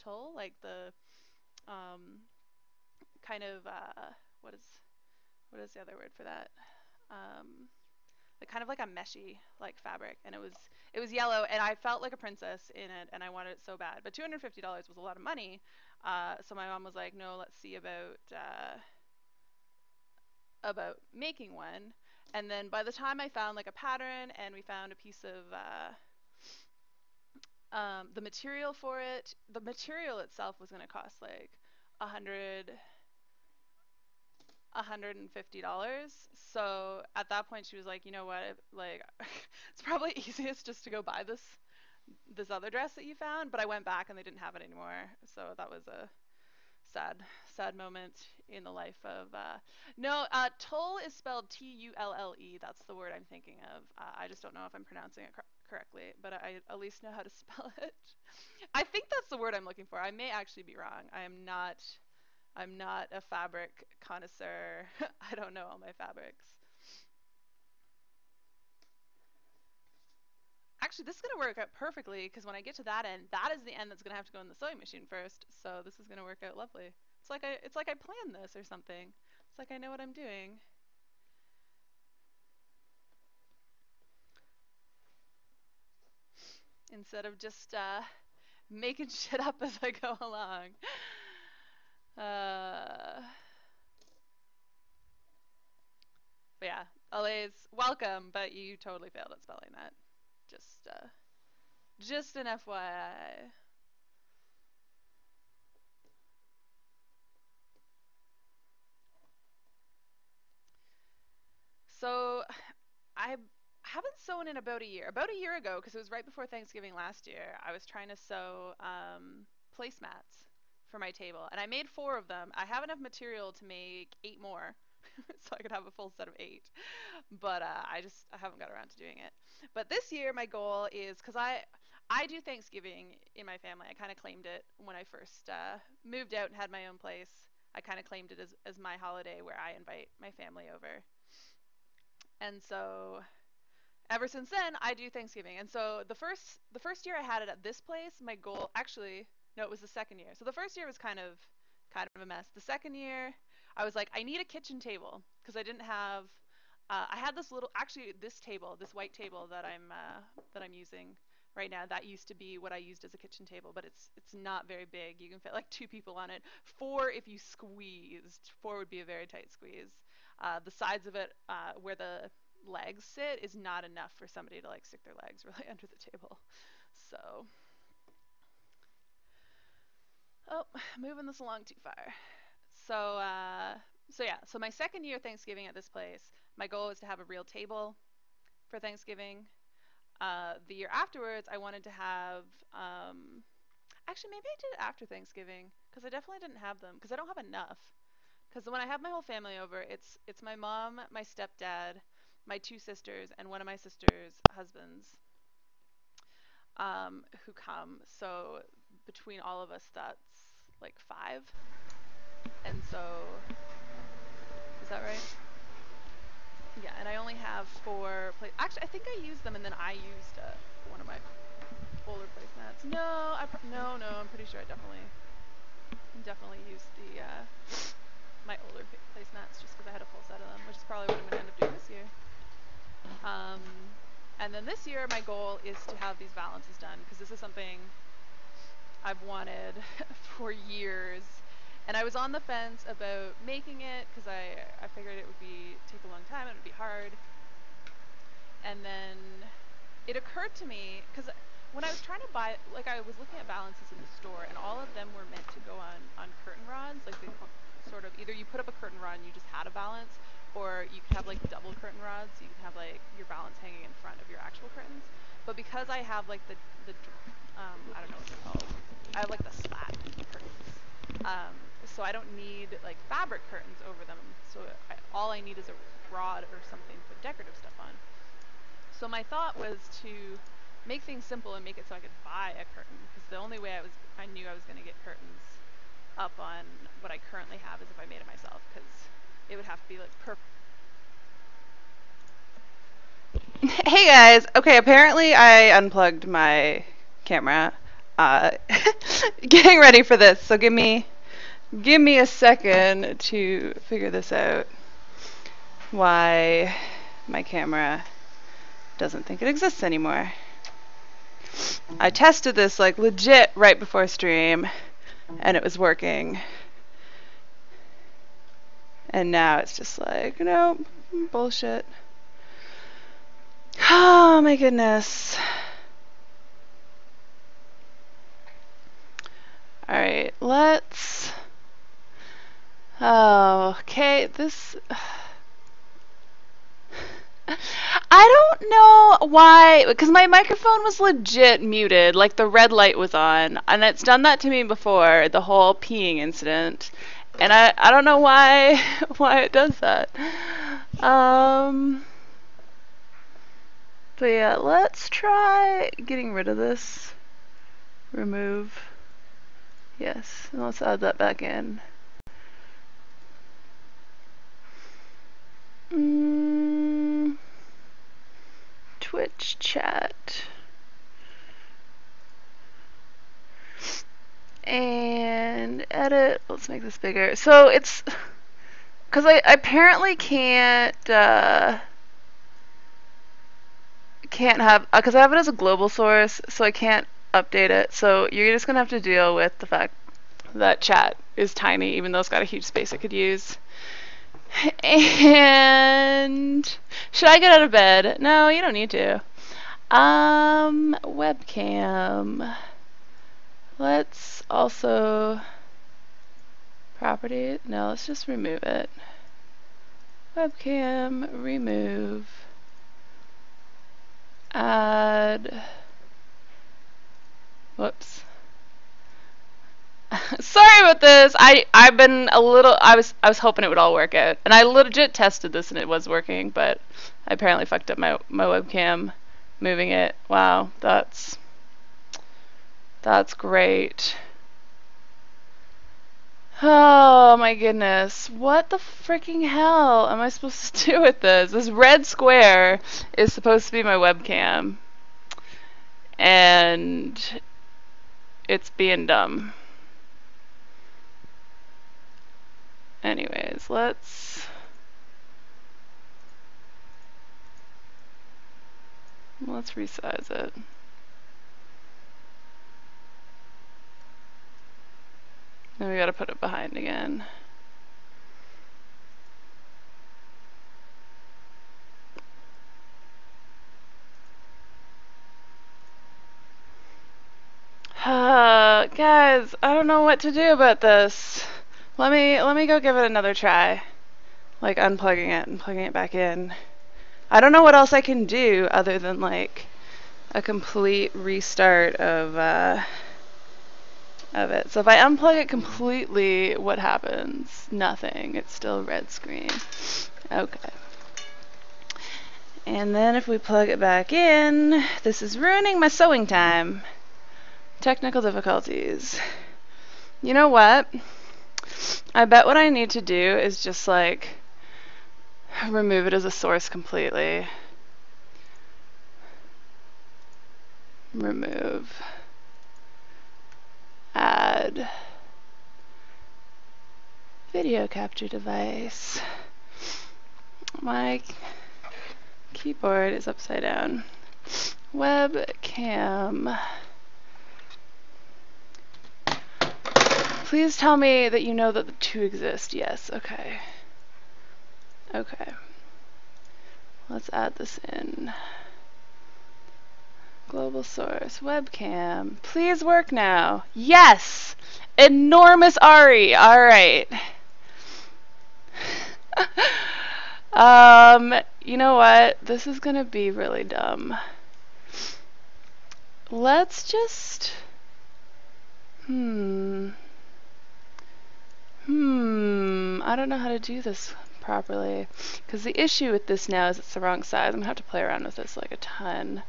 tulle, like the kind of what is what is the other word for that? Um, like kind of like a meshy like fabric, and it was yellow, and I felt like a princess in it, and I wanted it so bad. But $250 was a lot of money, so my mom was like, "No, let's see about making one." And then by the time I found like a pattern, and we found a piece of the material for it, the material itself was going to cost like a hundred $150. So at that point she was like, you know what, like it's probably easiest just to go buy this other dress that you found. But I went back and they didn't have it anymore. So that was a sad moment in the life of no, tulle is spelled Tulle. That's the word I'm thinking of. I just don't know if I'm pronouncing it correctly, but I at least know how to spell it. I think that's the word I'm looking for. I may actually be wrong. I'm not a fabric connoisseur. I don't know all my fabrics. Actually, this is going to work out perfectly because when I get to that end, that is the end that's going to have to go in the sewing machine first. So this is going to work out lovely. It's like I planned this or something. It's like I know what I'm doing. Instead of just making shit up as I go along. Uh, but yeah, Alays, welcome, but you totally failed at spelling that. Just an FYI. So I haven't sewn in about a year. About a year ago, because it was right before Thanksgiving last year, I was trying to sew placemats for my table, and I made 4 of them. I have enough material to make 8 more, so I could have a full set of 8. But I haven't got around to doing it. But this year, my goal is because I do Thanksgiving in my family. I kind of claimed it when I first moved out and had my own place. I kind of claimed it as my holiday where I invite my family over. And so ever since then, I do Thanksgiving. And so the first year I had it at this place, my goal actually no, it was the second year. So the first year was kind of a mess. The second year, I was like, I need a kitchen table because I didn't have. I had this little, actually, this table, this white table that I'm using right now. That used to be what I used as a kitchen table, but it's not very big. You can fit like 2 people on it. 4 if you squeezed. 4 would be a very tight squeeze. The sides of it, where the legs sit, is not enough for somebody to like stick their legs really under the table. So, oh, moving this along too far. So, yeah. So my second year Thanksgiving at this place, my goal was to have a real table for Thanksgiving. The year afterwards, I wanted to have. Actually, maybe I did it after Thanksgiving because I definitely didn't have them because I don't have enough. Because when I have my whole family over, it's my mom, my stepdad, my 2 sisters, and one of my sister's husbands who come. So between all of us, that's like 5. And so, is that right? Yeah, and I only have 4 Actually, I think I used them, and then I used one of my older placemats. No, no, I'm pretty sure I definitely used the my older placemats just because I had a full set of them, which is probably what I'm gonna end up doing this year. Um, and then this year, my goal is to have these valances done because this is something I've wanted for years. And I was on the fence about making it because I figured it would take a long time, it would be hard. And then it occurred to me, because when I was trying to buy, like I was looking at balances in the store, and all of them were meant to go on curtain rods, like they sort of, either you put up a curtain rod and you just had a balance, or you could have like double curtain rods, so you could have like your balance hanging in front of your actual curtains. But because I have like the I don't know what they're called, I have like the slat curtains, so I don't need like fabric curtains over them. So all I need is a rod or something to put decorative stuff on. So my thought was to make things simple and make it so I could buy a curtain, because the only way I knew I was going to get curtains up on what I currently have is if I made it myself, because it would have to be like perfect. Hey guys, okay, apparently I unplugged my camera. uh, getting ready for this. So give me a second to figure this out. Why my camera doesn't think it exists anymore. I tested this like legit right before stream and it was working. And now it's just like, nope, bullshit. Oh my goodness. Alright, let's... Oh, okay, this... I don't know why, because my microphone was legit muted, like the red light was on, and it's done that to me before, the whole peeing incident, and I don't know why why it does that. But yeah, let's try getting rid of this. Remove. Yes, and let's add that back in. Twitch chat. And edit. Let's make this bigger. So it's because I apparently can't have, because I have it as a global source, so I can't update it. So you're just gonna have to deal with the fact that chat is tiny, even though it's got a huge space it could use. And should I get out of bed? No, you don't need to. Webcam. Let's also property. No, let's just remove it. Webcam, remove. Add. Whoops. Sorry about this. I've been a little. I was hoping it would all work out, and I legit tested this and it was working, but I apparently fucked up my webcam moving it. Wow, that's great. Oh my goodness. What the freaking hell am I supposed to do with this? This red square is supposed to be my webcam. And it's being dumb. Anyways, let's resize it. Then we gotta put it behind again. Guys, I don't know what to do about this. Let me go give it another try. Like unplugging it and plugging it back in. I don't know what else I can do other than like a complete restart of it. So if I unplug it completely, what happens? Nothing. It's still red screen. Okay. And then if we plug it back in, this is ruining my sewing time. Technical difficulties. You know what? I bet what I need to do is just like remove it as a source completely. Remove. Add. Video capture device. My keyboard is upside down. Webcam. Please tell me that you know that the two exist. Yes, okay. Okay. Let's add this in. Global source, webcam. Please work now. Yes! Enormous Ari. Alright. You know what? This is gonna be really dumb. Let's just... I don't know how to do this properly. Because the issue with this now is it's the wrong size. I'm going to have to play around with this like a ton.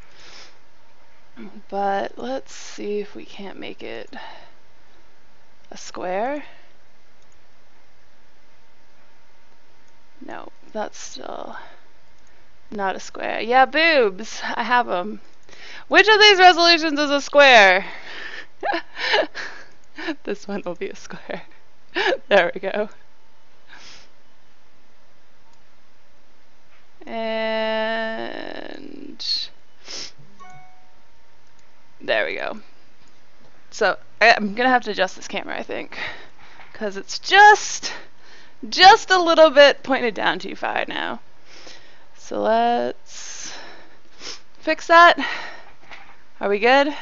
But let's see if we can't make it a square. No, that's still not a square. Yeah, boobs. I have them. Which of these resolutions is a square? This one will be a square. There we go. And there we go. So I'm gonna have to adjust this camera, I think, because it's just a little bit pointed down too far now. So let's fix that. Are we good?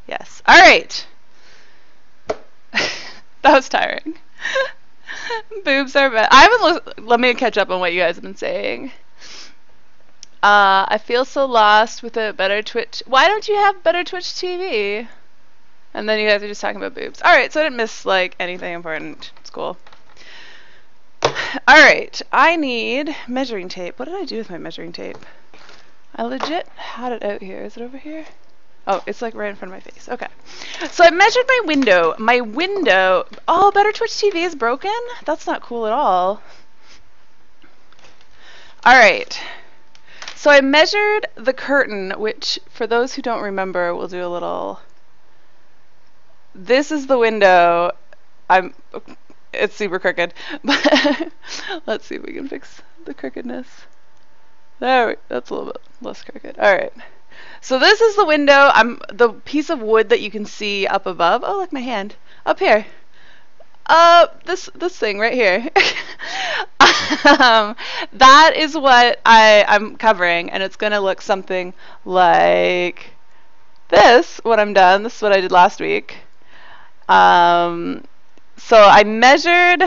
Yes. All right. That was tiring. Boobs are bad. I haven't let me catch up on what you guys have been saying. I feel so lost with a better Twitch. Why don't you have better Twitch TV? And then you guys are just talking about boobs. Alright, so I didn't miss like anything important. It's cool. Alright, I need measuring tape. What did I do with my measuring tape? I legit had it out here. Is it over here? Oh, it's like right in front of my face. Okay. So I measured my window. My window... Oh, better Twitch TV is broken? That's not cool at all. Alright. So I measured the curtain, which, for those who don't remember, we'll do a little... This is the window. It's super crooked, but let's see if we can fix the crookedness. That's a little bit less crooked. All right. So this is the window. The piece of wood that you can see up above. Oh, look, my hand up here. This thing right here. That is what I'm covering, and it's gonna look something like this when I'm done. This is what I did last week. So I measured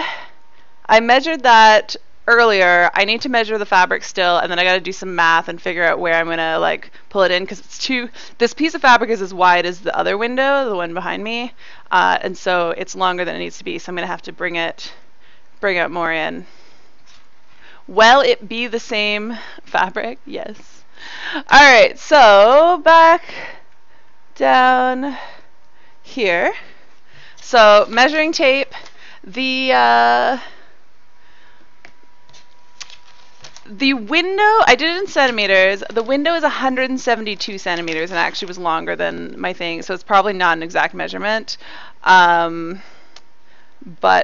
that earlier. I need to measure the fabric still, and then I got to do some math and figure out where I'm gonna like pull it in, because this piece of fabric is as wide as the other window, the one behind me, and so it's longer than it needs to be. So I'm gonna have to bring it more in. Will it be the same fabric? Yes. All right. So back down here. So measuring tape, the window, I did it in centimeters. The window is 172 centimeters and actually was longer than my thing, so it's probably not an exact measurement, but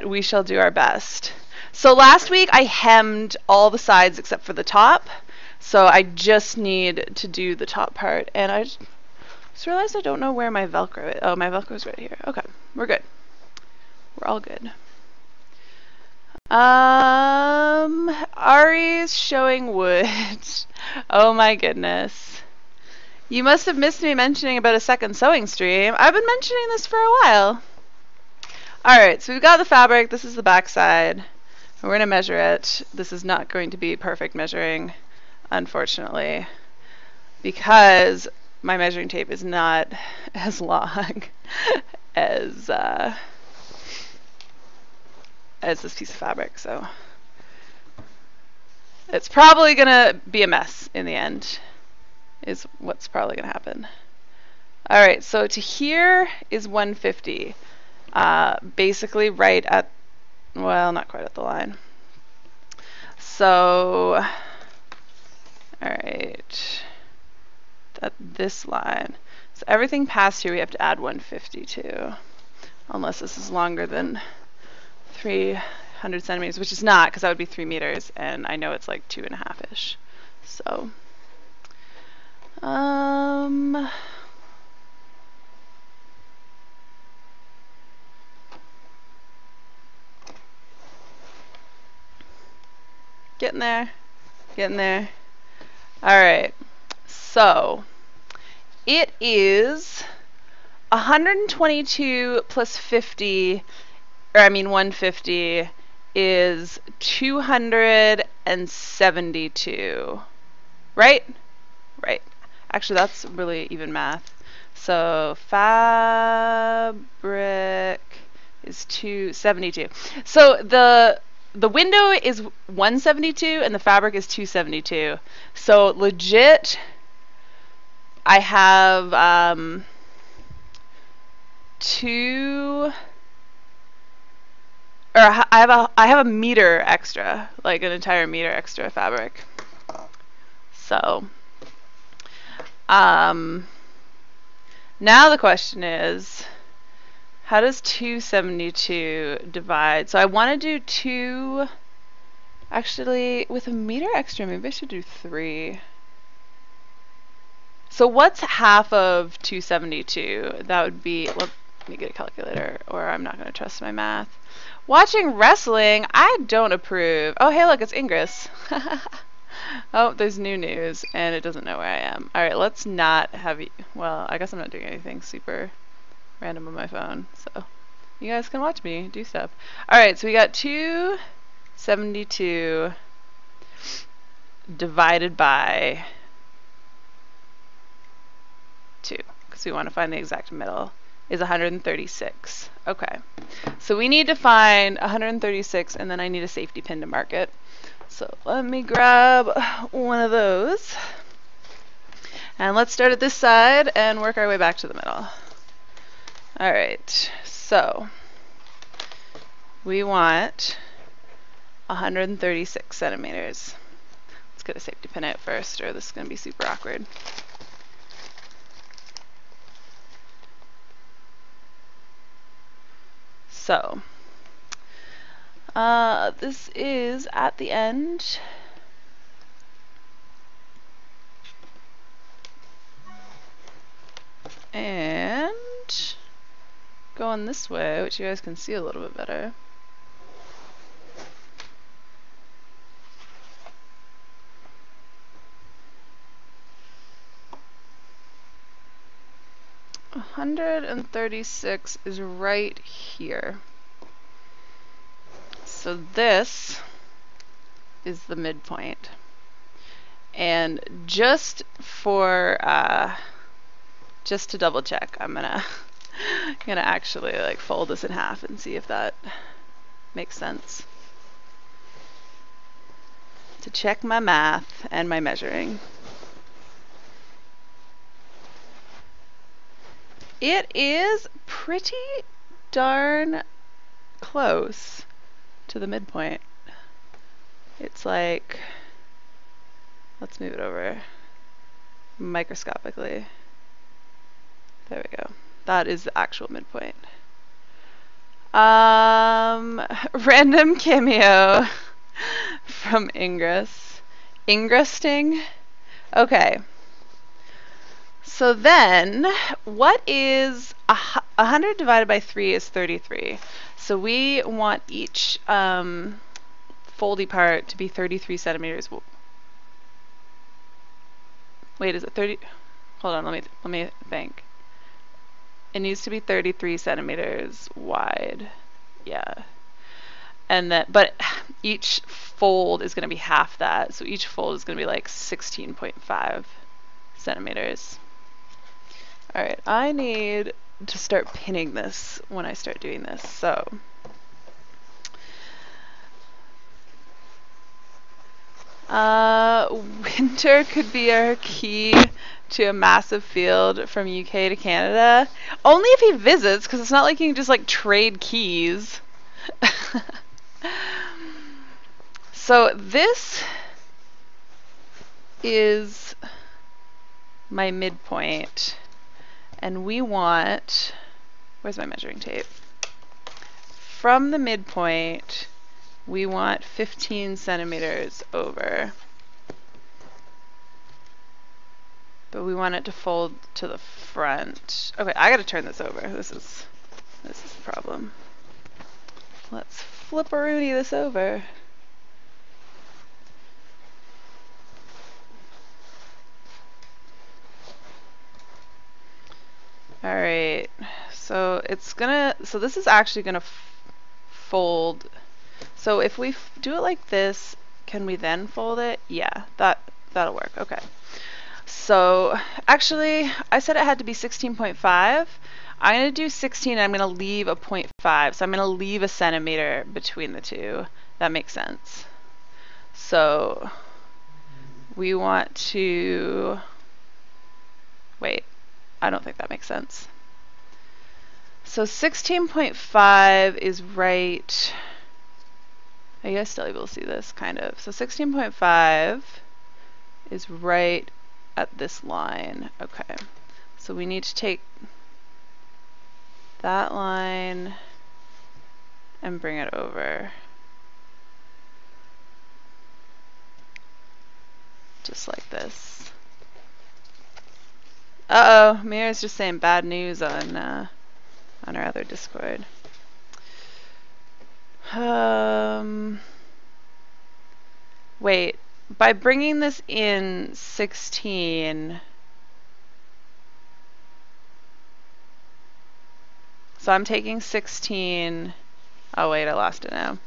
we shall do our best. So last week I hemmed all the sides except for the top, so I just need to do the top part, and I just realized I don't know where my Velcro is. Oh, my Velcro is right here. Okay, we're good. We're all good. Ari's showing wood. Oh my goodness. You must have missed me mentioning about a second sewing stream. I've been mentioning this for a while. Alright, so we've got the fabric. This is the back side. We're going to measure it. This is not going to be perfect measuring, unfortunately, because my measuring tape is not as long as this piece of fabric, so it's probably gonna be a mess in the end, is what's probably gonna happen. All right, so to here is 150, basically right at, well, not quite at the line. So, all right, at this line. So everything past here we have to add 150 to, unless this is longer than 300 centimeters, which is not, because that would be 3 meters, and I know it's like 2.5-ish. So, getting there. All right, so it is 122 plus 50. Or I mean 150 is 272, right? Right. Actually, that's really even math. So fabric is 272. So the window is 172 and the fabric is 272. So legit, I have I have a meter extra, like an entire meter extra fabric. So, now the question is, How does 272 divide? So I want to do 2, actually, with a meter extra, maybe I should do 3. So what's half of 272? That would be, let me get a calculator, or I'm not going to trust my math. Watching wrestling, I don't approve. Oh, hey, look, it's Ingress. Oh, there's new news, and it doesn't know where I am. All right, let's not have you, well, I guess I'm not doing anything super random on my phone, so you guys can watch me do stuff. All right, so we got 272 divided by 2, because we want to find the exact middle, is 136. Okay, so we need to find 136, and then I need a safety pin to mark it. So let me grab one of those, and let's start at this side and work our way back to the middle. All right, so we want 136 centimeters. Let's get a safety pin out first, or this is going to be super awkward. So, this is at the end. And going this way, which you guys can see a little bit better. $136 is right here. So this is the midpoint. And just for just to double check, I'm gonna actually like fold this in half and see if that makes sense. To check my math and my measuring. It is pretty darn close to the midpoint. It's like, let's move it over microscopically. There we go. That is the actual midpoint. Random cameo from Ingress. Ingressting? Okay. So then, what is 100 divided by 3 is 33. So we want each foldy part to be 33 centimeters. Wait, is it 30? Hold on, let me think. It needs to be 33 centimeters wide. Yeah. And then, but each fold is going to be half that. So each fold is going to be like 16.5 centimeters. All right, I need to start pinning this when I start doing this. So winter could be our key to a massive field from UK to Canada. Only if he visits, because it's not like you can just like trade keys. So this is my midpoint. And we want, where's my measuring tape? From the midpoint, we want 15 centimeters over. But we want it to fold to the front. Okay, I gotta turn this over. This is the problem. Let's flip-a-rooney this over. Alright, so it's gonna, so this is actually gonna fold. So if we do it like this, can we then fold it? Yeah, that'll work. Okay. So actually, I said it had to be 16.5. I'm gonna do 16 and I'm gonna leave a 0.5. So I'm gonna leave a centimeter between the two. That makes sense. So we want to, wait. I don't think that makes sense. So 16.5 is right. Are you guys still able to see this? Kind of. So 16.5 is right at this line. Okay. So we need to take that line and bring it over. Just like this. Uh-oh, Mira's just saying bad news on our other Discord. Wait, by bringing this in 16, so I'm taking 16, oh wait, I lost it now.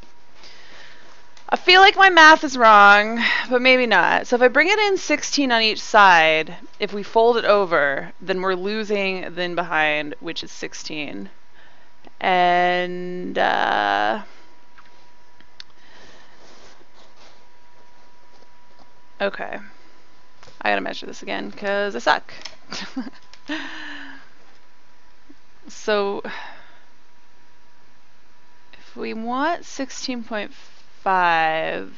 I feel like my math is wrong, but maybe not. So if I bring it in 16 on each side, if we fold it over, then we're losing the in behind, which is 16. And okay, I gotta measure this again because I suck. So if we want 16.5,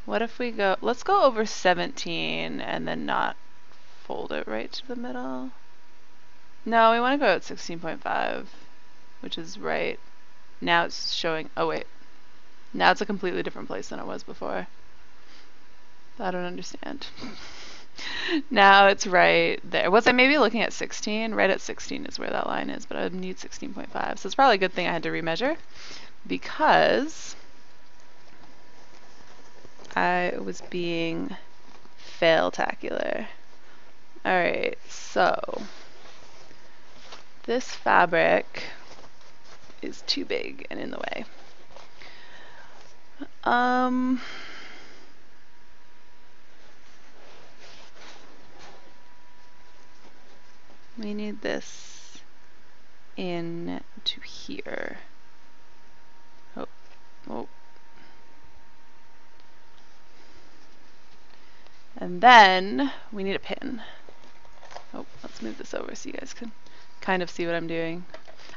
what if we go, let's go over 17 and then not fold it right to the middle. No, we want to go at 16.5, which is right. Now it's showing, oh wait. Now it's a completely different place than it was before. I don't understand. Now it's right there. Was I maybe looking at 16? Right at 16 is where that line is, but I need 16.5. So it's probably a good thing I had to remeasure because I was being fail-tacular. Alright, so this fabric is too big and in the way. We need this in to here. Oh, oh. And then we need a pin. Oh, let's move this over so you guys can kind of see what I'm doing.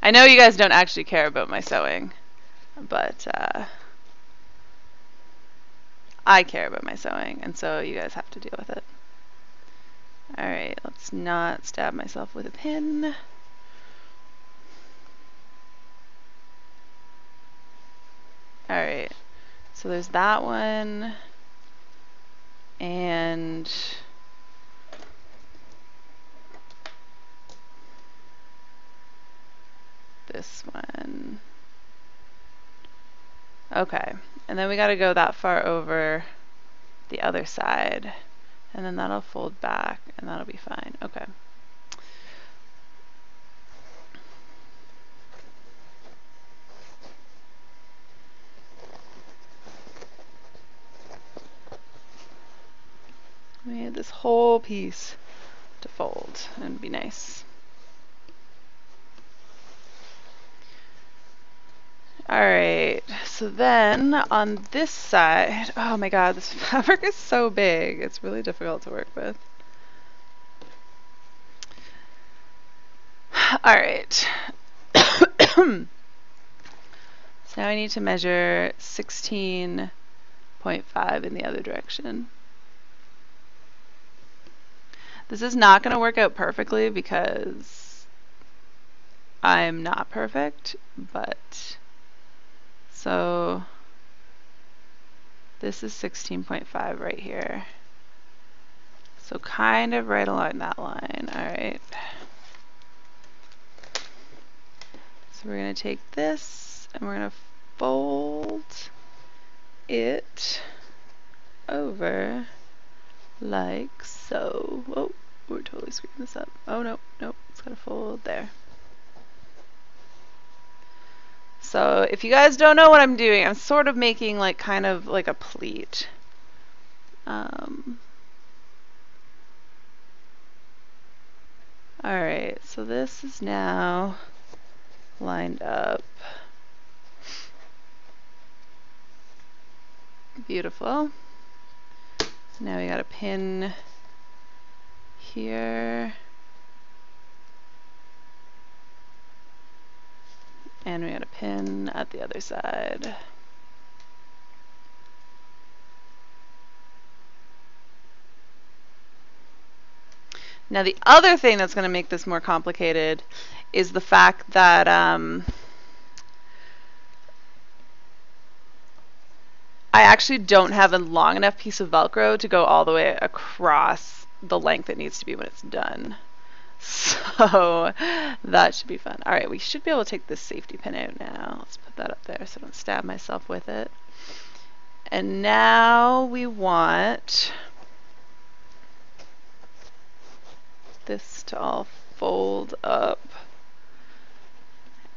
I know you guys don't actually care about my sewing, but I care about my sewing, and so you guys have to deal with it. Alright, let's not stab myself with a pin. Alright, so there's that one, and this one. Okay, and then we gotta go that far over the other side, and then that'll fold back, and that'll be fine. Okay. We need this whole piece to fold and be nice. Alright, so then on this side, oh my god, this fabric is so big, it's really difficult to work with. Alright, so now I need to measure 16.5 in the other direction. This is not going to work out perfectly because I'm not perfect, but so this is 16.5 right here. So kind of right along that line. Alright. So we're going to take this and we're going to fold it over like so. Oh, we're totally screwing this up. Oh no, nope, it's got to fold there. So if you guys don't know what I'm doing, I'm sort of making like kind of like a pleat. Alright, so this is now lined up. Beautiful. So now we got a pin here. And we got a pin at the other side. Now the other thing that's going to make this more complicated is the fact that I actually don't have a long enough piece of Velcro to go all the way across the length it needs to be when it's done. So that should be fun. All right, we should be able to take this safety pin out now. Let's put that up there so I don't stab myself with it. And now we want this to all fold up.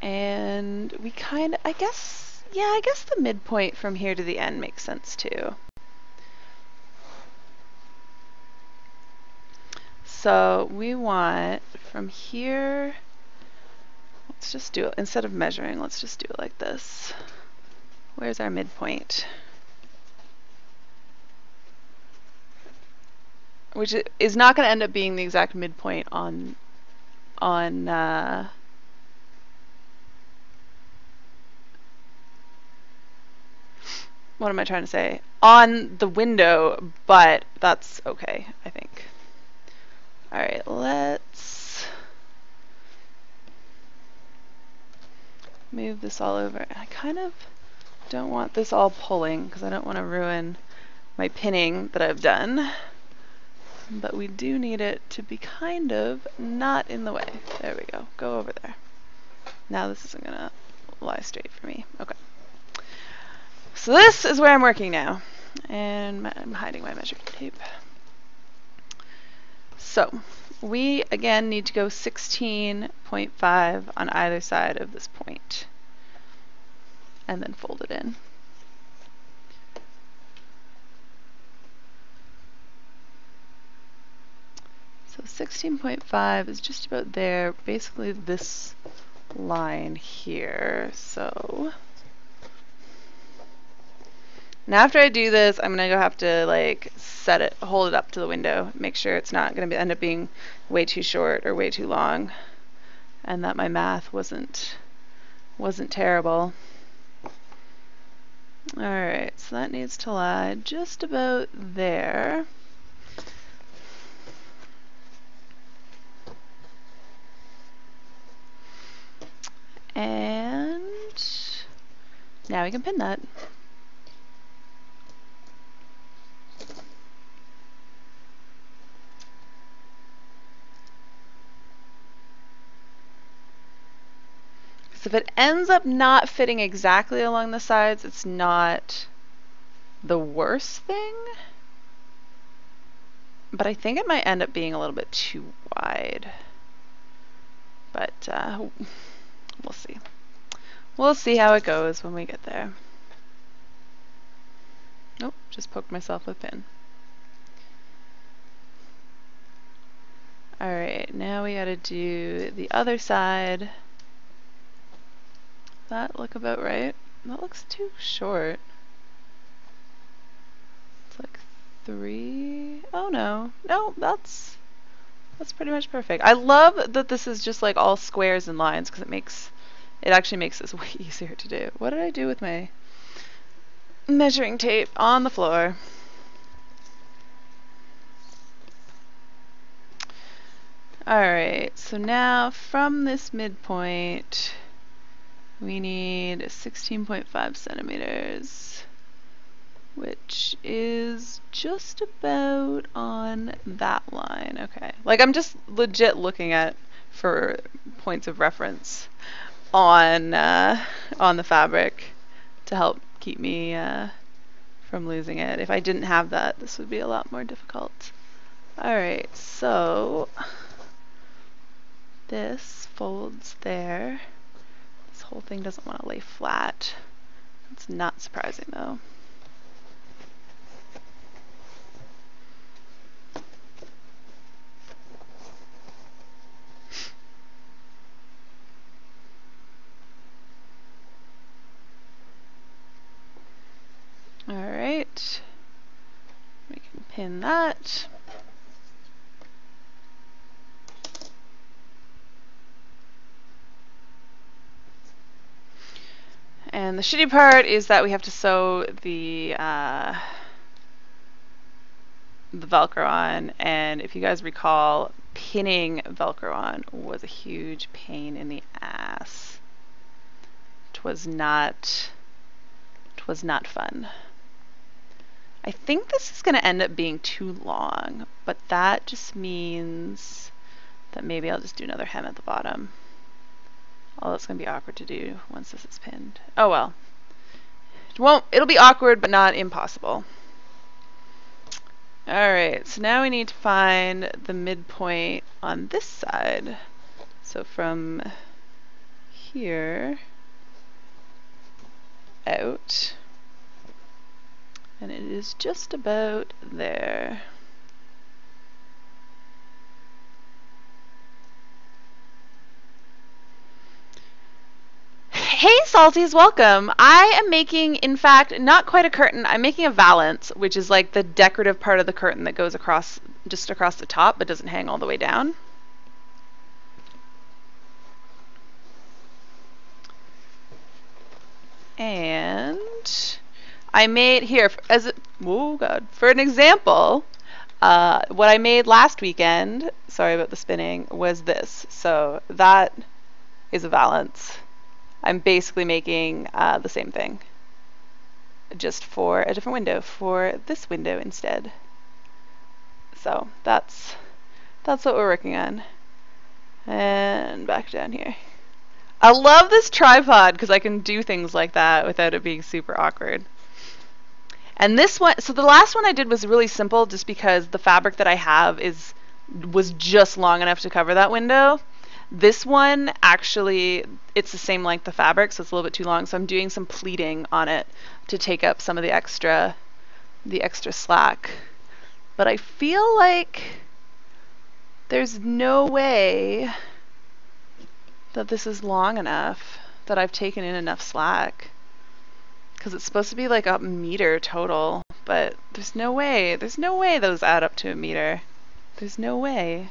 And we kind of, I guess the midpoint from here to the end makes sense too. So we want from here, let's just do it, instead of measuring, let's just do it like this. Where's our midpoint? Which is not going to end up being the exact midpoint on what am I trying to say? On the window, but that's okay, I think. All right, let's move this all over. I kind of don't want this all pulling because I don't want to ruin my pinning that I've done. But we do need it to be kind of not in the way. There we go. Go over there. Now this isn't going to lie straight for me. Okay. So this is where I'm working now. And I'm hiding my measuring tape. So we again need to go 16.5 on either side of this point. And then fold it in. So 16.5 is just about there, basically this line here. So now after I do this, I'm gonna have to like set it, hold it up to the window, make sure it's not gonna end up being way too short or way too long, and that my math wasn't terrible. All right, so that needs to lie just about there. And now we can pin that. So if it ends up not fitting exactly along the sides, it's not the worst thing. But I think it might end up being a little bit too wide. But we'll see. We'll see how it goes when we get there. Nope, just poked myself with a pin. Alright, now we gotta do the other side. Does that look about right? That looks too short. It's like 3. Oh no. No, that's pretty much perfect. I love that this is just like all squares and lines because it actually makes this way easier to do. What did I do with my measuring tape on the floor? Alright, so now from this midpoint we need 16.5 centimeters, which is just about on that line. Okay, like I'm just legit looking at for points of reference on the fabric to help keep me from losing it. If I didn't have that, this would be a lot more difficult. Alright, so this folds there. This whole thing doesn't want to lay flat. It's not surprising though. Alright, we can pin that. And the shitty part is that we have to sew the Velcro on, and if you guys recall, pinning Velcro on was a huge pain in the ass. Twas not fun. I think this is going to end up being too long, but that just means that maybe I'll just do another hem at the bottom. Oh, that's going to be awkward to do once this is pinned. Oh well. It'll be awkward, but not impossible. Alright, so now we need to find the midpoint on this side. So from here out, and it is just about there. Hey Salties, welcome! I am making, in fact, not quite a curtain, I'm making a valance, which is like the decorative part of the curtain that goes across, just across the top, but doesn't hang all the way down. And I made here, for an example, what I made last weekend, sorry about the spinning, was this. So that is a valance. I'm basically making the same thing, just for a different window, for this window instead. So that's what we're working on. And back down here. I love this tripod because I can do things like that without it being super awkward. And this one, so the last one I did was really simple just because the fabric that I have was just long enough to cover that window. This one, actually, it's the same length of fabric, so it's a little bit too long, so I'm doing some pleating on it to take up some of the extra slack. But I feel like there's no way that this is long enough, that I've taken in enough slack. Because it's supposed to be like 1 meter total, but there's no way those add up to 1 meter. There's no way.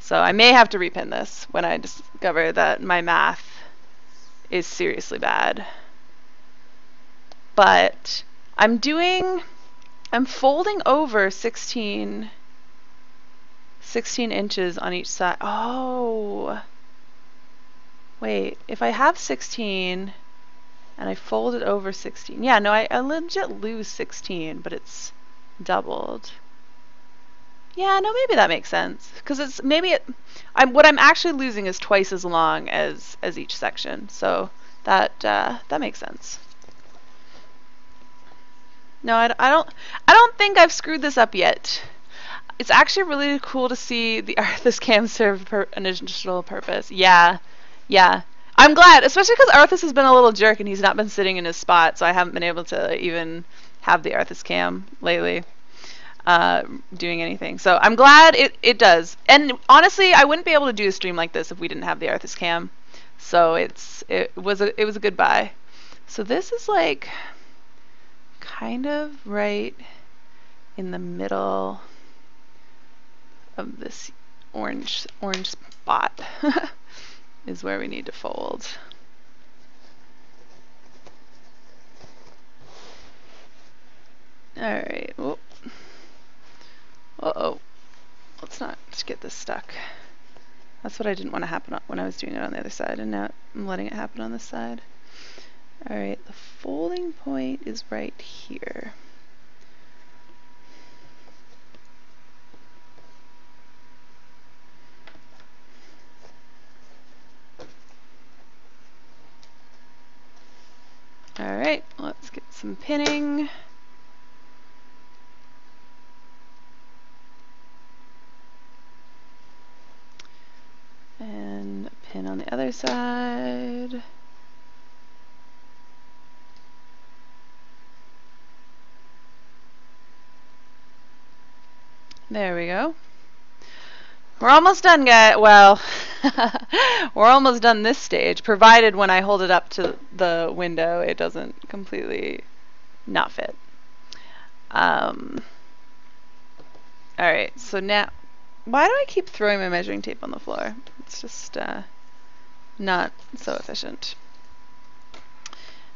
So I may have to repin this when I discover that my math is seriously bad. But I'm folding over 16 inches on each side. Oh, wait, if I have 16 and I fold it over 16, yeah, no, I legit lose 16, but it's doubled. Yeah, no, maybe that makes sense, because it's what I'm actually losing is twice as long as each section, so that makes sense. No, I don't think I've screwed this up yet. It's actually really cool to see the Arthas cam serve an additional purpose. Yeah. I'm glad, especially because Arthas has been a little jerk and he's not been sitting in his spot, so I haven't been able to even have the Arthas cam lately. Doing anything. So I'm glad it does. And honestly, I wouldn't be able to do a stream like this if we didn't have the Arthas cam. So it was a good buy. So this is like kind of right in the middle of this orange spot is where we need to fold. All right. Whoop. Uh-oh. Let's not get this stuck. That's what I didn't want to happen when I was doing it on the other side, and now I'm letting it happen on this side. Alright, the folding point is right here. Alright, let's get some pinning. And a pin on the other side. There we go. We're almost done, guys. Well, we're almost done this stage, provided when I hold it up to the window, it doesn't completely not fit. Alright, so now, why do I keep throwing my measuring tape on the floor? It's just not so efficient.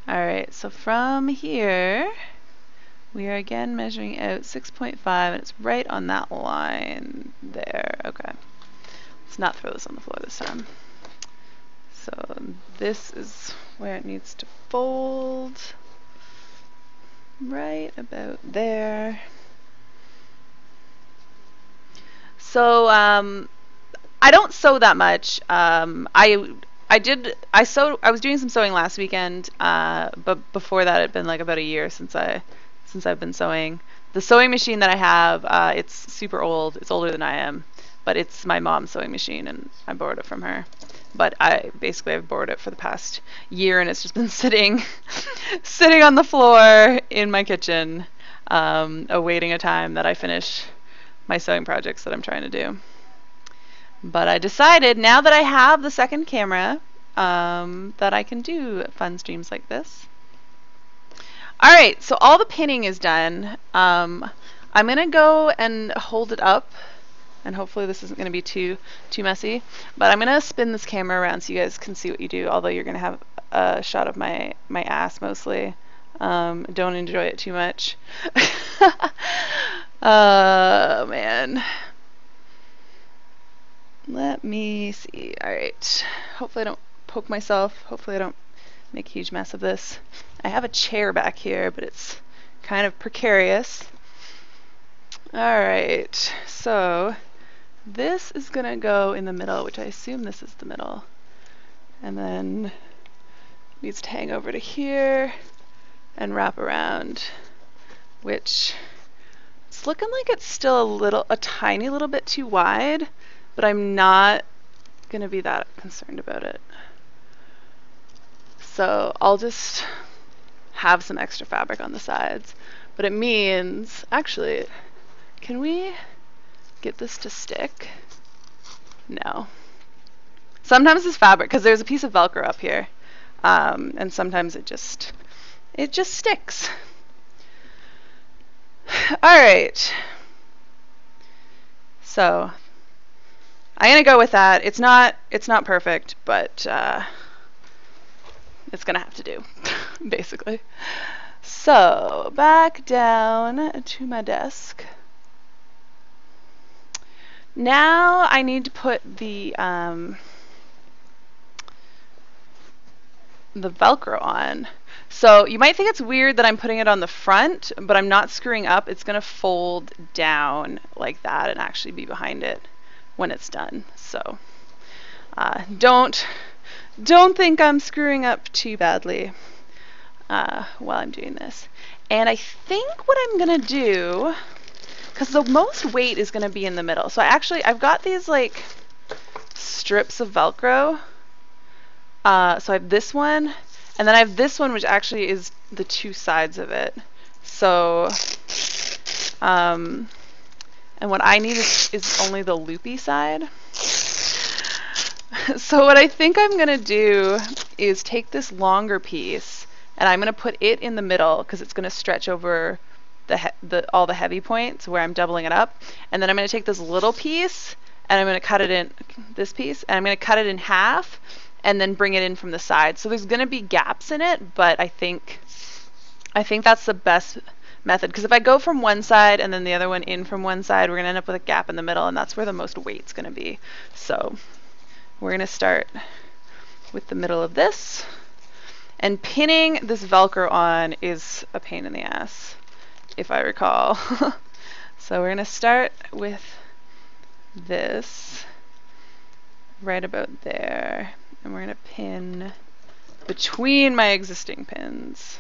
Alright, so from here, We are again measuring out 6.5, and it's right on that line there. Okay. Let's not throw this on the floor this time. So this is where it needs to fold. Right about there. So I don't sew that much. I was doing some sewing last weekend, but before that it'd been like about a year since I've been sewing. The sewing machine that I have, it's super old. It's older than I am, but it's my mom's sewing machine, and I borrowed it from her. But I've borrowed it for the past year, and it's just been sitting on the floor in my kitchen, awaiting a time that I finish my sewing projects that I'm trying to do. But I decided, now that I have the second camera, that I can do fun streams like this. Alright, so all the pinning is done. I'm going to go and hold it up, and hopefully this isn't going to be too messy. But I'm going to spin this camera around so you guys can see what you do, although you're going to have a shot of my ass mostly. Don't enjoy it too much. Man. Let me see. Alright. Hopefully I don't poke myself. Hopefully I don't make a huge mess of this. I have a chair back here, but it's kind of precarious. Alright. So this is going to go in the middle, which I assume this is the middle. And then it needs to hang over to here and wrap around, which it's looking like it's still a tiny little bit too wide. But I'm not going to be that concerned about it. So I'll just have some extra fabric on the sides. But it means, actually, can we get this to stick? No. Sometimes this fabric, because there's a piece of Velcro up here, and sometimes it just sticks. Alright. So I'm gonna go with that. It's not perfect, but it's gonna have to do, basically. So back down to my desk. Now I need to put the Velcro on. So you might think it's weird that I'm putting it on the front, but I'm not screwing up. It's gonna fold down like that and actually be behind it when it's done. So don't think I'm screwing up too badly while I'm doing this. And I think what I'm gonna do, because the most weight is gonna be in the middle. So I've got these like strips of Velcro. So I have this one, and then I have this one, which actually is the two sides of it. So and what I need is only the loopy side. So what I think I'm going to do is take this longer piece, and I'm going to put it in the middle because it's going to stretch over all the heavy points where I'm doubling it up. And then I'm going to take this little piece, and I'm going to cut it in, this piece, and I'm going to cut it in half and then bring it in from the side. So there's going to be gaps in it, but I think that's the best method, because if I go from one side and then the other one in from one side, we're going to end up with a gap in the middle, and that's where the most weight's going to be. So we're going to start with the middle of this, and pinning this Velcro on is a pain in the ass, if I recall. So we're going to start with this right about there, and we're going to pin between my existing pins.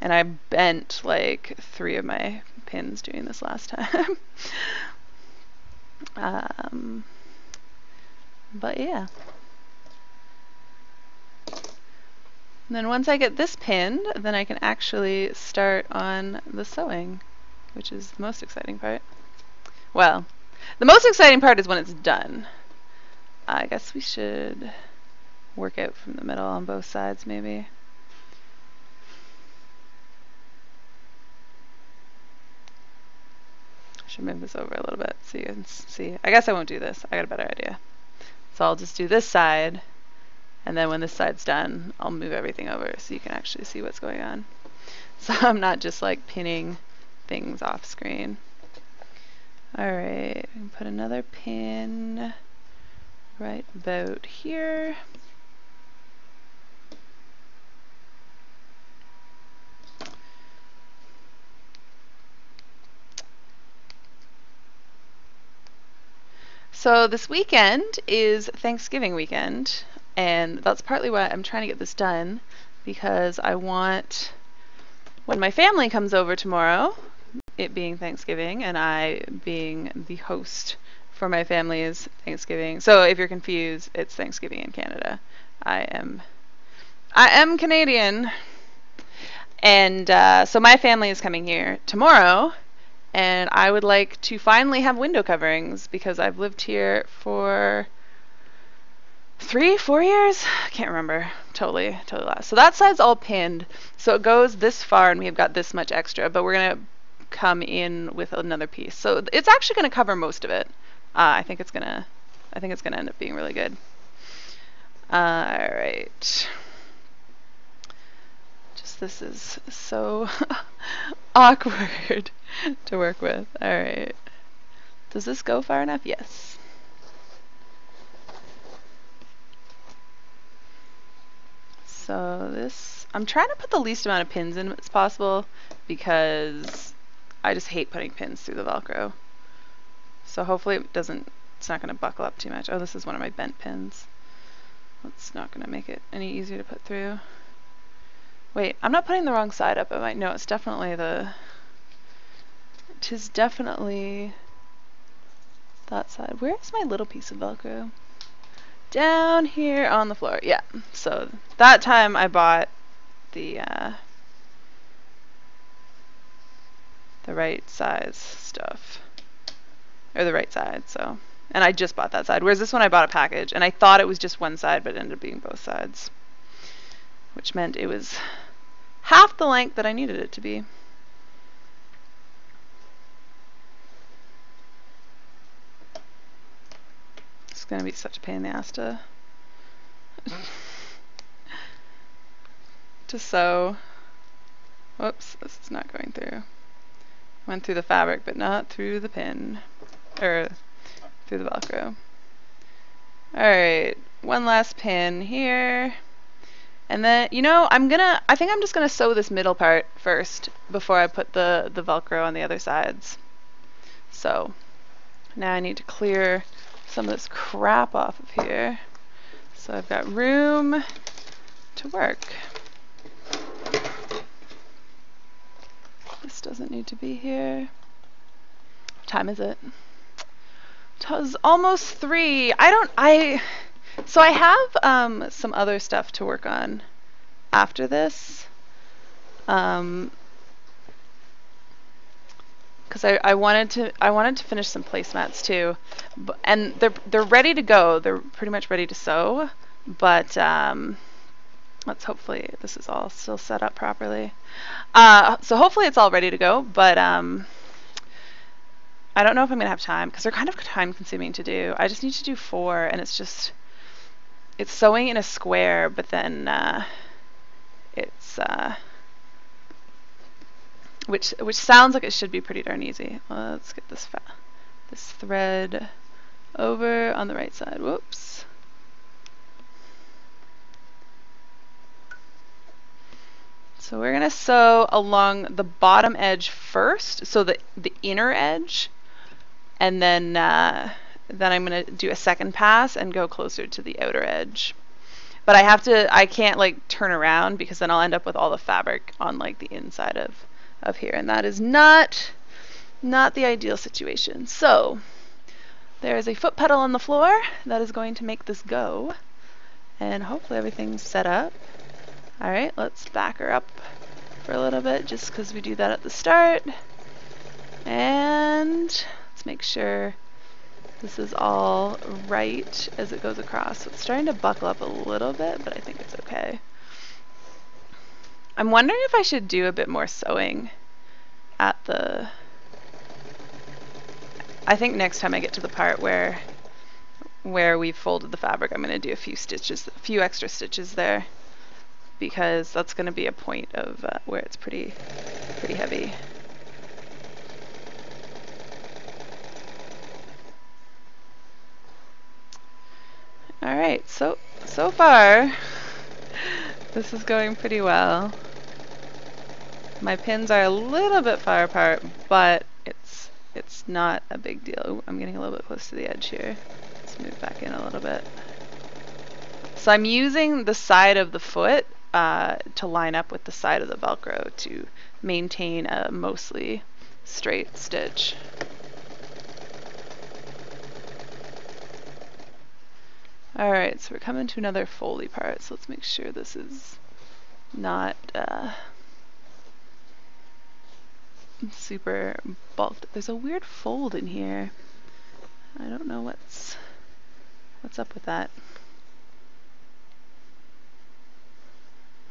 And I bent like 3 of my pins doing this last time. But yeah. And then once I get this pinned, then I can actually start on the sewing, which is the most exciting part. Well, the most exciting part is when it's done. I guess we should work out from the middle on both sides, maybe. Should move this over a little bit so you can see. I guess I won't do this. I got a better idea. So I'll just do this side, and then when this side's done, I'll move everything over so you can actually see what's going on. so I'm not just like pinning things off screen. Alright, put another pin right about here. So this weekend is Thanksgiving weekend, and that's partly why I'm trying to get this done, because I want, when my family comes over tomorrow, it being Thanksgiving and I being the host for my family's Thanksgiving. So if you're confused, it's Thanksgiving in Canada. I am Canadian, and so my family is coming here tomorrow, and I would like to finally have window coverings because I've lived here for 3-4 years. I can't remember. Totally lost. So that side's all pinned, so it goes this far, and we've got this much extra, but we're gonna come in with another piece. So it's actually gonna cover most of it. I think it's gonna end up being really good. Alright. Just this is so awkward to work with. Alright. Does this go far enough? Yes. So this, I'm trying to put the least amount of pins in as possible because I just hate putting pins through the Velcro. So hopefully it's not going to buckle up too much. Oh, this is one of my bent pins. That's not going to make it any easier to put through. Wait, I'm not putting the wrong side up, am I? No, it's definitely tis definitely that side. Where is my little piece of Velcro? Down here on the floor. Yeah, so that time I bought the right size stuff. Or the right side, so. And I just bought that side. Whereas this one I bought a package, and I thought it was just one side, but it ended up being both sides. Which meant it was half the length that I needed it to be. It's gonna be such a pain in the ass to sew. Whoops, this is not going through. Went through the fabric, but not through the pin. Or through the Velcro. Alright, one last pin here. And then, you know, I think I'm just gonna sew this middle part first before I put the Velcro on the other sides. So, now I need to clear some of this crap off of here. So I've got room to work. This doesn't need to be here. What time is it? It was almost 3. So I have some other stuff to work on after this. Because I wanted to finish some placemats too, and they're ready to go. They're pretty much ready to sew, but let's hopefully this is all still set up properly. So hopefully it's all ready to go, but I don't know if I'm gonna have time because they're kind of time consuming to do. I just need to do 4, and it's sewing in a square, but then it's which sounds like it should be pretty darn easy. Let's get this thread over on the right side. Whoops. So we're gonna sew along the bottom edge first, so the inner edge, and then I'm gonna do a second pass and go closer to the outer edge. But I can't like turn around because then I'll end up with all the fabric on like the inside of here, and that is not the ideal situation. So there is a foot pedal on the floor that is going to make this go, and hopefully everything's set up. Alright, let's back her up for a little bit just because we do that at the start. And let's make sure this is all right as it goes across. So it's starting to buckle up a little bit, but I think it's okay. I'm wondering if I should do a bit more sewing at the... I think next time I get to the part where we've folded the fabric, I'm going to do a few extra stitches there. because that's going to be a point of where it's pretty heavy. All right, so far this is going pretty well. My pins are a little bit far apart, but it's not a big deal. Ooh, I'm getting a little bit close to the edge here. Let's move back in a little bit. So I'm using the side of the foot to line up with the side of the Velcro to maintain a mostly straight stitch. Alright, so we're coming to another foldy part, so let's make sure this is not super bulked. There's a weird fold in here. I don't know what's up with that.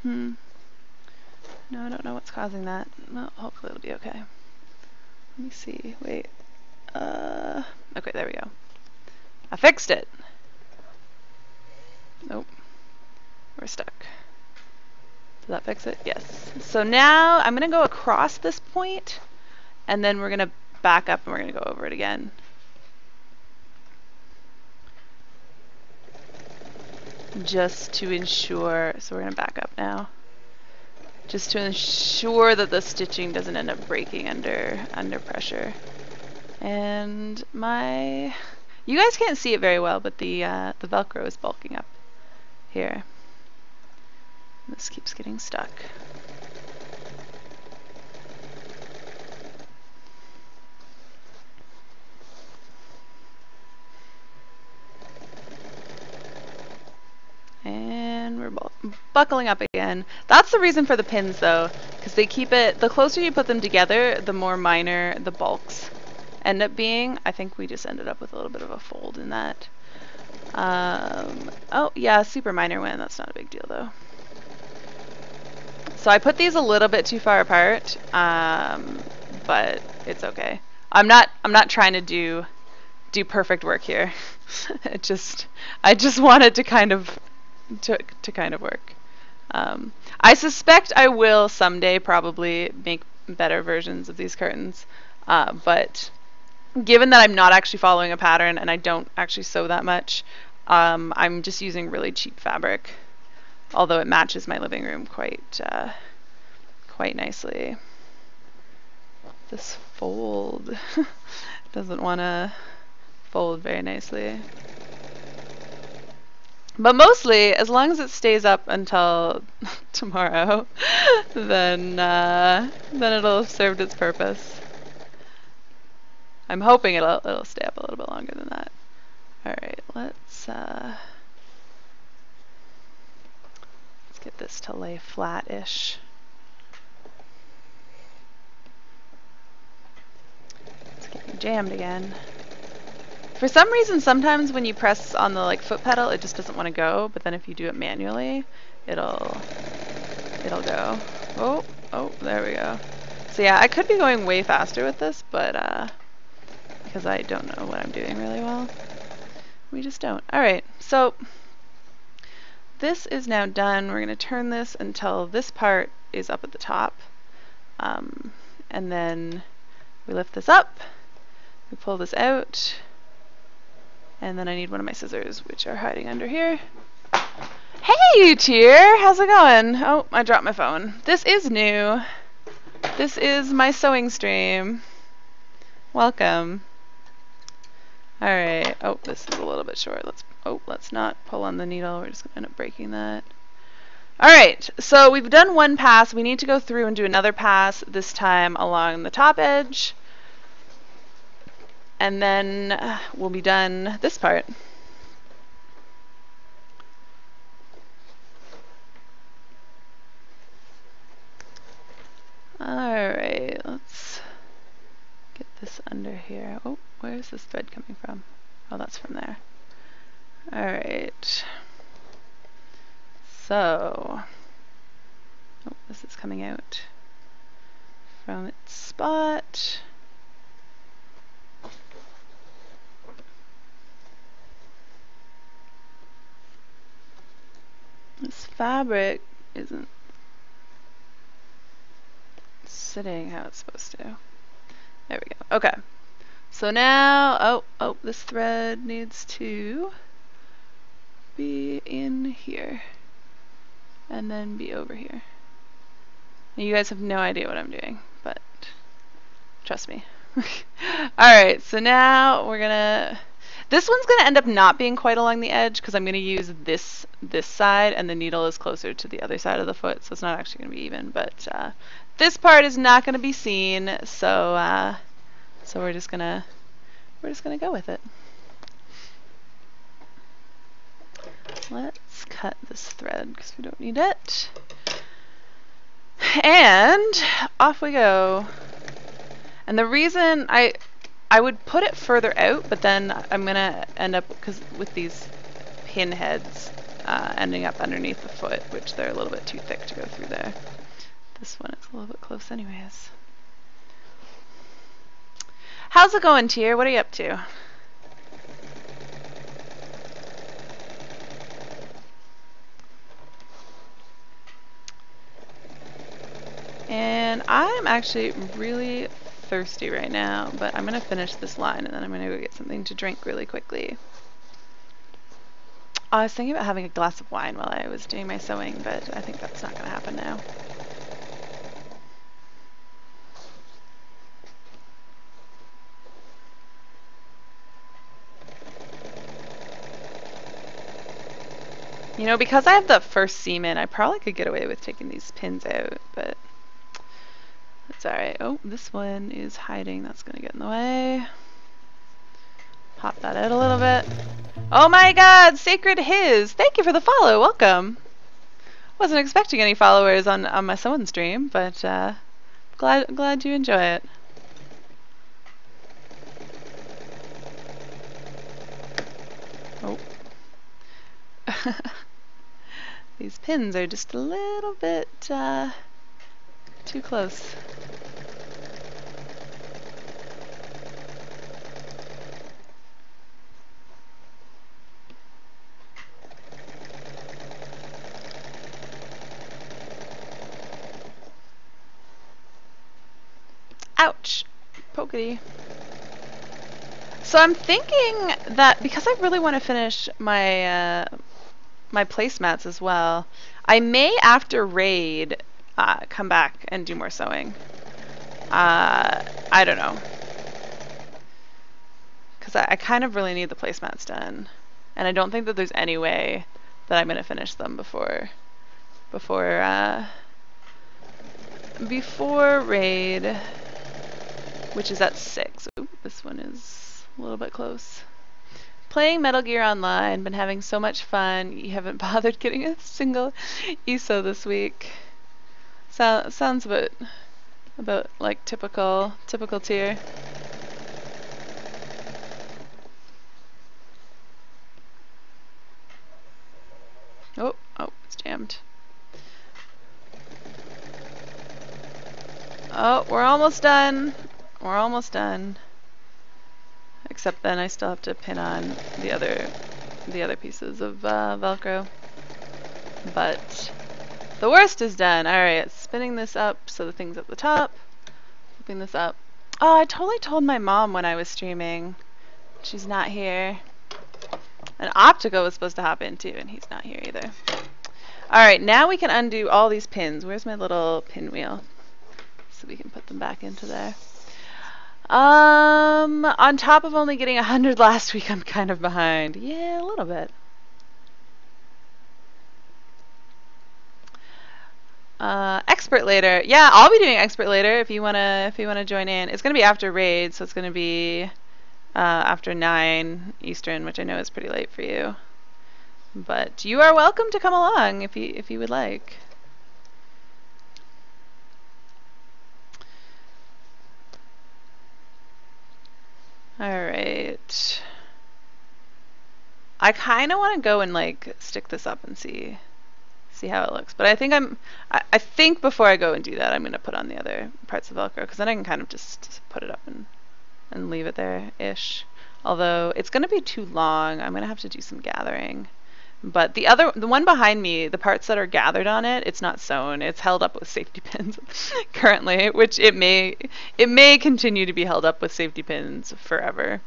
No, I don't know what's causing that. Well, hopefully it'll be okay. Let me see. Wait. Okay, there we go. I fixed it. Nope. We're stuck. Did that fix it? Yes. So now I'm going to go across this point, and then we're going to back up and we're going to go over it again. Just to ensure, so we're going to back up now. Just to ensure that the stitching doesn't end up breaking under pressure. And you guys can't see it very well, but the Velcro is bulking up here. This keeps getting stuck. And we're buckling up again. That's the reason for the pins though, because they keep it, the closer you put them together, the more minor the bulks end up being. I think we just ended up with a little bit of a fold in that. Oh yeah, super minor one, that's not a big deal though. So I put these a little bit too far apart, but it's okay. I'm not trying to do perfect work here. I just wanted to kind of work. I suspect I will someday probably make better versions of these curtains, but given that I'm not actually following a pattern and I don't actually sew that much, I'm just using really cheap fabric, although it matches my living room quite nicely. This fold doesn't want to fold very nicely. But mostly, as long as it stays up until tomorrow, then it'll have served its purpose. I'm hoping it'll stay up a little bit longer than that. All right, let's get this to lay flat-ish. It's getting jammed again. For some reason, sometimes when you press on the foot pedal, it just doesn't want to go. But then if you do it manually, it'll go. Oh, there we go. So yeah, I could be going way faster with this, but because I don't know what I'm doing really well, we just don't. All right, so this is now done. We're going to turn this until this part is up at the top, and then we lift this up. We pull this out. And then I need one of my scissors, which are hiding under here. Hey, Tier! How's it going? Oh, I dropped my phone. This is new. This is my sewing stream. Welcome. Alright. Oh, this is a little bit short. Let's not pull on the needle. We're just going to end up breaking that. Alright, so we've done one pass. We need to go through and do another pass, this time along the top edge. And then we'll be done this part. Alright, let's get this under here. Oh, where is this thread coming from? Oh, that's from there. Alright. So, oh, this is coming out from its spot. This fabric isn't sitting how it's supposed to. There we go. Okay. So now, oh, this thread needs to be in here and then be over here. And you guys have no idea what I'm doing, but trust me. Alright, so now we're gonna, this one's gonna end up not being quite along the edge because I'm gonna use this side and the needle is closer to the other side of the foot, so it's not actually gonna be even, but this part is not gonna be seen, so so we're just gonna go with it. Let's cut this thread because we don't need it. And off we go. And the reason I would put it further out, but then I'm gonna end up, because with these pin heads ending up underneath the foot, which they're a little bit too thick to go through there. This one is a little bit close anyways. How's it going, Tier? What are you up to? And I'm actually really thirsty right now, but I'm gonna finish this line and then I'm gonna go get something to drink really quickly. I was thinking about having a glass of wine while I was doing my sewing, but I think that's not gonna happen now. You know, because I have the first seam in, I probably could get away with taking these pins out, but that's alright. Oh, this one is hiding. That's gonna get in the way. Pop that out a little bit. Oh my god, Sacred His! Thank you for the follow, welcome! Wasn't expecting any followers on my sewing stream, but glad you enjoy it. Oh. These pins are just a little bit too close. Ouch! Pokey. So I'm thinking that because I really want to finish my my placemats as well, I may after raid come back and do more sewing. I don't know, because I kind of really need the placemats done, and I don't think that there's any way that I'm gonna finish them before raid, which is at 6. Ooh, this one is a little bit close. Playing Metal Gear Online, been having so much fun. You haven't bothered getting a single ESO this week. Sounds about like typical Tier. Oh, it's jammed. Oh, we're almost done. We're almost done. Except then I still have to pin on the other pieces of Velcro. But the worst is done. Alright, spinning this up so the thing's at the top. Flipping this up. Oh, I totally told my mom when I was streaming. She's not here. And Optico was supposed to hop in too, and he's not here either. Alright, now we can undo all these pins. Where's my little pinwheel? So we can put them back into there. On top of only getting 100 last week, I'm kind of behind. Yeah, a little bit. Expert later. Yeah, I'll be doing expert later if you wanna join in. It's gonna be after raid, so it's gonna be after 9 Eastern, which I know is pretty late for you. But you are welcome to come along if you would like. Alright. I kind of want to go and like stick this up and see how it looks. But I think before I go and do that, I'm going to put on the other parts of Velcro, because then I can kind of just put it up and leave it there-ish. Although it's going to be too long. I'm going to have to do some gathering But the one behind me, the parts that are gathered on it, it's not sewn. It's held up with safety pins currently, which it may continue to be held up with safety pins forever.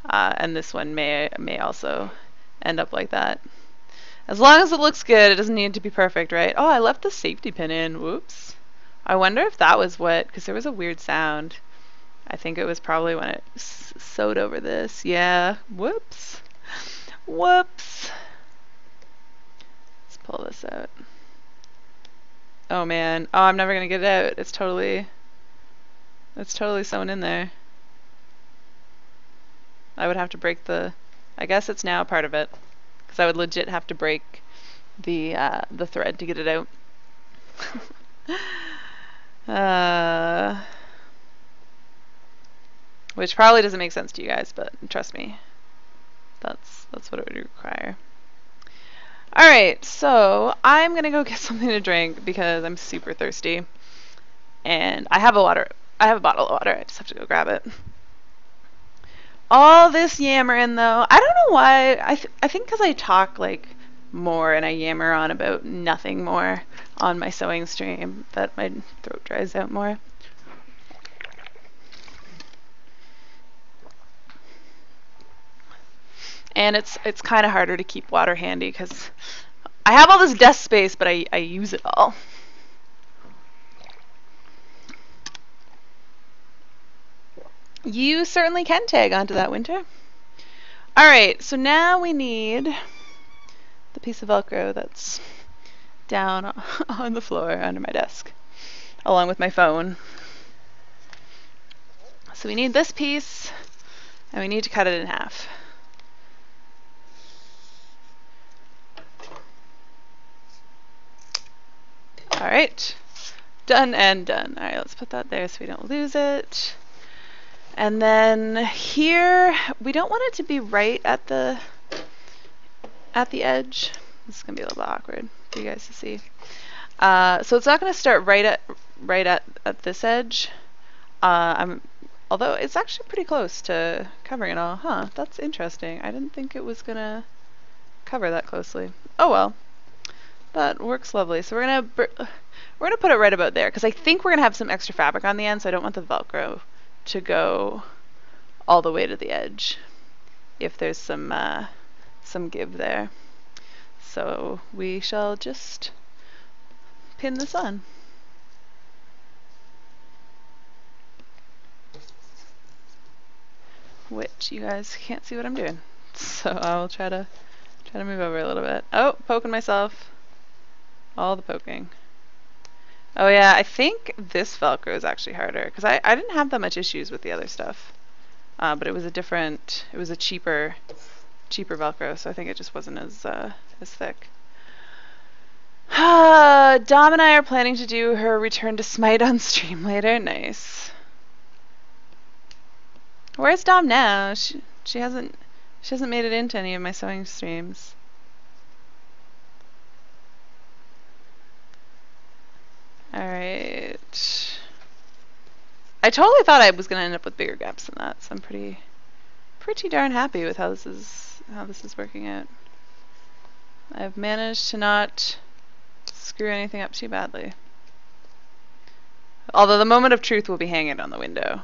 And this one may also end up like that. As long as it looks good, it doesn't need to be perfect, right? Oh, I left the safety pin in. Whoops. I wonder if that was what, because there was a weird sound. I think it was probably when it sewed over this. Yeah. Whoops. Whoops. Let's pull this out. Oh man. Oh, I'm never gonna get it out. It's totally sewn in there. I would have to break the, I guess it's now part of it, because I would legit have to break the thread to get it out. Which probably doesn't make sense to you guys, but trust me, that's what it would require. Alright, so I'm gonna go get something to drink because I'm super thirsty. And I have a bottle of water, I just have to go grab it. All this yammering though, I don't know why, I think because I talk like more and I yammer on about nothing more on my sewing stream that my throat dries out more. And it's kind of harder to keep water handy because I have all this desk space, but I use it all. You certainly can tag onto that, Winter. Alright, so now we need the piece of Velcro that's down on the floor under my desk, along with my phone. So we need this piece, and we need to cut it in half. Alright, done and done. Alright, let's put that there so we don't lose it. And then here, we don't want it to be right at the edge. This is gonna be a little bit awkward for you guys to see. So it's not gonna start right at this edge. Although it's actually pretty close to covering it all. Huh, that's interesting. I didn't think it was gonna cover that closely. Oh well. That works lovely. So we're gonna put it right about there because I think we're gonna have some extra fabric on the end, so I don't want the Velcro to go all the way to the edge if there's some give there. So we shall just pin this on. Which you guys can't see what I'm doing, so I'll try to move over a little bit. Oh, poking myself. All the poking. Oh yeah, I think this Velcro is actually harder because I didn't have that much issues with the other stuff, but it was a cheaper Velcro, so I think it just wasn't as thick. Dom and I are planning to do her return to Smite on stream later. Nice. Where's Dom now? She hasn't made it into any of my sewing streams. Alright. I totally thought I was gonna end up with bigger gaps than that, so I'm pretty darn happy with how this is working out. I've managed to not screw anything up too badly. Although the moment of truth will be hanging on the window.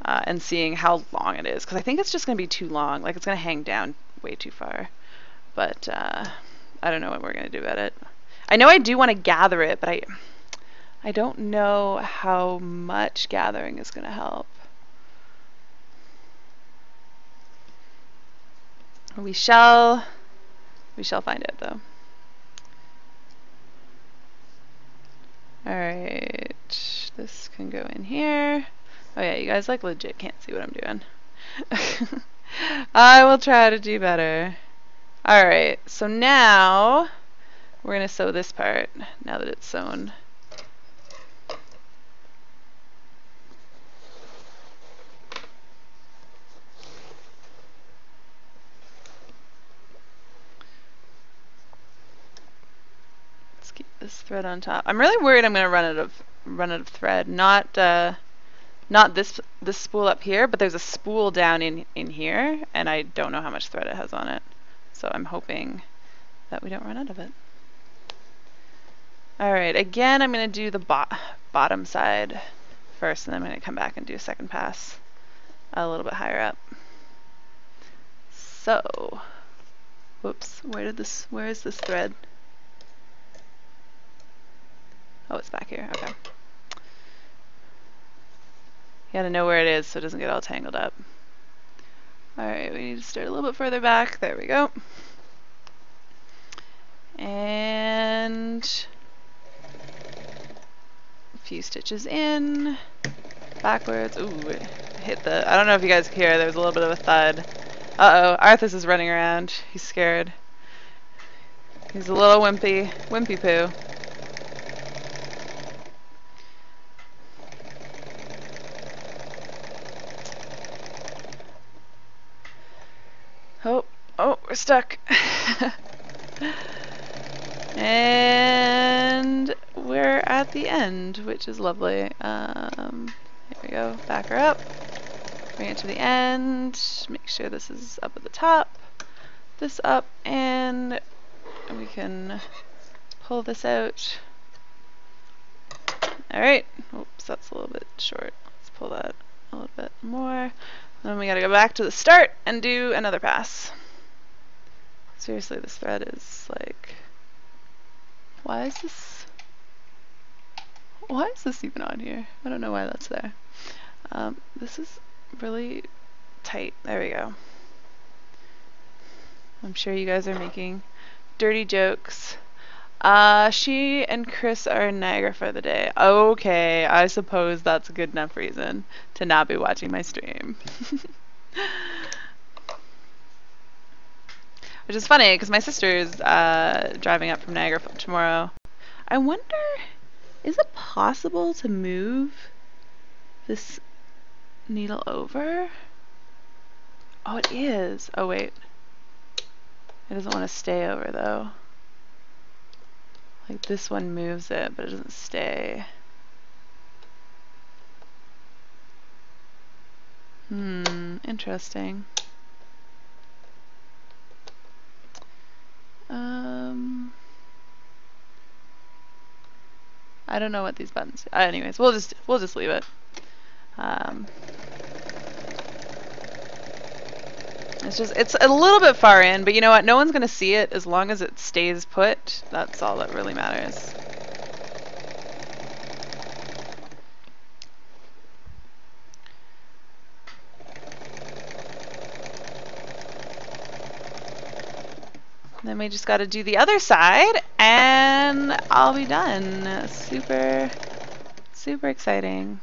And seeing how long it is, because I think it's just going to be too long, like it's going to hang down way too far. But I don't know what we're going to do about it. I know I do want to gather it, but I don't know how much gathering is going to help. We shall find out though. Alright, this can go in here. Oh yeah, you guys like legit can't see what I'm doing. I will try to do better. Alright, so now we're going to sew this part, now that it's sewn. Let's keep this thread on top. I'm really worried I'm going to run out of thread. Not this spool up here, but there's a spool down in here, and I don't know how much thread it has on it. So I'm hoping that we don't run out of it. Alright, again I'm going to do the bottom side first, and then I'm going to come back and do a second pass a little bit higher up. So, whoops, where is this thread? Oh, it's back here, okay. You gotta know where it is so it doesn't get all tangled up. Alright, we need to start a little bit further back. There we go. And a few stitches in, backwards. Ooh, hit the, I don't know if you guys can hear, there was a little bit of a thud. Uh-oh, Arthas is running around. He's scared. He's a little wimpy poo. Oh, we're stuck. And we're at the end, which is lovely. Here we go, back her up. Bring it to the end. Make sure this is up at the top. This up, and we can pull this out. Alright. Oops, that's a little bit short. Let's pull that a little bit more. Then we gotta go back to the start and do another pass. Seriously, this thread is like... Why is this even on here? I don't know why that's there. This is really tight. There we go. I'm sure you guys are making dirty jokes. She and Chris are in Niagara for the day. Okay, I suppose that's a good enough reason to not be watching my stream. Which is funny, because my sister's driving up from Niagara tomorrow. I wonder, is it possible to move this needle over? Oh, it is. Oh, wait. It doesn't want to stay over, though. Like, this one moves it, but it doesn't stay. Interesting. I don't know what these buttons do. Anyways, we'll just leave it. It's a little bit far in, but you know what? No one's gonna see it as long as it stays put. That's all that really matters. Then we just got to do the other side, and I'll be done. Super, super exciting.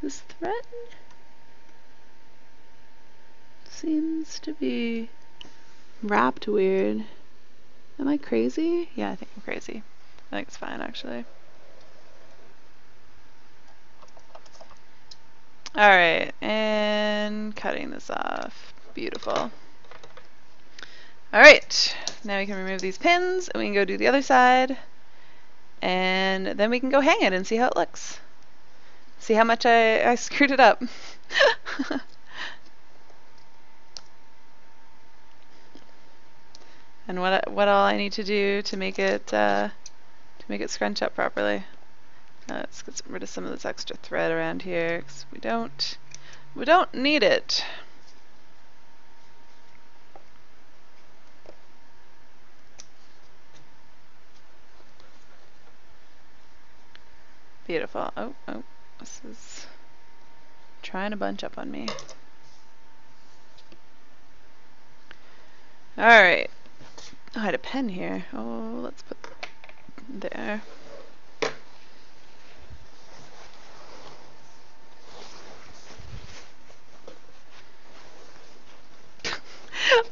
This thread seems to be wrapped weird. Am I crazy? Yeah, I think I'm crazy. I think it's fine, actually. Alright, and cutting this off. Beautiful. Alright, now we can remove these pins, and we can go do the other side. And then we can go hang it and see how it looks. See how much I screwed it up. And what all I need to do to make it scrunch up properly. Let's get rid of some of this extra thread around here, because we don't need it. Beautiful. Oh, this is trying to bunch up on me. Alright. Oh, I had a pen here. Oh, let's put there.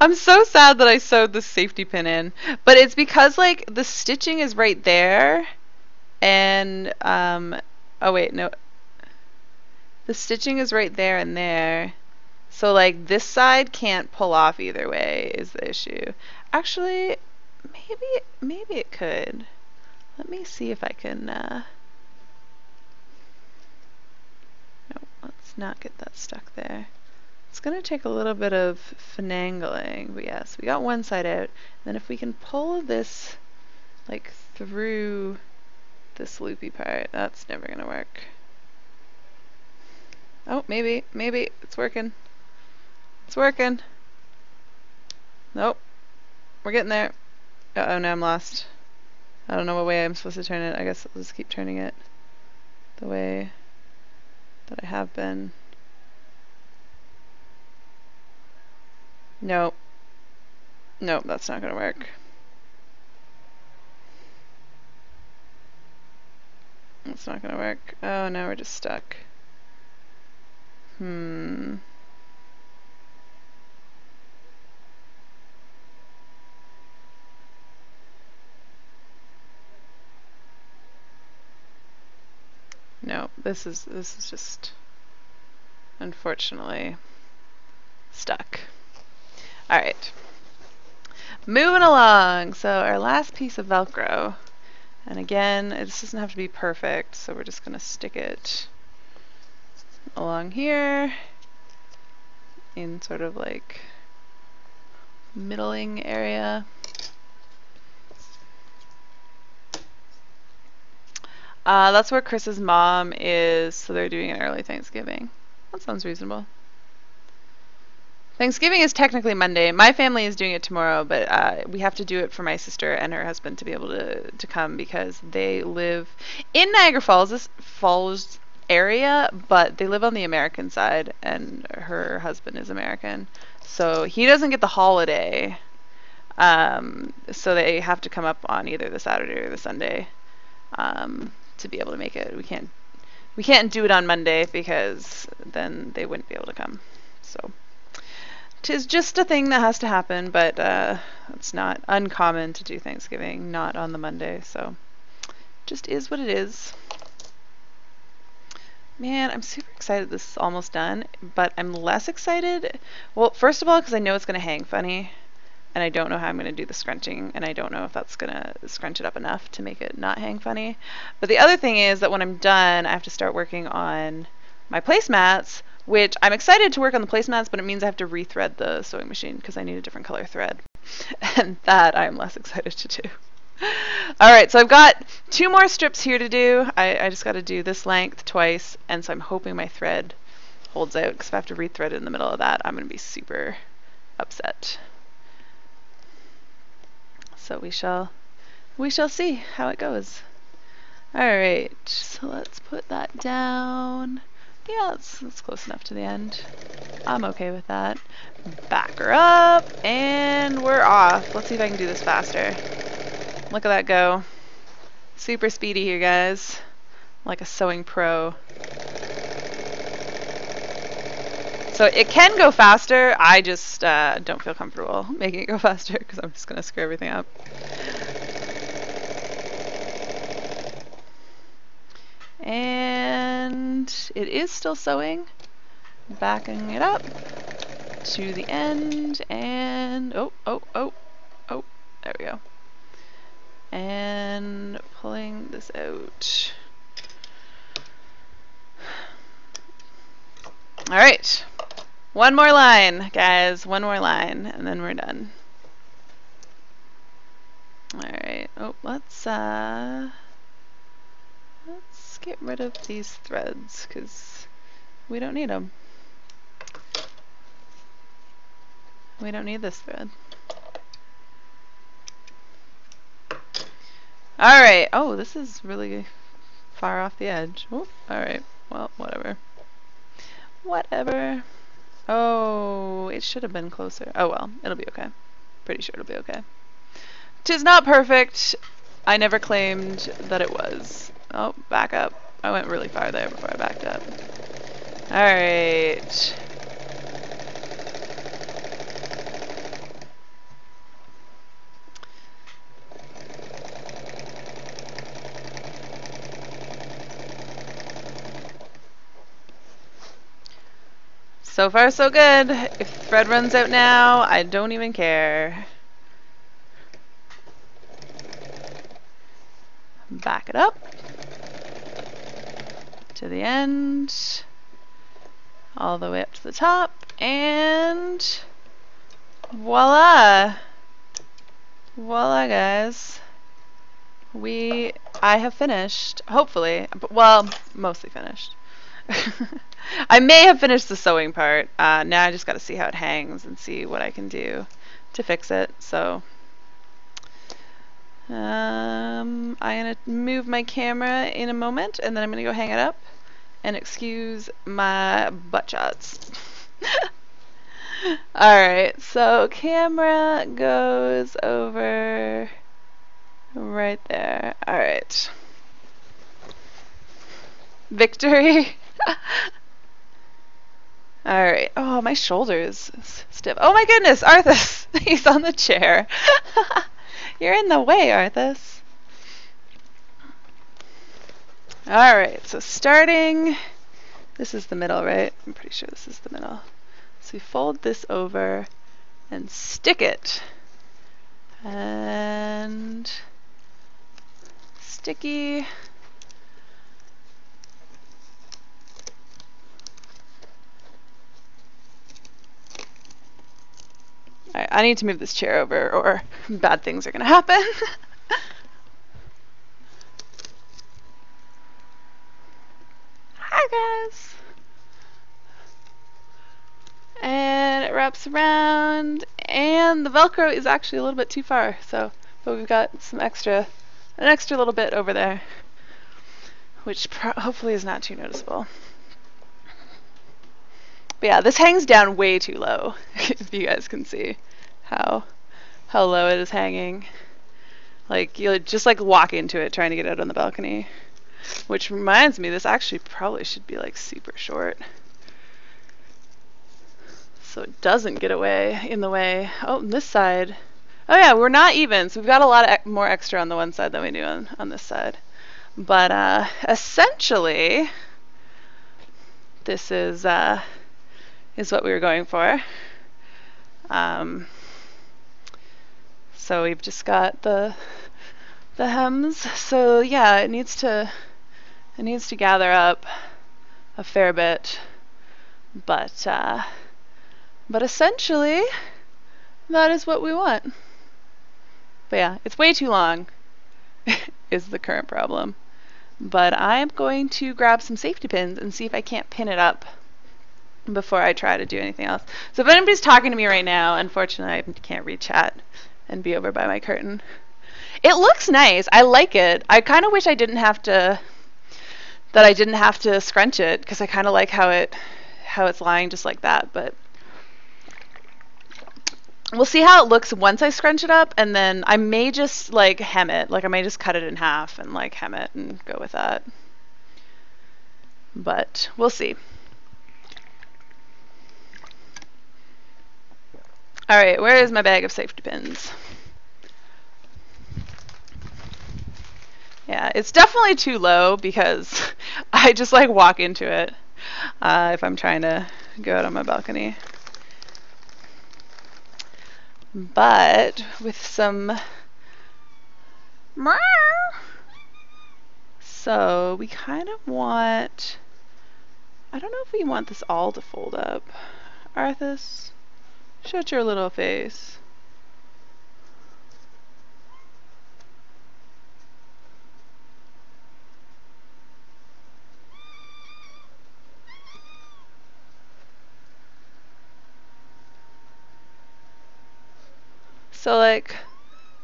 I'm so sad that I sewed the safety pin in, but it's because like the stitching is right there, and oh wait, no, the stitching is right there and there, so like this side can't pull off either way is the issue. Actually, maybe it could. Let me see if I can, no, let's not get that stuck there. It's going to take a little bit of finagling, but yes, we got one side out. Then if we can pull this, like, through this loopy part, that's never going to work. Oh, maybe, it's working. It's working. Nope. We're getting there. Uh-oh, now I'm lost. I don't know what way I'm supposed to turn it. I guess I'll just keep turning it the way that I have been. Nope. Nope, that's not gonna work. That's not gonna work. Oh, now we're just stuck. No, this is just unfortunately stuck. All right. Moving along. So our last piece of Velcro. And again, this doesn't have to be perfect, so we're just going to stick it along here in sort of like middling area. That's where Chris's mom is, so they're doing an early Thanksgiving. That sounds reasonable. Thanksgiving is technically Monday. My family is doing it tomorrow, but we have to do it for my sister and her husband to be able to come because they live in Niagara Falls, this Falls area, but they live on the American side, and her husband is American. So he doesn't get the holiday. So they have to come up on either the Saturday or the Sunday to be able to make it. We can't do it on Monday because then they wouldn't be able to come. So 'tis just a thing that has to happen, but it's not uncommon to do Thanksgiving not on the Monday, so just is what it is. Man, I'm super excited this is almost done, but I'm less excited. Well, first of all, because I know it's going to hang funny, and I don't know how I'm going to do the scrunching, and I don't know if that's going to scrunch it up enough to make it not hang funny. But the other thing is that when I'm done, I have to start working on my placemats, which I'm excited to work on the placemats, but it means I have to rethread the sewing machine because I need a different color thread. And that I'm less excited to do. Alright, so I've got 2 more strips here to do. I just got to do this length twice, and so I'm hoping my thread holds out, because if I have to rethread it in the middle of that, I'm going to be super upset. So we shall see how it goes. Alright, so let's put that down. Yeah, that's close enough to the end. I'm okay with that. Back her up, and we're off. Let's see if I can do this faster. Look at that go. Super speedy here, guys. Like a sewing pro. So it can go faster. I just don't feel comfortable making it go faster because I'm just going to screw everything up. And it is still sewing. Backing it up to the end, and oh, there we go. And pulling this out. All right, one more line, guys, one more line, and then we're done. All right, oh, let's get rid of these threads because we don't need them. We don't need this thread. Alright. Oh, this is really far off the edge. Alright. Well, whatever. Whatever. Oh, it should have been closer. Oh well, it'll be okay. Pretty sure it'll be okay. 'Tis not perfect. I never claimed that it was. Oh, back up. I went really far there before I backed up. Alright. So far so good. If thread runs out now, I don't even care. back it up to the end, all the way up to the top, and voila! Voila, guys. I have finished, hopefully, well, mostly finished. I may have finished the sewing part. Now I just got to see how it hangs and see what I can do to fix it. So I'm going to move my camera in a moment, and then I'm going to go hang it up. And excuse my butt shots. Alright, so camera goes over right there. Alright. Victory. Alright. Oh, my shoulder is stiff. Oh my goodness, Arthas! He's on the chair. You're in the way, Arthas. Alright, so starting, this is the middle, right? I'm pretty sure this is the middle. So we fold this over and stick it. And sticky. Alright, I need to move this chair over or bad things are going to happen. Hi guys! And it wraps around, and the Velcro is actually a little bit too far, so, but we've got some an extra little bit over there, which hopefully is not too noticeable. But yeah, this hangs down way too low, if you guys can see how low it is hanging. Like, you'll just like walk into it trying to get out on the balcony. Which reminds me, this actually probably should be like super short, so it doesn't get in the way. Oh, and this side. Oh yeah, we're not even, so we've got a lot more extra on the one side than we do on this side. But essentially, this is what we were going for. So we've just got the hems. So yeah, it needs to gather up a fair bit, but essentially that is what we want. But yeah, it's way too long is the current problem. But I'm going to grab some safety pins and see if I can't pin it up before I try to do anything else. So if anybody's talking to me right now, unfortunately I can't read chat and be over by my curtain. It looks nice. I like it. I kind of wish I didn't have to scrunch it, because I kind of like how it's lying just like that, but we'll see how it looks once I scrunch it up, and then I may just like hem it. Like I may just cut it in half and like hem it and go with that. But we'll see. Alright, where is my bag of safety pins? Yeah, it's definitely too low because I just like walk into it if I'm trying to go out on my balcony. But with some, so we kind of want, I don't know if we want this all to fold up. Arthas, shut your little face. So like,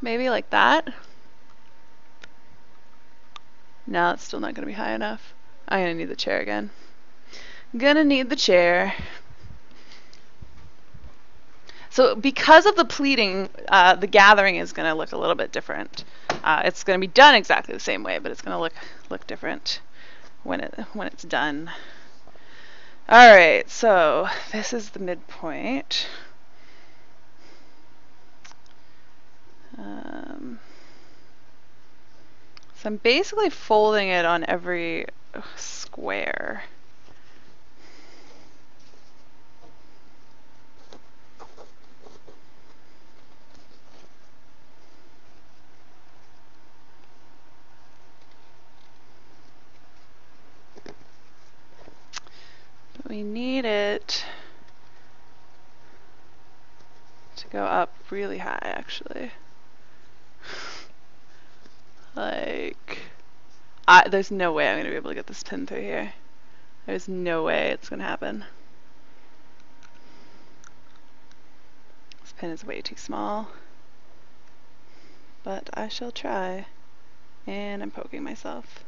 maybe like that. No, it's still not going to be high enough. I'm going to need the chair again. Gonna need the chair. So because of the pleating, the gathering is going to look a little bit different. It's going to be done exactly the same way, but it's going to look different when it's done. All right, so this is the midpoint. So I'm basically folding it on every square. we need it to go up really high, actually. Like, there's no way I'm going to be able to get this pin through here. There's no way it's going to happen. This pin is way too small. But I shall try. And I'm poking myself.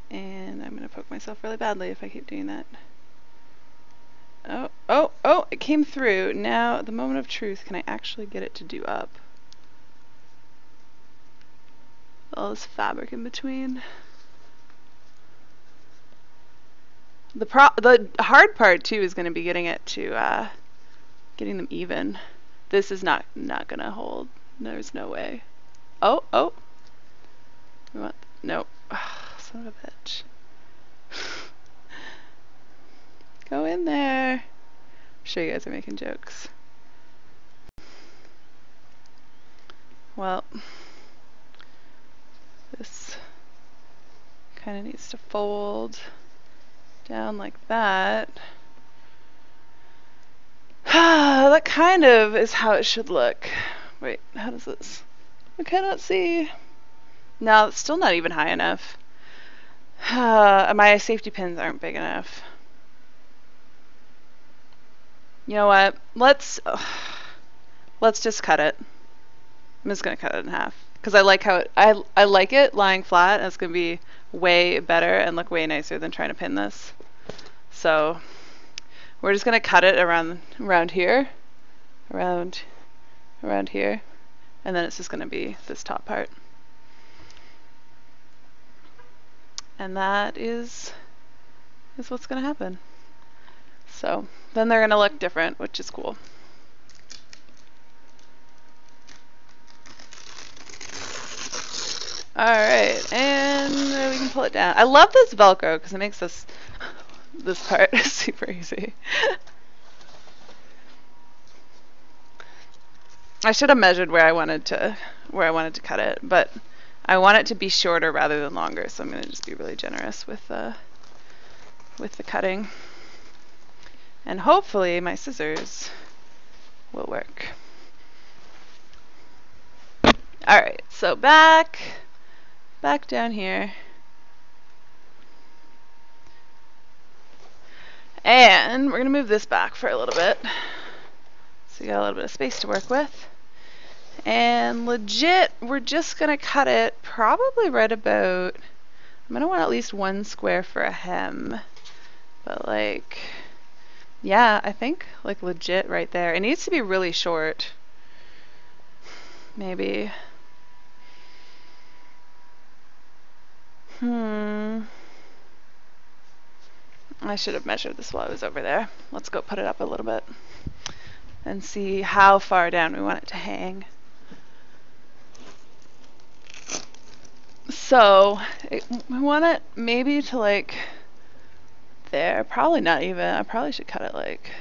And I'm going to poke myself really badly if I keep doing that. Oh, oh, oh, it came through. Now, the moment of truth, can I actually get it to do up? All this fabric in between. The hard part, too, is going to be getting it to, getting them even. This is not going to hold. There's no way. Oh, oh. What? Nope. Son of a bitch. Go in there. I'm sure you guys are making jokes. Well, this kind of needs to fold down like that. That kind of is how it should look. Wait, how does this? I cannot see. No, it's still not even high enough. My safety pins aren't big enough. You know what? Let's just cut it. I'm just gonna cut it in half because I like how I like it lying flat, and it's gonna be way better and look way nicer than trying to pin this. So we're just gonna cut it around here, around here, and then it's just gonna be this top part. And that is what's gonna happen. So then they're gonna look different, which is cool. Alright, and we can pull it down. I love this Velcro because it makes this part super easy. I should have measured where I wanted to cut it, but I want it to be shorter rather than longer, so I'm going to just be really generous with the cutting. And hopefully my scissors will work. Alright, so back down here. And we're going to move this back for a little bit. So you got a little bit of space to work with. And legit, we're just going to cut it probably right about, I'm going to want at least 1 square for a hem. But like, yeah, I think like legit right there. It needs to be really short. Maybe. I should have measured this while I was over there. Let's go put it up a little bit and see how far down we want it to hang. So we want it maybe to like there. Probably not even. I probably should cut it like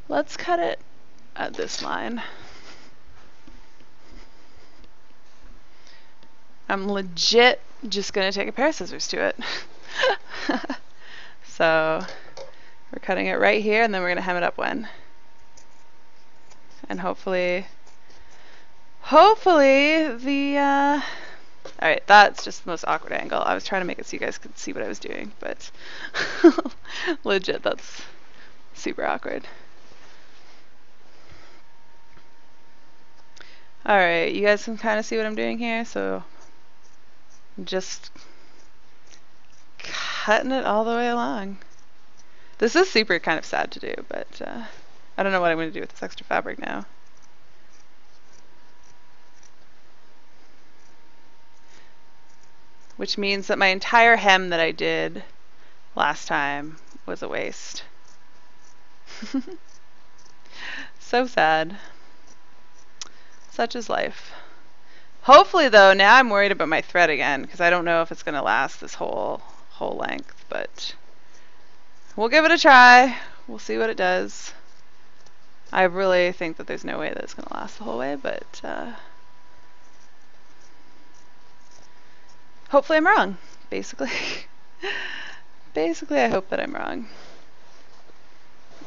Let's cut it at this line. I'm legit just going to take a pair of scissors to it. So we're cutting it right here, and then we're going to hem it up one. And hopefully the alright, that's just the most awkward angle. I was trying to make it so you guys could see what I was doing, but legit, that's super awkward. Alright, you guys can kind of see what I'm doing here, so I'm just cutting it all the way along. This is super kind of sad to do, but I don't know what I'm going to do with this extra fabric now. Which means that my entire hem that I did last time was a waste. So sad. Such is life. Hopefully, though, now I'm worried about my thread again because I don't know if it's going to last this whole length, but we'll give it a try. We'll see what it does. I really think that there's no way that it's going to last the whole way, but hopefully I'm wrong, basically. Basically, I hope that I'm wrong.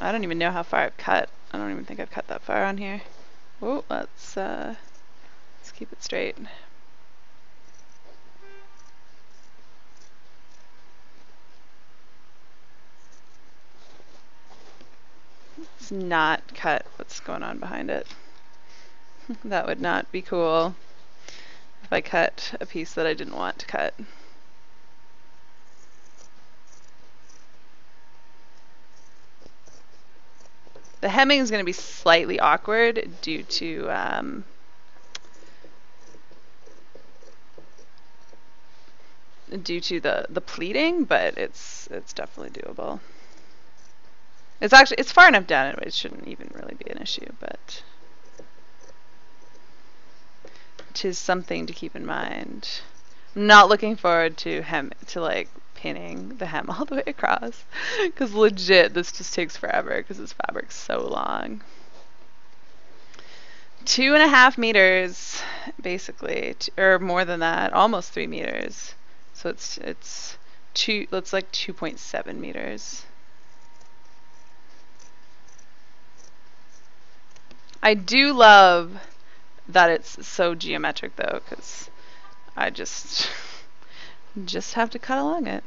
I don't even know how far I've cut. I don't even think I've cut that far on here. Oh, let's keep it straight. Let's not cut what's going on behind it. That would not be cool if I cut a piece that I didn't want to cut. The hemming is going to be slightly awkward due to the pleating, but it's definitely doable. It's far enough down it shouldn't even really be an issue, but it is something to keep in mind. I'm not looking forward to like pinning the hem all the way across, because legit this just takes forever because this fabric's so long. 2.5 meters basically, or more than that, almost 3 meters. So it's like 2.7 meters. I do love that it's so geometric though, because I just have to cut along it.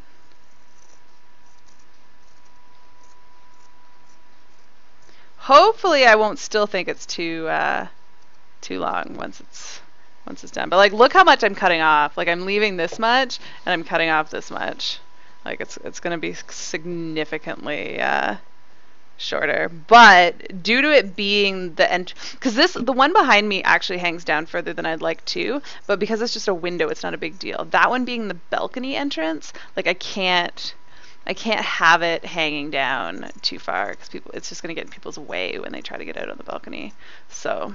Hopefully I won't still think it's too long once it's done. But like, look how much I'm cutting off. Like, I'm leaving this much and I'm cutting off this much. Like, it's gonna be significantly shorter, but due to it being because the one behind me actually hangs down further than I'd like to, but because it's just a window, it's not a big deal. That one being the balcony entrance, like I can't have it hanging down too far because it's just going to get in people's way when they try to get out on the balcony. So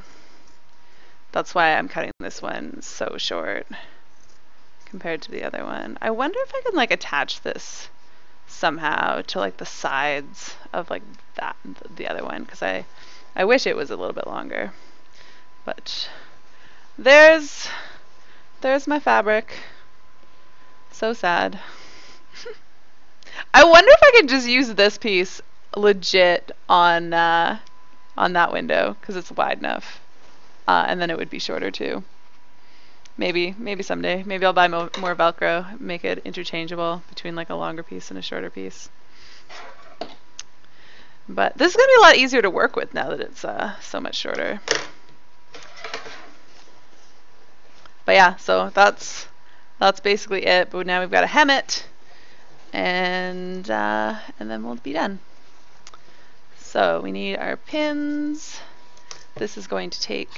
that's why I'm cutting this one so short compared to the other one. I wonder if I can like attach this somehow to like the sides of like the other one, because I wish it was a little bit longer. But there's my fabric. So sad. I wonder if I could just use this piece legit on that window because it's wide enough, and then it would be shorter too. Maybe someday. Maybe I'll buy more Velcro, make it interchangeable between like a longer piece and a shorter piece. But this is gonna be a lot easier to work with now that it's so much shorter. But yeah, so that's basically it. But now we've got to hem it, and then we'll be done. So we need our pins. This is going to take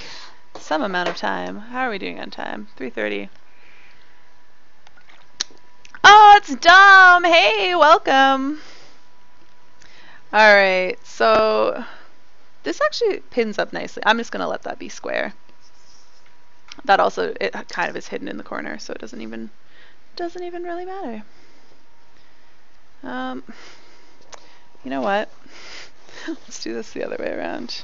some amount of time. How are we doing on time? 3:30. Oh, it's Dom. Hey, welcome. All right, so this actually pins up nicely. I'm just gonna let that be square. That also, it kind of is hidden in the corner, so it doesn't even really matter. You know what? Let's do this the other way around.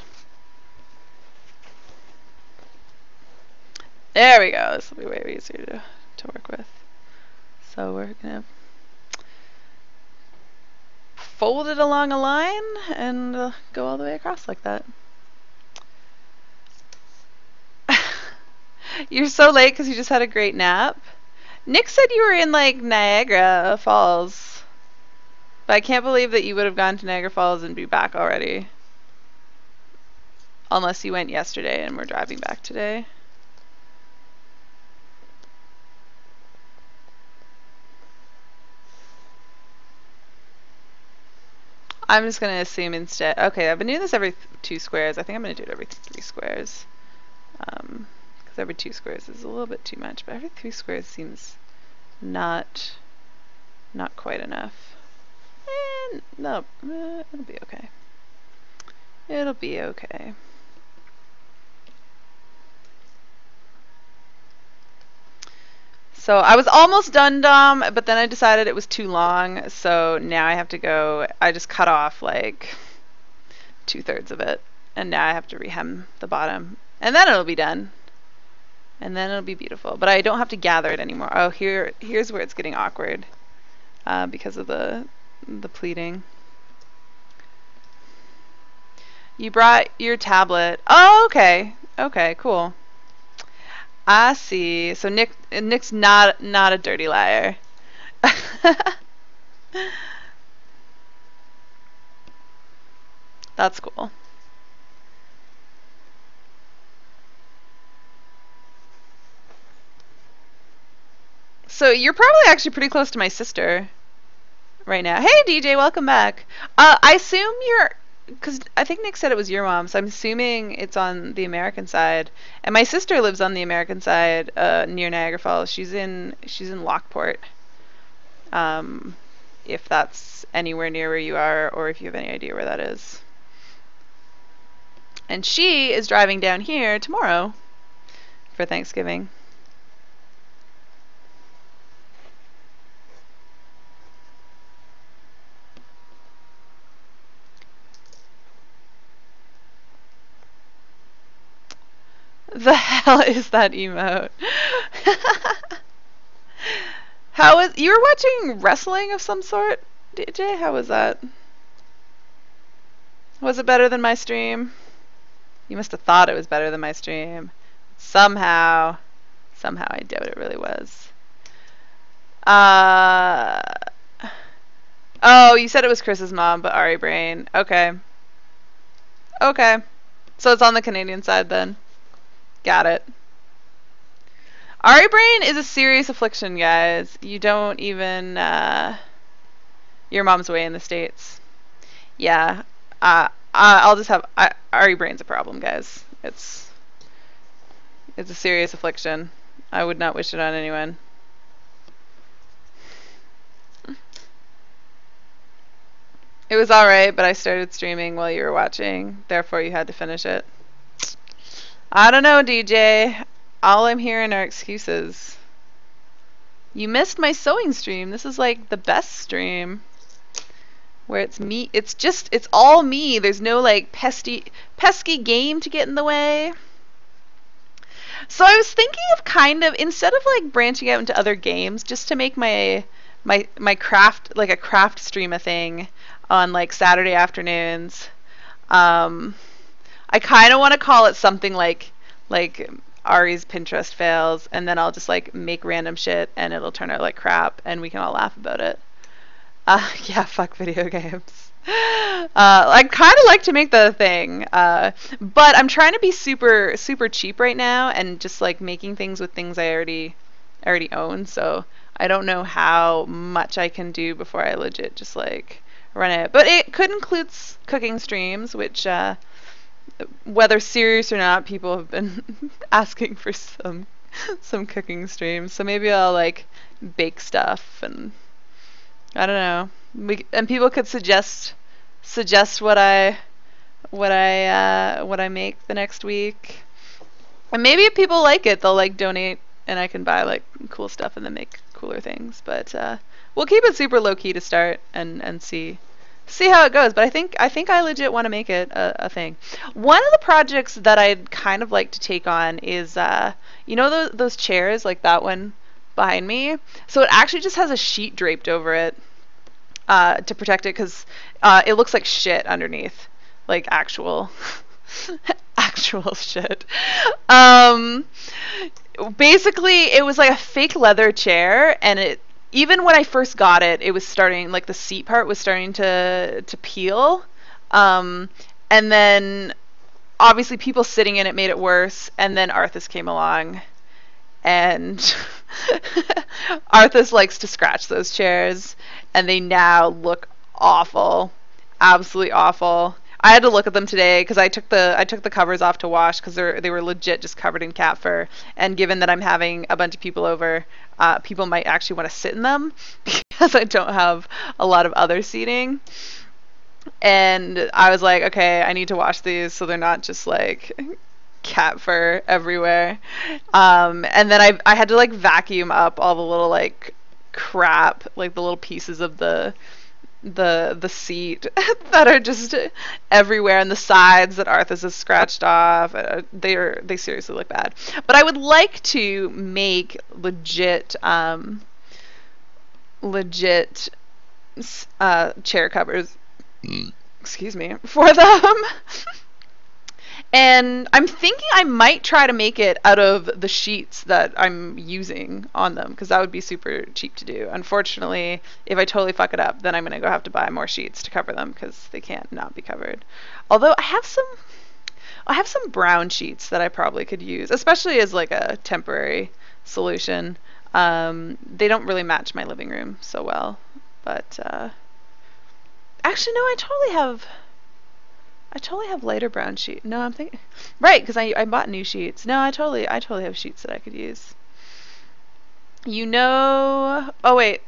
There we go. This will be way easier to work with. So we're gonna fold it along a line and go all the way across like that. You're so late because you just had a great nap. Nick said you were in like Niagara Falls, but I can't believe that you would have gone to Niagara Falls and be back already. Unless you went yesterday and we're driving back today. I'm just going to assume instead. Okay, I've been doing this every 2 squares. I think I'm going to do it every 3 squares. Because every 2 squares is a little bit too much, but every 3 squares seems not quite enough. And no, it'll be okay. It'll be okay. So I was almost done, Dom, but then I decided it was too long, so now I have to go. I just cut off like 2/3 of it, and now I have to rehem the bottom, and then it'll be done, and then it'll be beautiful. But I don't have to gather it anymore. Oh, here's where it's getting awkward, because of the pleating. You brought your tablet. Oh, okay. Okay, cool. I see. So Nick's not a dirty liar. That's cool. So you're probably actually pretty close to my sister right now. Hey DJ, welcome back. I assume because I think Nick said it was your mom, so I'm assuming it's on the American side. And my sister lives on the American side, near Niagara Falls. She's in Lockport. If that's anywhere near where you are, or if you have any idea where that is. And she is driving down here tomorrow for Thanksgiving. The hell is that emote? You were watching wrestling of some sort, DJ? How was that? Was it better than my stream? You must have thought it was better than my stream. Somehow I doubt it really was. Oh, you said it was Chris's mom, but Ari Brain. Okay. Okay. So it's on the Canadian side then. Got it. Ari Brain is a serious affliction, guys. You don't even, your mom's way in the States. Yeah. I'll just have, Ari Brain's a problem, guys. It's a serious affliction. I would not wish it on anyone. It was alright, but I started streaming while you were watching, therefore you had to finish it. I don't know, DJ. All I'm hearing are excuses. You missed my sewing stream. This is like the best stream. Where it's me. It's all me. There's no like pesky game to get in the way. So I was thinking of kind of, instead of like branching out into other games, just to make my craft, like a craft stream a thing on like Saturday afternoons. I kind of want to call it something like Ari's Pinterest fails, and then I'll just like make random shit and it'll turn out like crap and we can all laugh about it. Yeah, fuck video games. I kind of like to make that a thing, but I'm trying to be super cheap right now and just like making things with things I already own, so I don't know how much I can do before I legit just like run it. But it could include cooking streams, which whether serious or not, people have been asking for some cooking streams. So maybe I'll like bake stuff, and I don't know. And people could suggest what I make the next week. And maybe if people like it, they'll like donate, and I can buy like cool stuff and then make cooler things. But we'll keep it super low key to start and see how it goes. But I think I legit want to make it a thing. One of the projects that I'd kind of like to take on is you know those chairs, like that one behind me. So it actually just has a sheet draped over it to protect it, because it looks like shit underneath, like actual shit. Basically it was like a fake leather chair, and it, even when I first got it, it was starting, like the seat part was starting to peel. And then obviously people sitting in it made it worse, and then Arthas came along, and Arthas likes to scratch those chairs, and they now look awful. Absolutely awful. I had to look at them today because I took the covers off to wash because they were legit just covered in cat fur. And given that I'm having a bunch of people over, people might actually want to sit in them because I don't have a lot of other seating. And I was like, okay, I need to wash these so they're not just like cat fur everywhere. And then I had to like vacuum up all the little like crap, like the little pieces of the seat that are just everywhere, and the sides that Arthas has scratched off. They seriously look bad. But I would like to make legit chair covers. Excuse me, for them. And I'm thinking I might try to make it out of the sheets that I'm using on them, because that would be super cheap to do. Unfortunately, if I totally fuck it up, then I'm going to go have to buy more sheets to cover them, because they can't not be covered. Although I have some brown sheets that I probably could use, especially as like a temporary solution. They don't really match my living room so well. But actually, no, I totally have lighter brown sheet. No, I'm thinking right, because I bought new sheets. No, I totally have sheets that I could use. You know. Oh wait,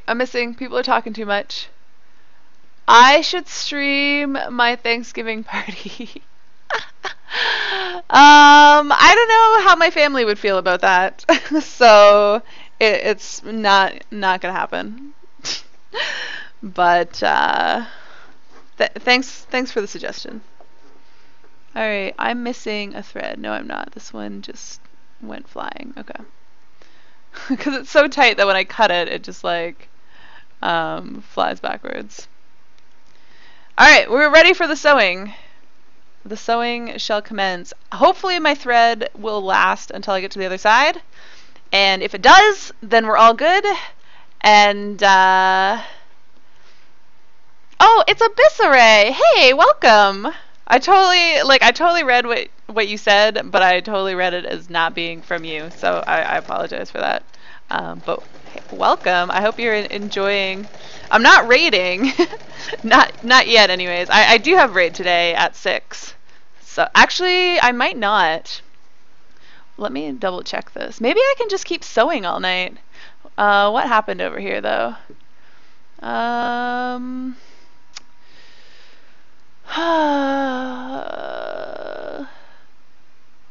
I'm missing. People are talking too much. I should stream my Thanksgiving party. I don't know how my family would feel about that. So it's not gonna happen. But thanks for the suggestion. All right, I'm missing a thread. No, I'm not. This one just went flying. Okay. Because it's so tight that when I cut it, it just like flies backwards. All right, we're ready for the sewing. The sewing shall commence. Hopefully my thread will last until I get to the other side. And if it does, then we're all good. And oh, it's Abyssare! Hey, welcome! I totally read what you said, but I totally read it as not being from you, so I apologize for that. But hey, welcome. I hope you're enjoying. I'm not raiding, not yet. Anyways, I do have raid today at 6. So actually, I might not. Let me double check this. Maybe I can just keep sewing all night. What happened over here though?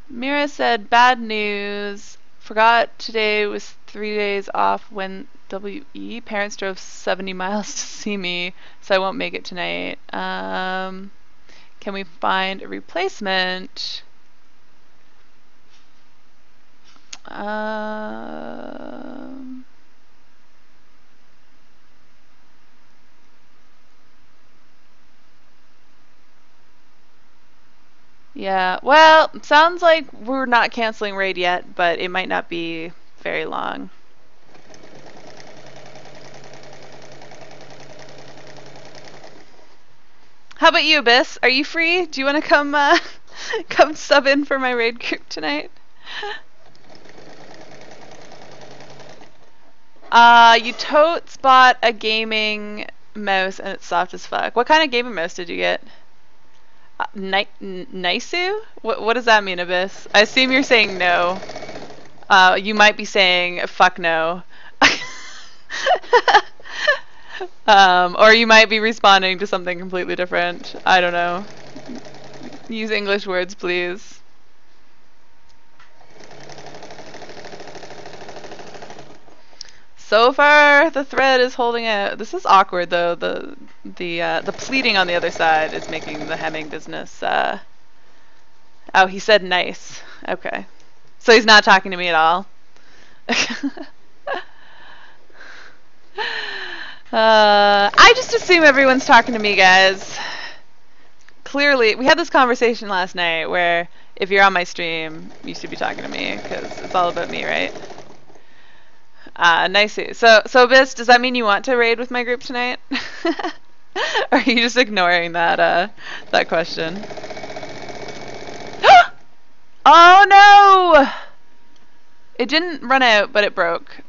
Mira said, bad news. Forgot today was 3 days off when WE. Parents drove 70 miles to see me, so I won't make it tonight. Can we find a replacement? Yeah, well, sounds like we're not canceling raid yet, but it might not be very long. How about you, Abyss? Are you free? Do you want to come come sub in for my raid group tonight? You totes bought a gaming mouse and it's soft as fuck. What kind of gaming mouse did you get? Nisu? What does that mean, Abyss? I assume you're saying no. You might be saying fuck no. Or you might be responding to something completely different. I don't know. Use English words, please. So far, the thread is holding out. This is awkward, though. The pleating on the other side is making the hemming business. Oh, he said nice. Okay, so he's not talking to me at all. I just assume everyone's talking to me, guys. Clearly, we had this conversation last night where if you're on my stream, you should be talking to me because it's all about me, right? Nice. So Abyss, does that mean you want to raid with my group tonight? Or are you just ignoring that that question? Oh no! It didn't run out, but it broke,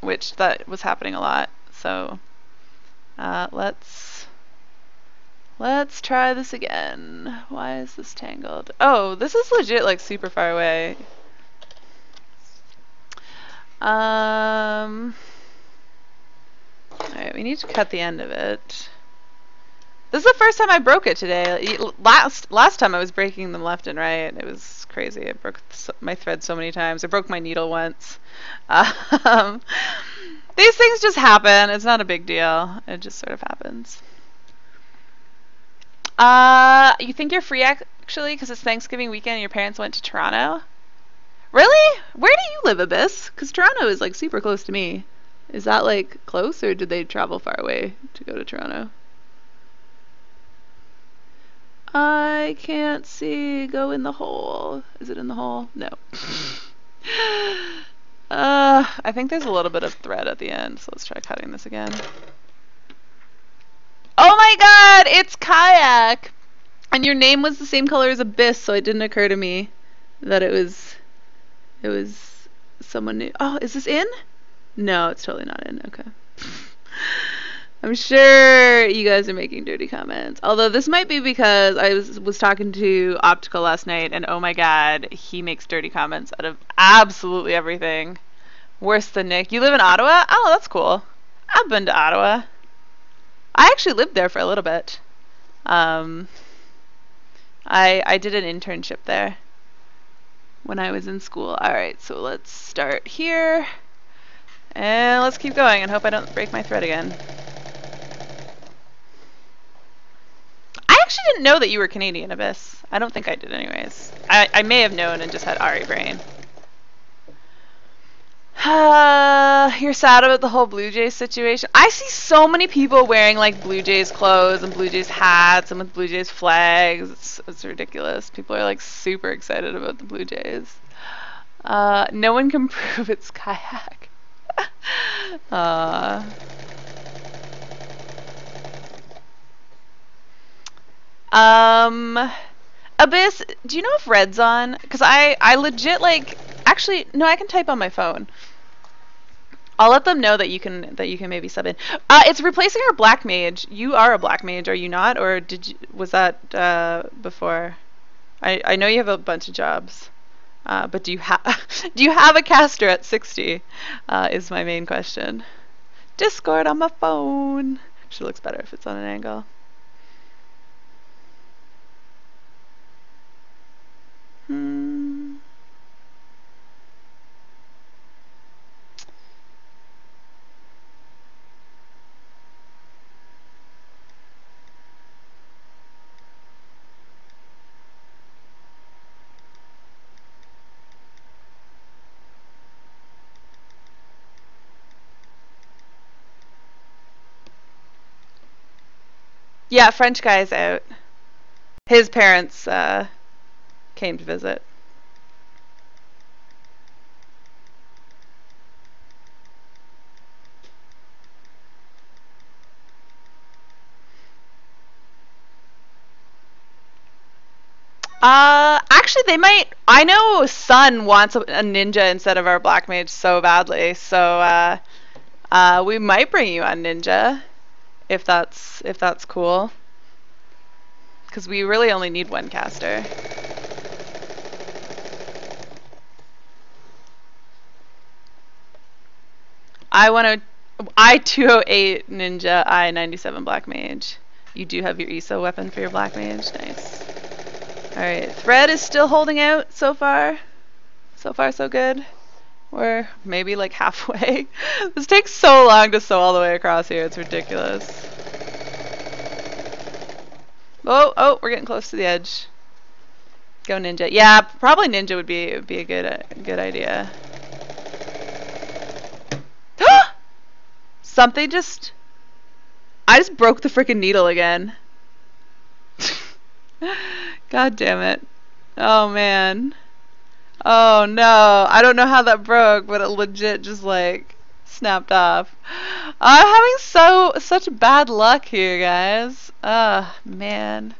which that was happening a lot. So let's try this again. Why is this tangled? Oh, this is legit like super far away. Alright, we need to cut the end of it. This is the first time I broke it today. Last time I was breaking them left and right. It was crazy. I broke my thread so many times. I broke my needle once. Um, these things just happen. It's not a big deal. It just sort of happens. You think you're free actually because it's Thanksgiving weekend and your parents went to Toronto? Really? Where do you live, Abyss? Because Toronto is like super close to me. Is that like close or did they travel far away to go to Toronto? I can't see. Go in the hole. Is it in the hole? No. I think there's a little bit of thread at the end, so let's try cutting this again. Oh my god, it's Kayak! And your name was the same color as Abyss, so it didn't occur to me that it was someone new. Oh, is this in? No, it's totally not in. Okay. I'm sure you guys are making dirty comments. Although this might be because I was talking to Optical last night, and oh my god, he makes dirty comments out of absolutely everything. Worse than Nick. You live in Ottawa? Oh, that's cool. I've been to Ottawa. I actually lived there for a little bit. I did an internship there when I was in school. Alright, so let's start here. And let's keep going and hope I don't break my thread again. I actually didn't know that you were Canadian, Abyss. I don't think I did anyways. I may have known and just had Ari brain. You're sad about the whole Blue Jays situation. I see so many people wearing like Blue Jays clothes and Blue Jays hats and with Blue Jays flags. It's ridiculous. People are like super excited about the Blue Jays. No one can prove it's Kayak. Abyss, do you know if Red's on? Because I legit like, actually, no, I can type on my phone. I'll let them know that you can maybe sub in. It's replacing our Black Mage. You are a Black Mage, are you not? Or was that before? I know you have a bunch of jobs. But do you have a caster at 60? Is my main question. Discord on my phone. She looks better if it's on an angle. Yeah, French guy's out. His parents came to visit. Actually, they might. I know Sun wants a ninja instead of our Black Mage so badly, so we might bring you on ninja, if that's cool. Because we really only need one caster. I-208 ninja, I-97 Black Mage. You do have your ESO weapon for your Black Mage. Nice. Alright, thread is still holding out so far. So far, so good. We're maybe like halfway. This takes so long to sew all the way across here. It's ridiculous. Oh, we're getting close to the edge. Go ninja. Yeah, probably ninja would be a good idea. Something just... I just broke the freaking needle again. God damn it. Oh man. Oh no. I don't know how that broke, but it legit just like snapped off. I'm having such bad luck here, guys. Man.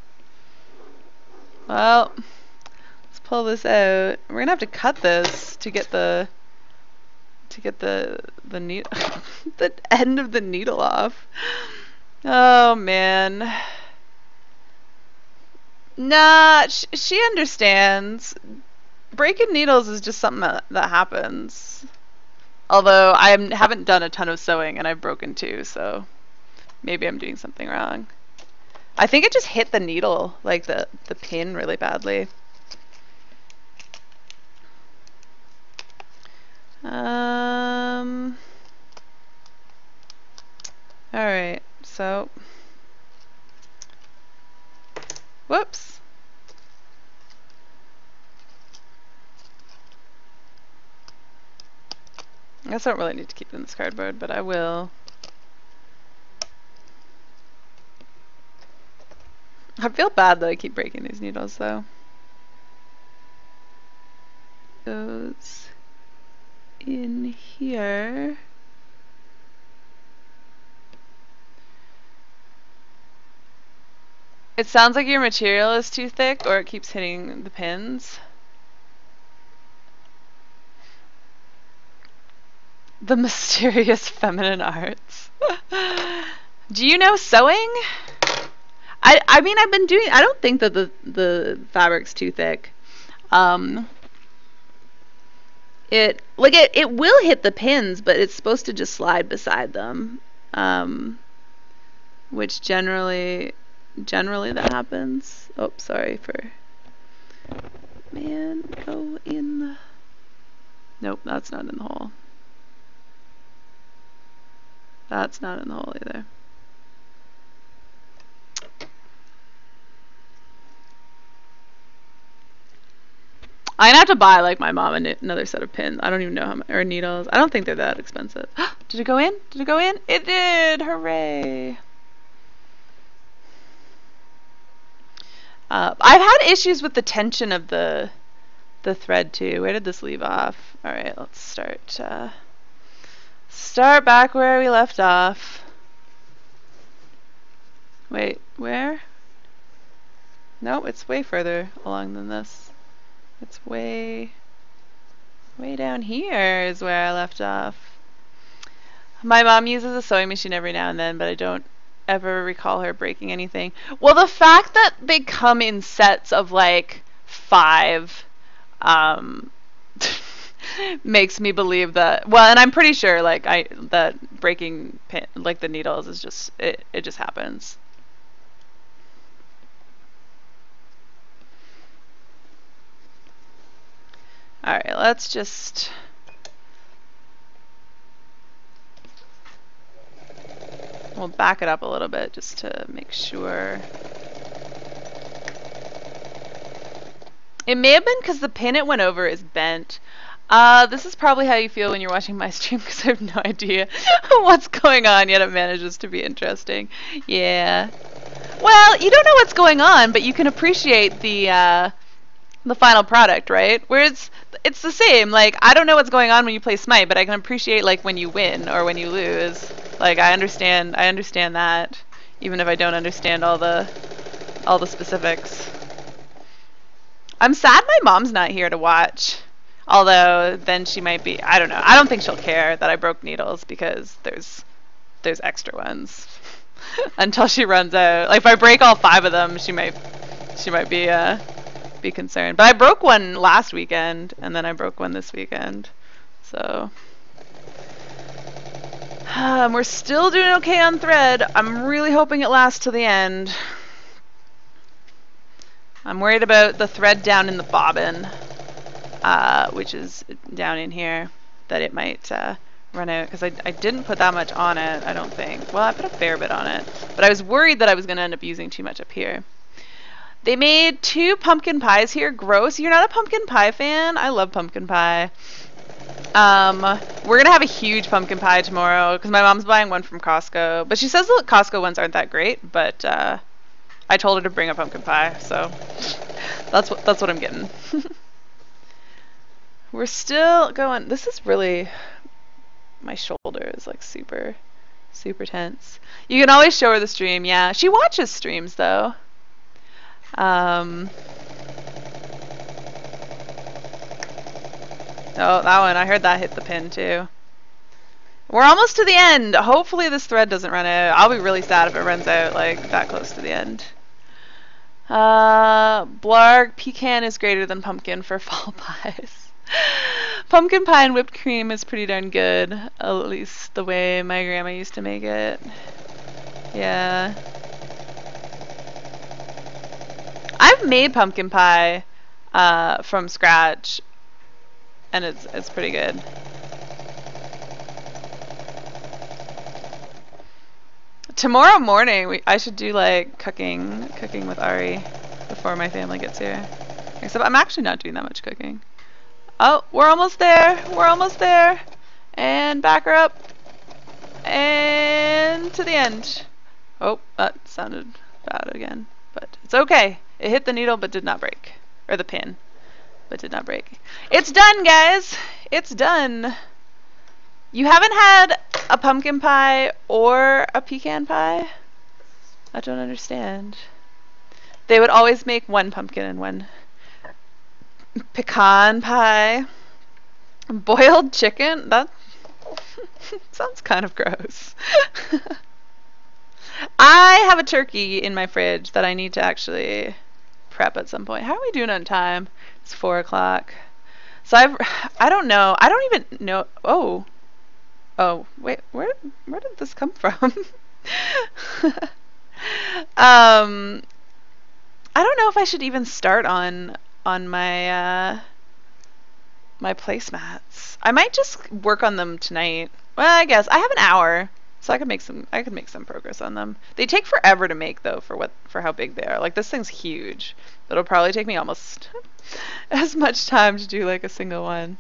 Well, let's pull this out. We're gonna have to cut this to get the needle the end of the needle off. Oh man. Nah, she understands. Breaking needles is just something that happens. Although I haven't done a ton of sewing and I've broken two, so maybe I'm doing something wrong. I think it just hit the needle, like the pin really badly. Alright, so whoops. I guess I don't really need to keep it in this cardboard, but I will. I feel bad that I keep breaking these needles though. Goes in here. It sounds like your material is too thick or it keeps hitting the pins. The mysterious feminine arts. Do you know sewing? I mean, I've been doing, I don't think that the fabric's too thick. It will hit the pins, but it's supposed to just slide beside them. Which generally that happens. Oh, sorry for, man, go in the, nope, that's not in the hole. That's not in the hole either. I'm gonna have to buy, like, my mom another set of pins. I don't even know how much, or needles. I don't think they're that expensive. Did it go in? Did it go in? It did! Hooray! I've had issues with the tension of the thread too. Where did this leave off? Alright, let's start back where we left off. Wait, where? No, it's way further along than this. It's way down here is where I left off. My mom uses a sewing machine every now and then, but I don't ever recall her breaking anything. Well, the fact that they come in sets of like 5 makes me believe that, well, and I'm pretty sure like that breaking like the needles is just it just happens. Alright, let's just we'll back it up a little bit just to make sure. It may have been because the pin it went over is bent. This is probably how you feel when you're watching my stream because I have no idea what's going on, yet it manages to be interesting. Yeah. Well, you don't know what's going on, but you can appreciate the final product, right? Whereas it's the same. Like, I don't know what's going on when you play Smite, but I can appreciate like when you win or when you lose. Like, I understand that, even if I don't understand all the specifics. I'm sad my mom's not here to watch. Although then she might be, I don't know. I don't think she'll care that I broke needles because there's extra ones until she runs out. Like if I break all 5 of them, she might be concerned. But I broke one last weekend and then I broke one this weekend. So we're still doing okay on thread. I'm really hoping it lasts to the end. I'm worried about the thread down in the bobbin, which is down in here, that it might run out, because I didn't put that much on it, I don't think. Well, I put a fair bit on it, but I was worried that I was going to end up using too much up here. They made 2 pumpkin pies here. Gross. You're not a pumpkin pie fan? I love pumpkin pie. We're going to have a huge pumpkin pie tomorrow, because my mom's buying one from Costco, but she says the Costco ones aren't that great, but I told her to bring a pumpkin pie, so that's what I'm getting. We're still going. This is really, my shoulder is like super tense. You can always show her the stream. Yeah, she watches streams though. Oh, that one, I heard that hit the pin too. We're almost to the end. Hopefully this thread doesn't run out. I'll be really sad if it runs out like that close to the end. Blarg, pecan is greater than pumpkin for fall pies. Pumpkin pie and whipped cream is pretty darn good, at least the way my grandma used to make it. Yeah. I've made pumpkin pie from scratch, and it's pretty good. Tomorrow morning, I should do like cooking with Ari before my family gets here. Except I'm actually not doing that much cooking. Oh, we're almost there. We're almost there. And back her up. And to the end. Oh, that sounded bad again. But it's okay. It hit the needle but did not break. Or the pin. But did not break. It's done, guys. It's done. You haven't had a pumpkin pie or a pecan pie? I don't understand. They would always make one pumpkin and one pecan pie. Boiled chicken? That sounds kind of gross. I have a turkey in my fridge that I need to actually prep at some point. How are we doing on time? It's 4 o'clock. So I don't know. I don't even know. Oh, wait, where did this come from? I don't know if I should even start on my my placemats. I might just work on them tonight. Well, I guess I have an hour, so I could make some progress on them. They take forever to make though for how big they are. Like this thing's huge. It'll probably take me almost as much time to do like a single one.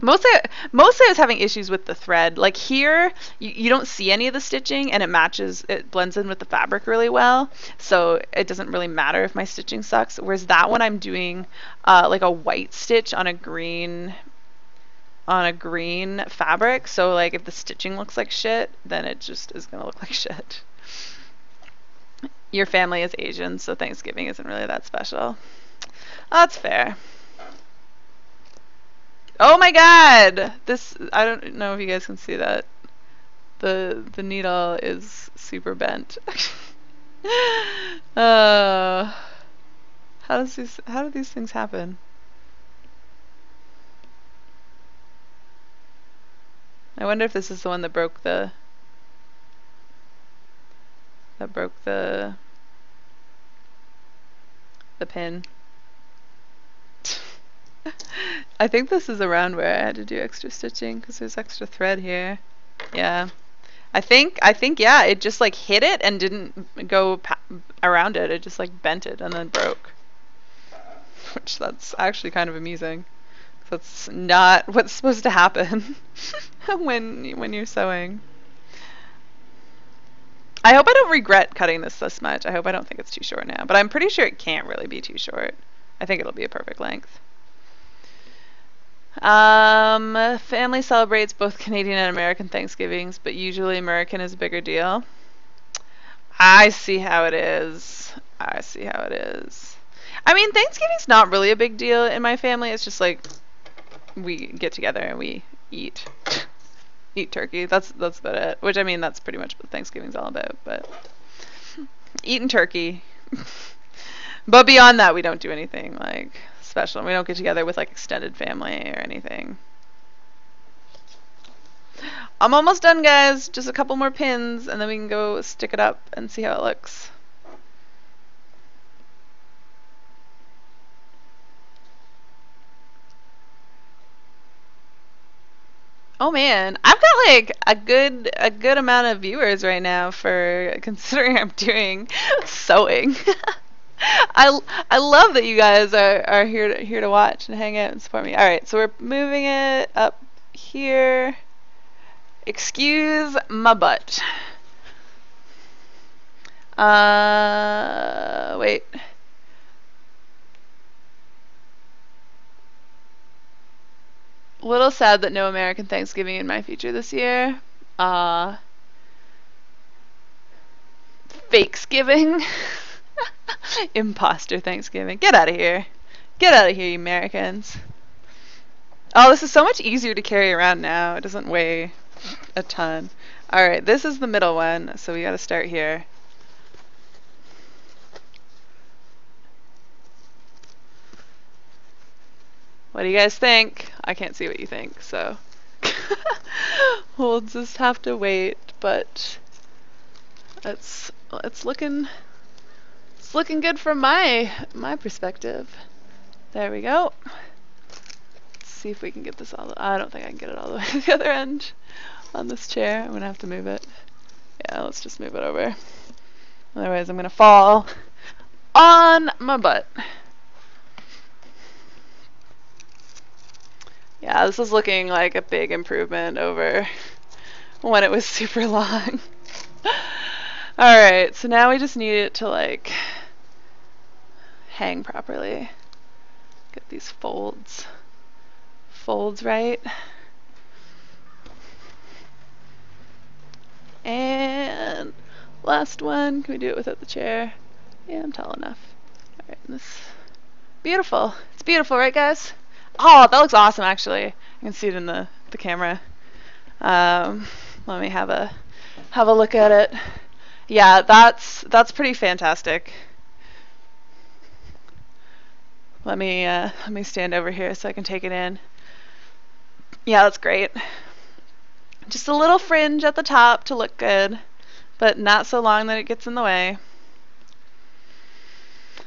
Mostly I was having issues with the thread. Like here, you don't see any of the stitching and it blends in with the fabric really well. So it doesn't really matter if my stitching sucks. Whereas that one I'm doing like a white stitch on a green fabric. So like if the stitching looks like shit, then it just is gonna look like shit. Your family is Asian, so Thanksgiving isn't really that special. That's fair. Oh my god! I don't know if you guys can see that. The needle is super bent. How do these things happen? I wonder if this is the one that broke the pin. I think this is around where I had to do extra stitching because there's extra thread here. Yeah. I think yeah, it just like hit it and didn't go around it. It just like bent it and then broke. Which that's actually kind of amusing. That's not what's supposed to happen when you're sewing. I hope I don't regret cutting this much. I hope I don't think it's too short now, but I'm pretty sure it can't really be too short. I think it'll be a perfect length. Family celebrates both Canadian and American Thanksgivings, but usually American is a bigger deal. I see how it is. I see how it is. I mean, Thanksgiving's not really a big deal in my family. It's just like we get together and we eat turkey. That's about it. Which I mean, that's pretty much what Thanksgiving's all about. But eating turkey. But beyond that, we don't do anything like special. We don't get together with like extended family or anything. I'm almost done, guys. Just a couple more pins and then we can go stick it up and see how it looks. Oh man, I've got like a good amount of viewers right now for considering I'm doing sewing. I love that you guys are here to watch and hang out and support me. All right, so we're moving it up here. Excuse my butt. Wait. A little sad that no American Thanksgiving in my feature this year. Fakesgiving. Imposter Thanksgiving. Get out of here. Get out of here, you Americans. Oh, this is so much easier to carry around now. It doesn't weigh a ton. Alright, this is the middle one, so we gotta start here. What do you guys think? I can't see what you think, so we'll just have to wait, but it's looking It's looking good from my perspective. There we go. Let's see if we can get this all. I don't think I can get it all the way to the other end on this chair. I'm gonna have to move it. Yeah, let's just move it over. Otherwise, I'm gonna fall on my butt. Yeah, this is looking like a big improvement over when it was super long. Alright, so now we just need it to like hang properly. Get these folds right. And last one. Can we do it without the chair? Yeah, I'm tall enough. Alright, this beautiful. It's beautiful, right guys? Oh, that looks awesome actually. I can see it in the camera. Let me have a look at it. Yeah, that's pretty fantastic. Let me stand over here so I can take it in. Yeah, that's great. Just a little fringe at the top to look good, but not so long that it gets in the way.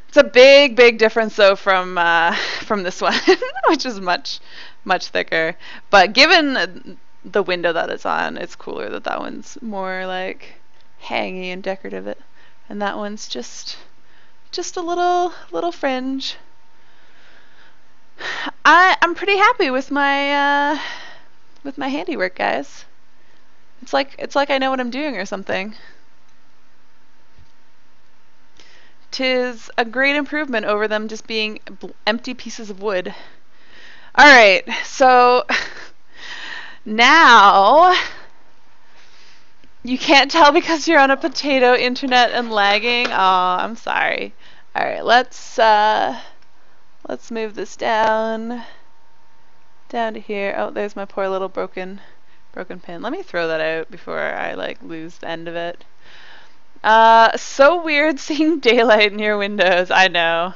It's a big difference though from this one, which is much thicker. But given the window that it's on, it's cooler that one's more like hangy and decorative, and that one's just a little fringe. I'm pretty happy with my handiwork, guys. It's like I know what I'm doing or something. 'Tis a great improvement over them just being empty pieces of wood. Alright, so now you can't tell because you're on a potato internet and lagging. Oh, I'm sorry. Alright, let's move this down to here. Oh, there's my poor little broken pin. Let me throw that out before I like lose the end of it. So weird seeing daylight near windows. I know.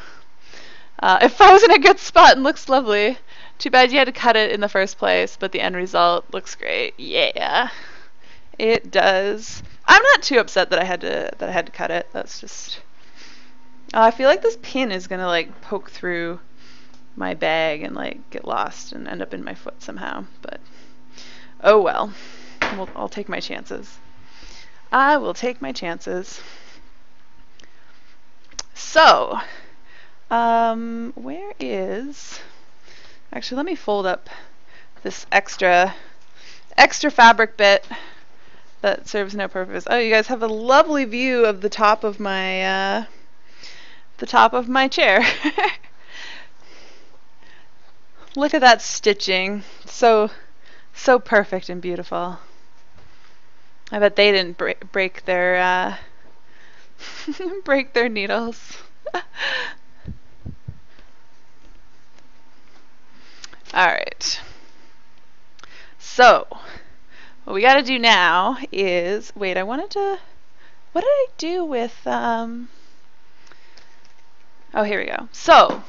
It froze in a good spot and looks lovely. Too bad you had to cut it in the first place, but the end result looks great. Yeah, it does. I'm not too upset that I had to cut it. That's just. I feel like this pin is gonna like poke through my bag and like get lost and end up in my foot somehow. But oh well. I'll take my chances. I will take my chances. So, where is... Actually, let me fold up this extra fabric bit that serves no purpose. Oh, you guys have a lovely view of the top of my chair. Look at that stitching. So perfect and beautiful. I bet they didn't break their break their needles. Alright. So, what we gotta do now is, wait, I wanted to, what did I do with, oh, here we go. So,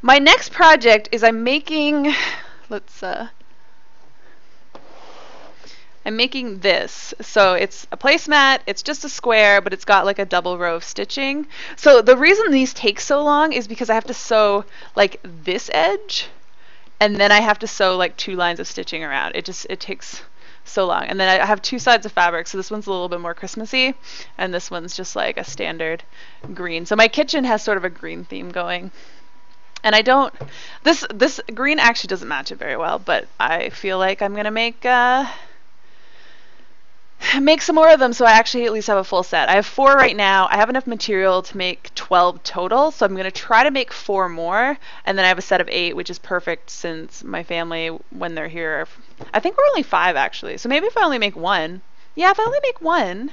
my next project is I'm making, I'm making this. So it's a placemat, it's just a square, but it's got like a double row of stitching. So the reason these take so long is because I have to sew like this edge, and then I have to sew like 2 lines of stitching around. It takes so long. And then I have 2 sides of fabric, so this one's a little bit more Christmassy, and this one's just like a standard green. So my kitchen has sort of a green theme going. And I don't, this green actually doesn't match it very well, but I feel like I'm gonna make some more of them, so I actually at least have a full set. I have 4 right now. I have enough material to make 12 total, so I'm going to try to make 4 more, and then I have a set of 8, which is perfect since my family, when they're here, I think we're only 5 actually, so maybe if I only make 1. Yeah, if I only make 1,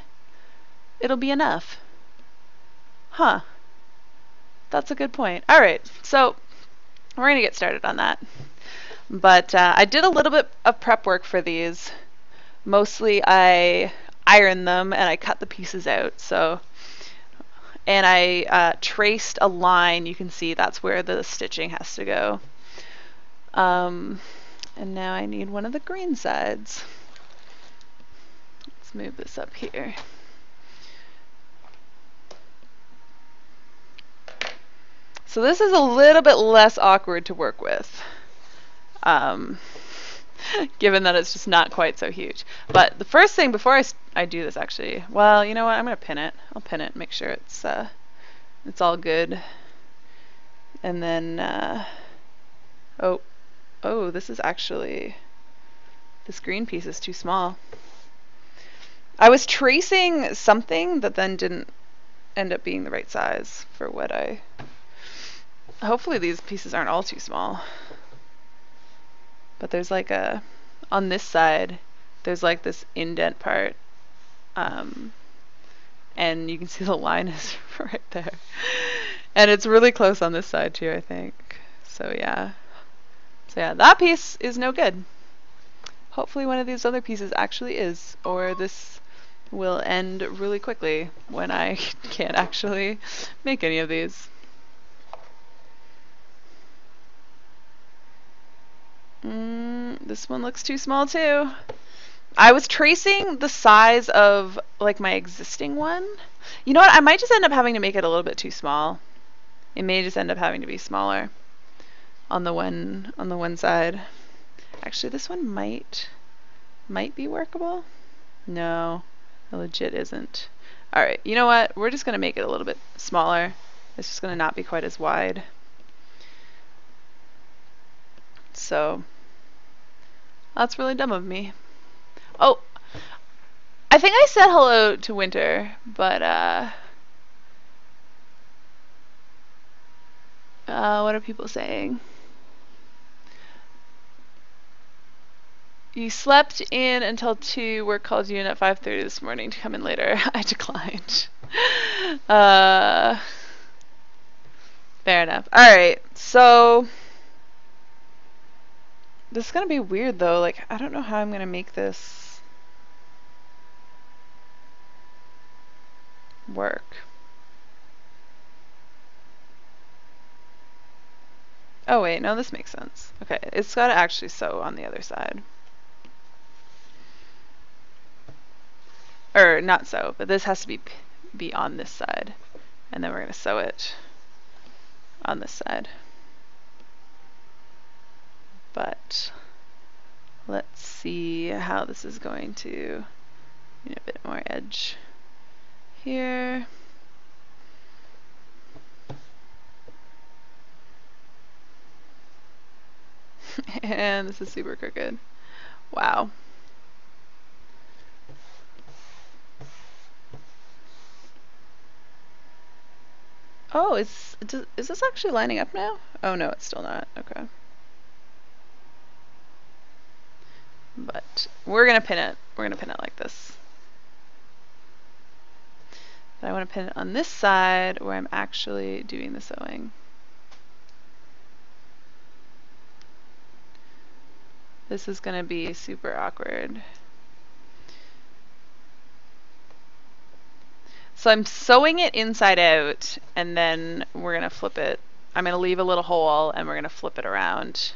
it'll be enough. Huh. That's a good point. Alright, so we're going to get started on that. But I did a little bit of prep work for these. Mostly I ironed them and I cut the pieces out. So, and I traced a line. You can see that's where the stitching has to go. And now I need one of the green sides. Let's move this up here. So this is a little bit less awkward to work with, um, given that it's just not quite so huge. But the first thing before I do this, actually, well, you know what? I'm gonna pin it. I'll pin it and make sure it's all good. And then oh, this green piece is too small. I was tracing something that then didn't end up being the right size for what hopefully these pieces aren't all too small. But there's like on this side, there's like this indent part. And you can see the line is right there. And it's really close on this side too, I think. So yeah, that piece is no good. Hopefully one of these other pieces actually is, or this will end really quickly when I can't actually make any of these. This one looks too small too. I was tracing the size of like my existing one. You know what? I might just end up having to make it a little bit too small. It may just end up having to be smaller on the one side. Actually, this one might be workable. No, it legit isn't. All right, you know what? We're just gonna make it a little bit smaller. It's just gonna not be quite as wide. So that's really dumb of me. Oh, I think I said hello to Winter, but what are people saying? You slept in until 2, work called you in at 5:30 this morning to come in later. I declined. Fair enough. Alright, so this is gonna be weird though. Like, I don't know how I'm gonna make this work. Oh wait, no, this makes sense. Okay, it's gotta actually sew on the other side. Or not sew, but this has to be on this side. And then we're gonna sew it on this side. But let's see how this is going to need a bit more edge here. And this is super crooked. Wow. Oh, is this actually lining up now? Oh no, it's still not. Okay. But we're gonna pin it. We're gonna pin it like this. But I want to pin it on this side where I'm actually doing the sewing. This is gonna be super awkward. So I'm sewing it inside out, and then we're gonna flip it. I'm gonna leave a little hole, and we're gonna flip it around,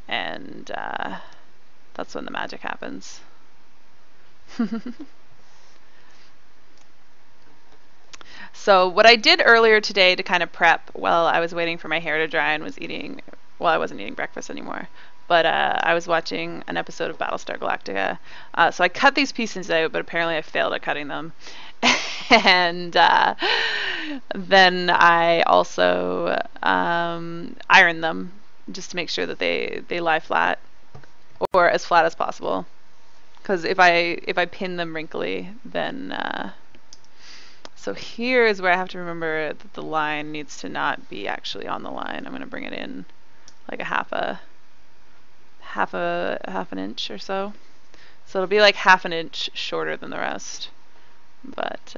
and that's when the magic happens. So what I did earlier today to kind of prep while I was waiting for my hair to dry and was eating, well, I wasn't eating breakfast anymore, but I was watching an episode of Battlestar Galactica. So I cut these pieces out, but apparently I failed at cutting them. And then I also ironed them just to make sure that they lie flat, or as flat as possible. Because if I pin them wrinkly, then so here is where I have to remember that the line needs to not be actually on the line. I'm going to bring it in like a half an inch or so. So it'll be like half an inch shorter than the rest. But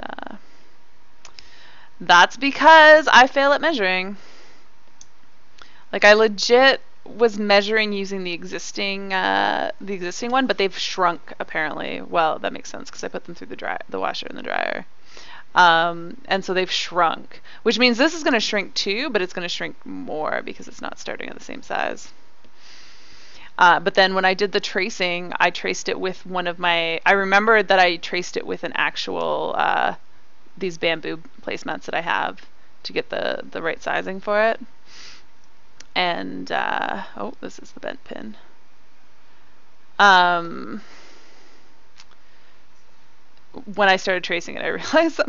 that's because I fail at measuring. Like, I legit was measuring using the existing one, but they've shrunk apparently. Well, that makes sense because I put them through the washer and the dryer. And so they've shrunk, which means this is going to shrink too, but it's going to shrink more because it's not starting at the same size. But then when I did the tracing, I traced it with I remembered that I traced it with an actual, these bamboo placemats that I have. to get the right sizing for it. And oh, this is the bent pin. When I started tracing it, I realized that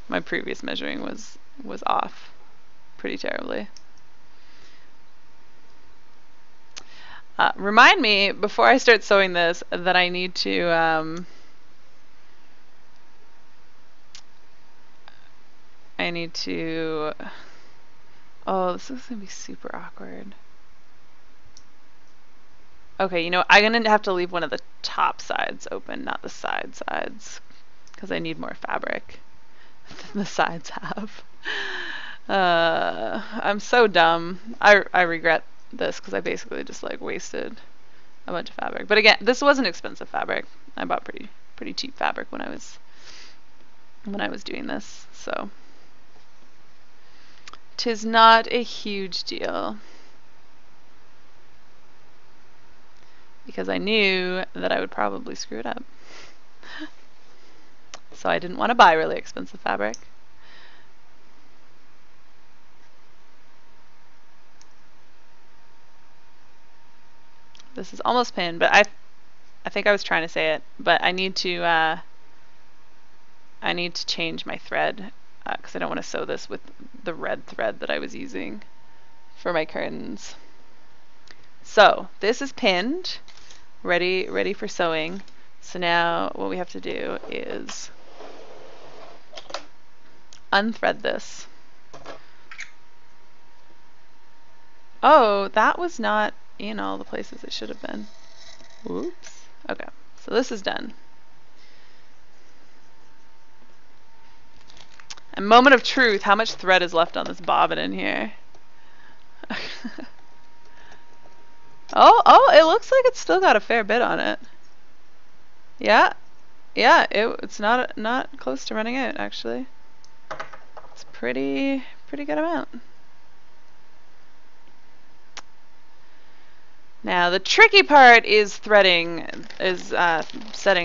my previous measuring was off pretty terribly. Remind me before I start sewing this that I need to oh, this is gonna be super awkward. Okay, you know, I'm gonna have to leave one of the top sides open, not the sides, because I need more fabric than the sides have. I'm so dumb. I regret this because I basically just like wasted a bunch of fabric. But again, this wasn't expensive fabric. I bought pretty cheap fabric when I was doing this, so 'tis not a huge deal. Because I knew that I would probably screw it up. So I didn't want to buy really expensive fabric. This is almost pinned, but I think I was trying to say it, but I need to change my thread because I don't want to sew this with the red thread that I was using for my curtains. So this is pinned, ready for sewing. So now what we have to do is unthread this. Oh, that was not in all the places it should have been. Oops. Okay, so this is done. A moment of truth, how much thread is left on this bobbin in here? Oh, it looks like it's still got a fair bit on it. Yeah, it's not close to running out actually. It's pretty good amount. Now the tricky part is setting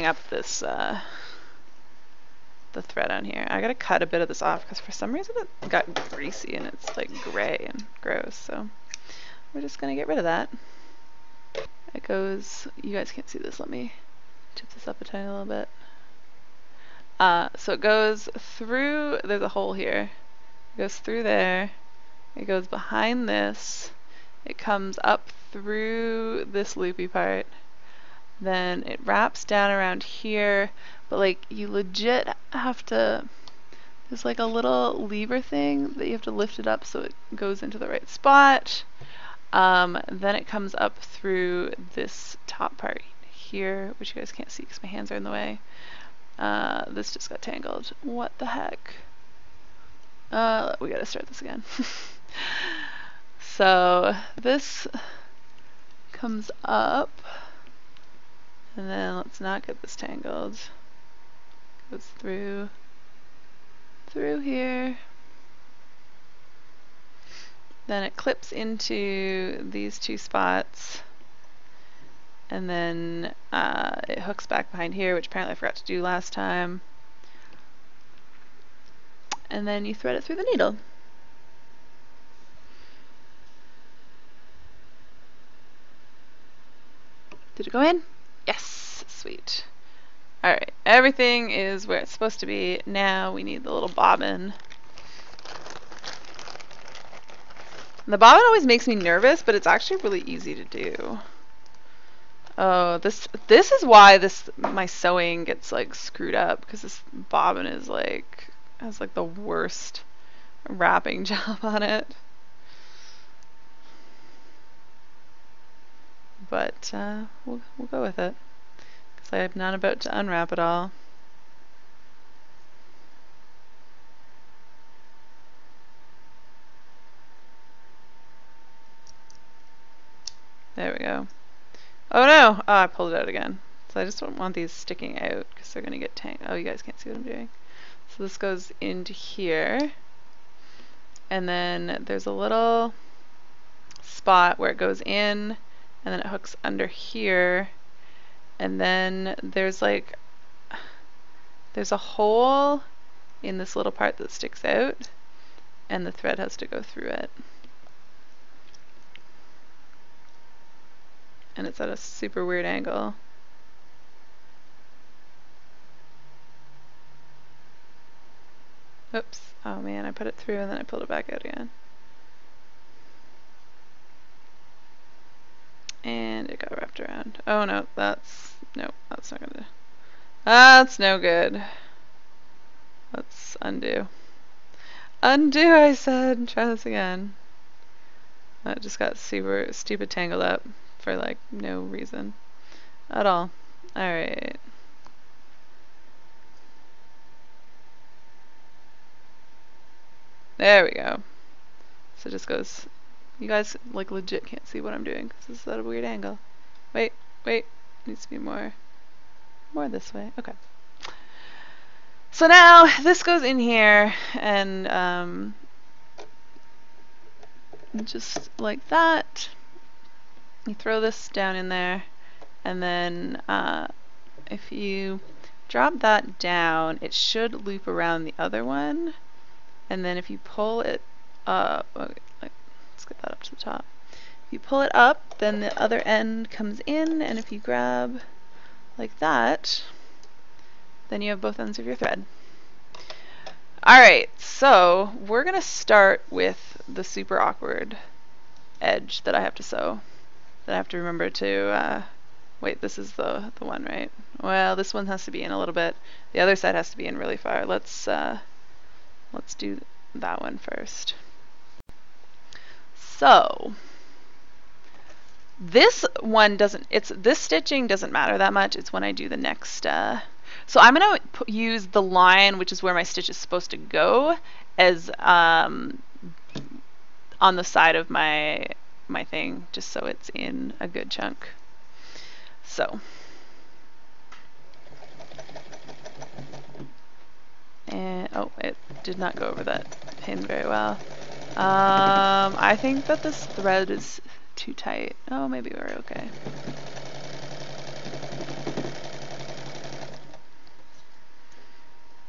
up this the thread on here. I gotta cut a bit of this off because for some reason it got greasy and it's like gray and gross. So we're just gonna get rid of that. It goes. You guys can't see this. Let me tip this up a tiny little bit. So it goes through. There's a hole here. It goes through there. It goes behind this. It comes up through this loopy part. Then it wraps down around here, but like you legit have to, there's like a little lever thing that you have to lift it up so it goes into the right spot. Then it comes up through this top part here, which you guys can't see because my hands are in the way. This just got tangled. What the heck? We gotta start this again. So this comes up, and then let's not get this tangled. Goes through here. Then it clips into these two spots, and then it hooks back behind here, which apparently I forgot to do last time. And then you thread it through the needle. Did it go in? Yes, sweet. Alright, everything is where it's supposed to be. Now we need the little bobbin. The bobbin always makes me nervous, but it's actually really easy to do. Oh, this is why my sewing gets like screwed up, because this bobbin is like has like the worst wrapping job on it. But we'll go with it, because I'm not about to unwrap it all. There we go. Oh no! Oh, I pulled it out again. So I just don't want these sticking out because they're going to get tangled. Oh, you guys can't see what I'm doing. So this goes into here. And then there's a little spot where it goes in, and then it hooks under here. And then there's a hole in this little part that sticks out, and the thread has to go through it. And it's at a super weird angle. Oops. Oh man, I put it through and then I pulled it back out again. And it got wrapped around. Oh no, that's not gonna. That's no good. Let's undo. Undo, I said. Try this again. That just got super stupid tangled up for like no reason at all. Alright. There we go. So it just goes. You guys like legit can't see what I'm doing because this is at a weird angle. Wait. Needs to be more this way. Okay. So now this goes in here and just like that. You throw this down in there, and then if you drop that down, it should loop around the other one. And then if you pull it up, okay, let's get that up to the top. If you pull it up, then the other end comes in, and if you grab like that, then you have both ends of your thread. Alright, so we're going to start with the super awkward edge that I have to sew. That I have to remember to, wait, this is the one, right? Well, this one has to be in a little bit. The other side has to be in really far. Let's do that one first. So this one doesn't, this stitching doesn't matter that much. It's when I do the next, so I'm going to use the line, which is where my stitch is supposed to go, as on the side of my thing, just so it's in a good chunk. So and oh, it did not go over that pin very well. I think that this thread is too tight. Oh, maybe we're okay.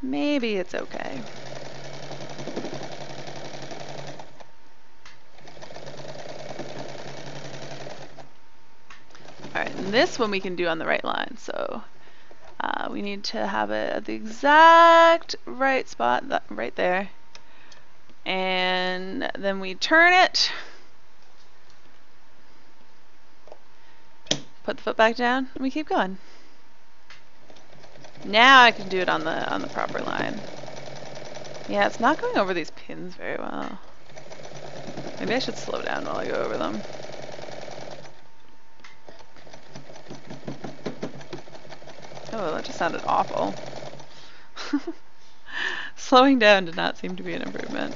Maybe it's okay. Alright, and this one we can do on the right line, so we need to have it at the exact right spot, right there. And then we turn it, put the foot back down, and we keep going. Now I can do it on the proper line. Yeah, it's not going over these pins very well. Maybe I should slow down while I go over them. Oh, that just sounded awful. Slowing down did not seem to be an improvement.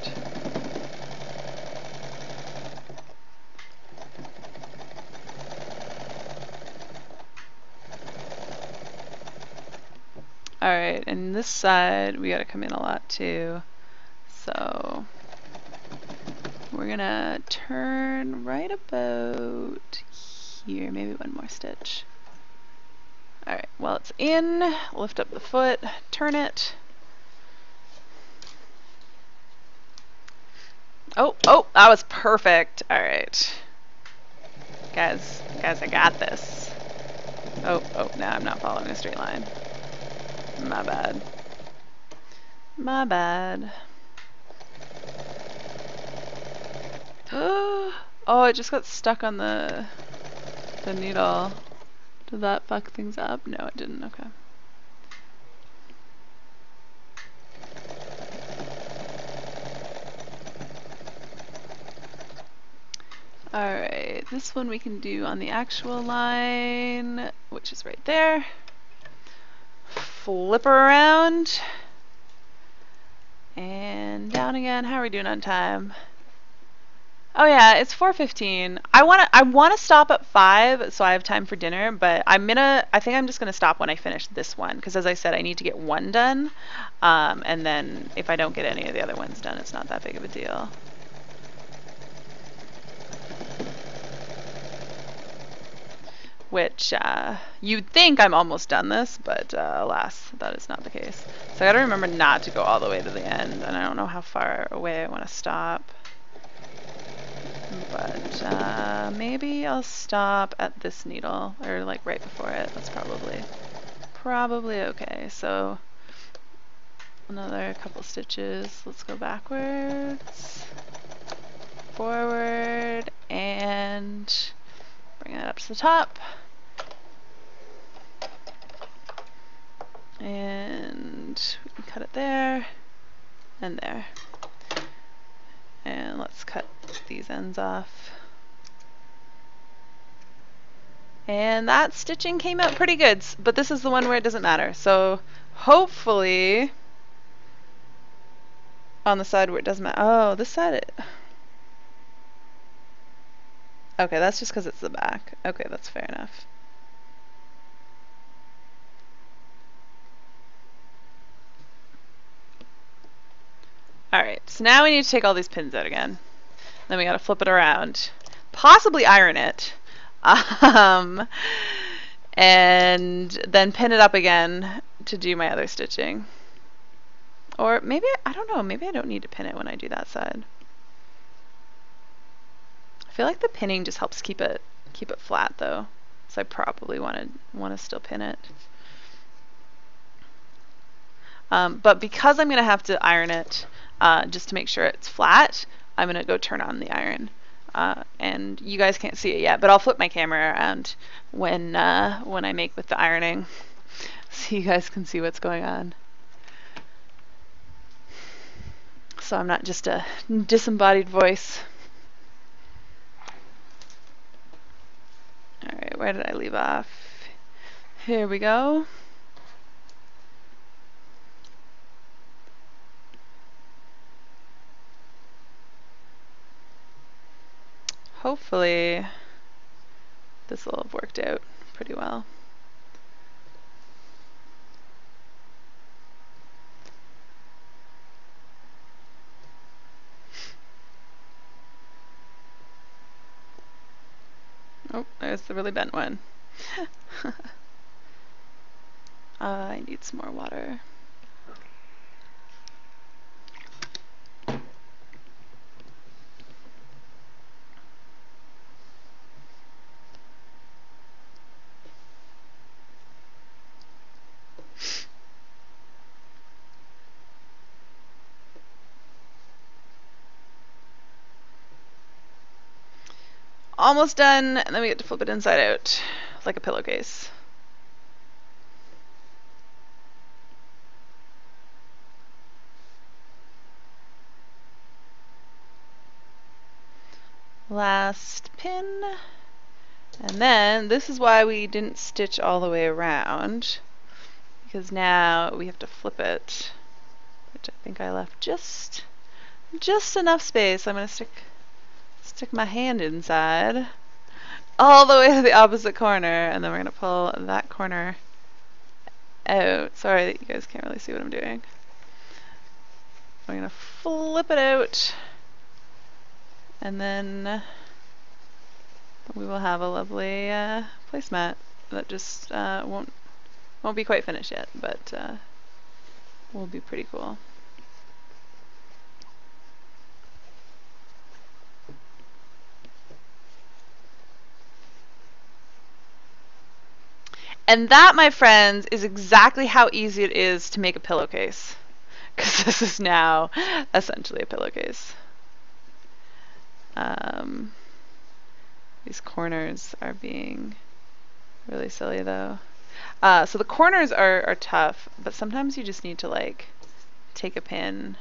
Alright, and this side we gotta come in a lot too. So we're gonna turn right about here, maybe one more stitch. Alright, while it's in, lift up the foot, turn it. Oh, that was perfect. Alright. Guys, I got this. Oh, now I'm not following a straight line. My bad. My bad. Oh, it just got stuck on the needle. Did that fuck things up? No, it didn't. Okay. Alright, this one we can do on the actual line, which is right there. Flip her around. And down again. How are we doing on time? Oh yeah, it's 4:15. I wanna stop at 5 so I have time for dinner, but I think I'm just gonna stop when I finish this one, because as I said, I need to get one done. And then if I don't get any of the other ones done, it's not that big of a deal. which you'd think I'm almost done this, but alas, that is not the case. So I gotta remember not to go all the way to the end, and I don't know how far away I want to stop. But maybe I'll stop at this needle, or like right before it. That's probably okay. So another couple stitches. Let's go backwards, forward, and bring that up to the top. And we can cut it there and there. And let's cut these ends off. And that stitching came out pretty good, but this is the one where it doesn't matter. So hopefully on the side where it doesn't matter. Oh, this side okay, that's just because it's the back. Okay, that's fair enough. Alright, so now we need to take all these pins out again. Then we gotta flip it around. Possibly iron it. And then pin it up again to do my other stitching. Or maybe, I don't know, maybe I don't need to pin it when I do that side. I feel like the pinning just helps keep it flat though. So I probably want to still pin it. But because I'm going to have to iron it just to make sure it's flat, I'm going to go turn on the iron. And you guys can't see it yet, but I'll flip my camera around when I make with the ironing so you guys can see what's going on. So I'm not just a disembodied voice. Alright, where did I leave off? Here we go. Hopefully this will have worked out pretty well. Oh, there's the really bent one. I need some more water. Almost done, and then we get to flip it inside out like a pillowcase. Last pin, and then this is why we didn't stitch all the way around, because now we have to flip it, which I think I left just enough space. I'm going to stick my hand inside all the way to the opposite corner, and then we're going to pull that corner out. Sorry that you guys can't really see what I'm doing. We're going to flip it out, and then we will have a lovely placemat that just won't be quite finished yet, but will be pretty cool. And that, my friends, is exactly how easy it is to make a pillowcase, because this is now essentially a pillowcase. These corners are being really silly though. So the corners are tough, but sometimes you just need to like take a pin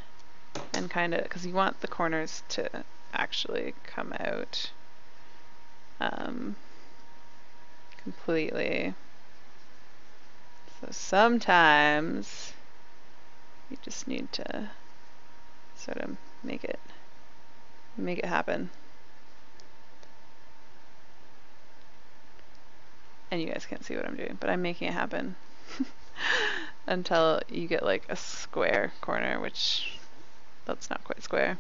and kind of, because you want the corners to actually come out completely. So sometimes you just need to sort of make it happen. And you guys can't see what I'm doing, but I'm making it happen until you get like a square corner, which that's not quite square.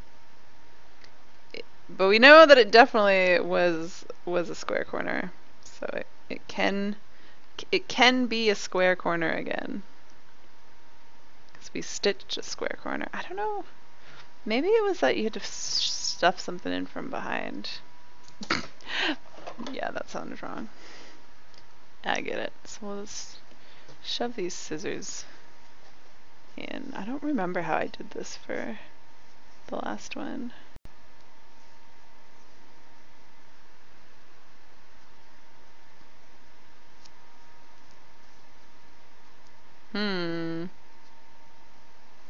But we know that it definitely was a square corner, so It can be a square corner again. Because we stitched a square corner. I don't know. Maybe it was that you had to stuff something in from behind. Yeah, that sounded wrong. I get it. So we'll just shove these scissors in. I don't remember how I did this for the last one.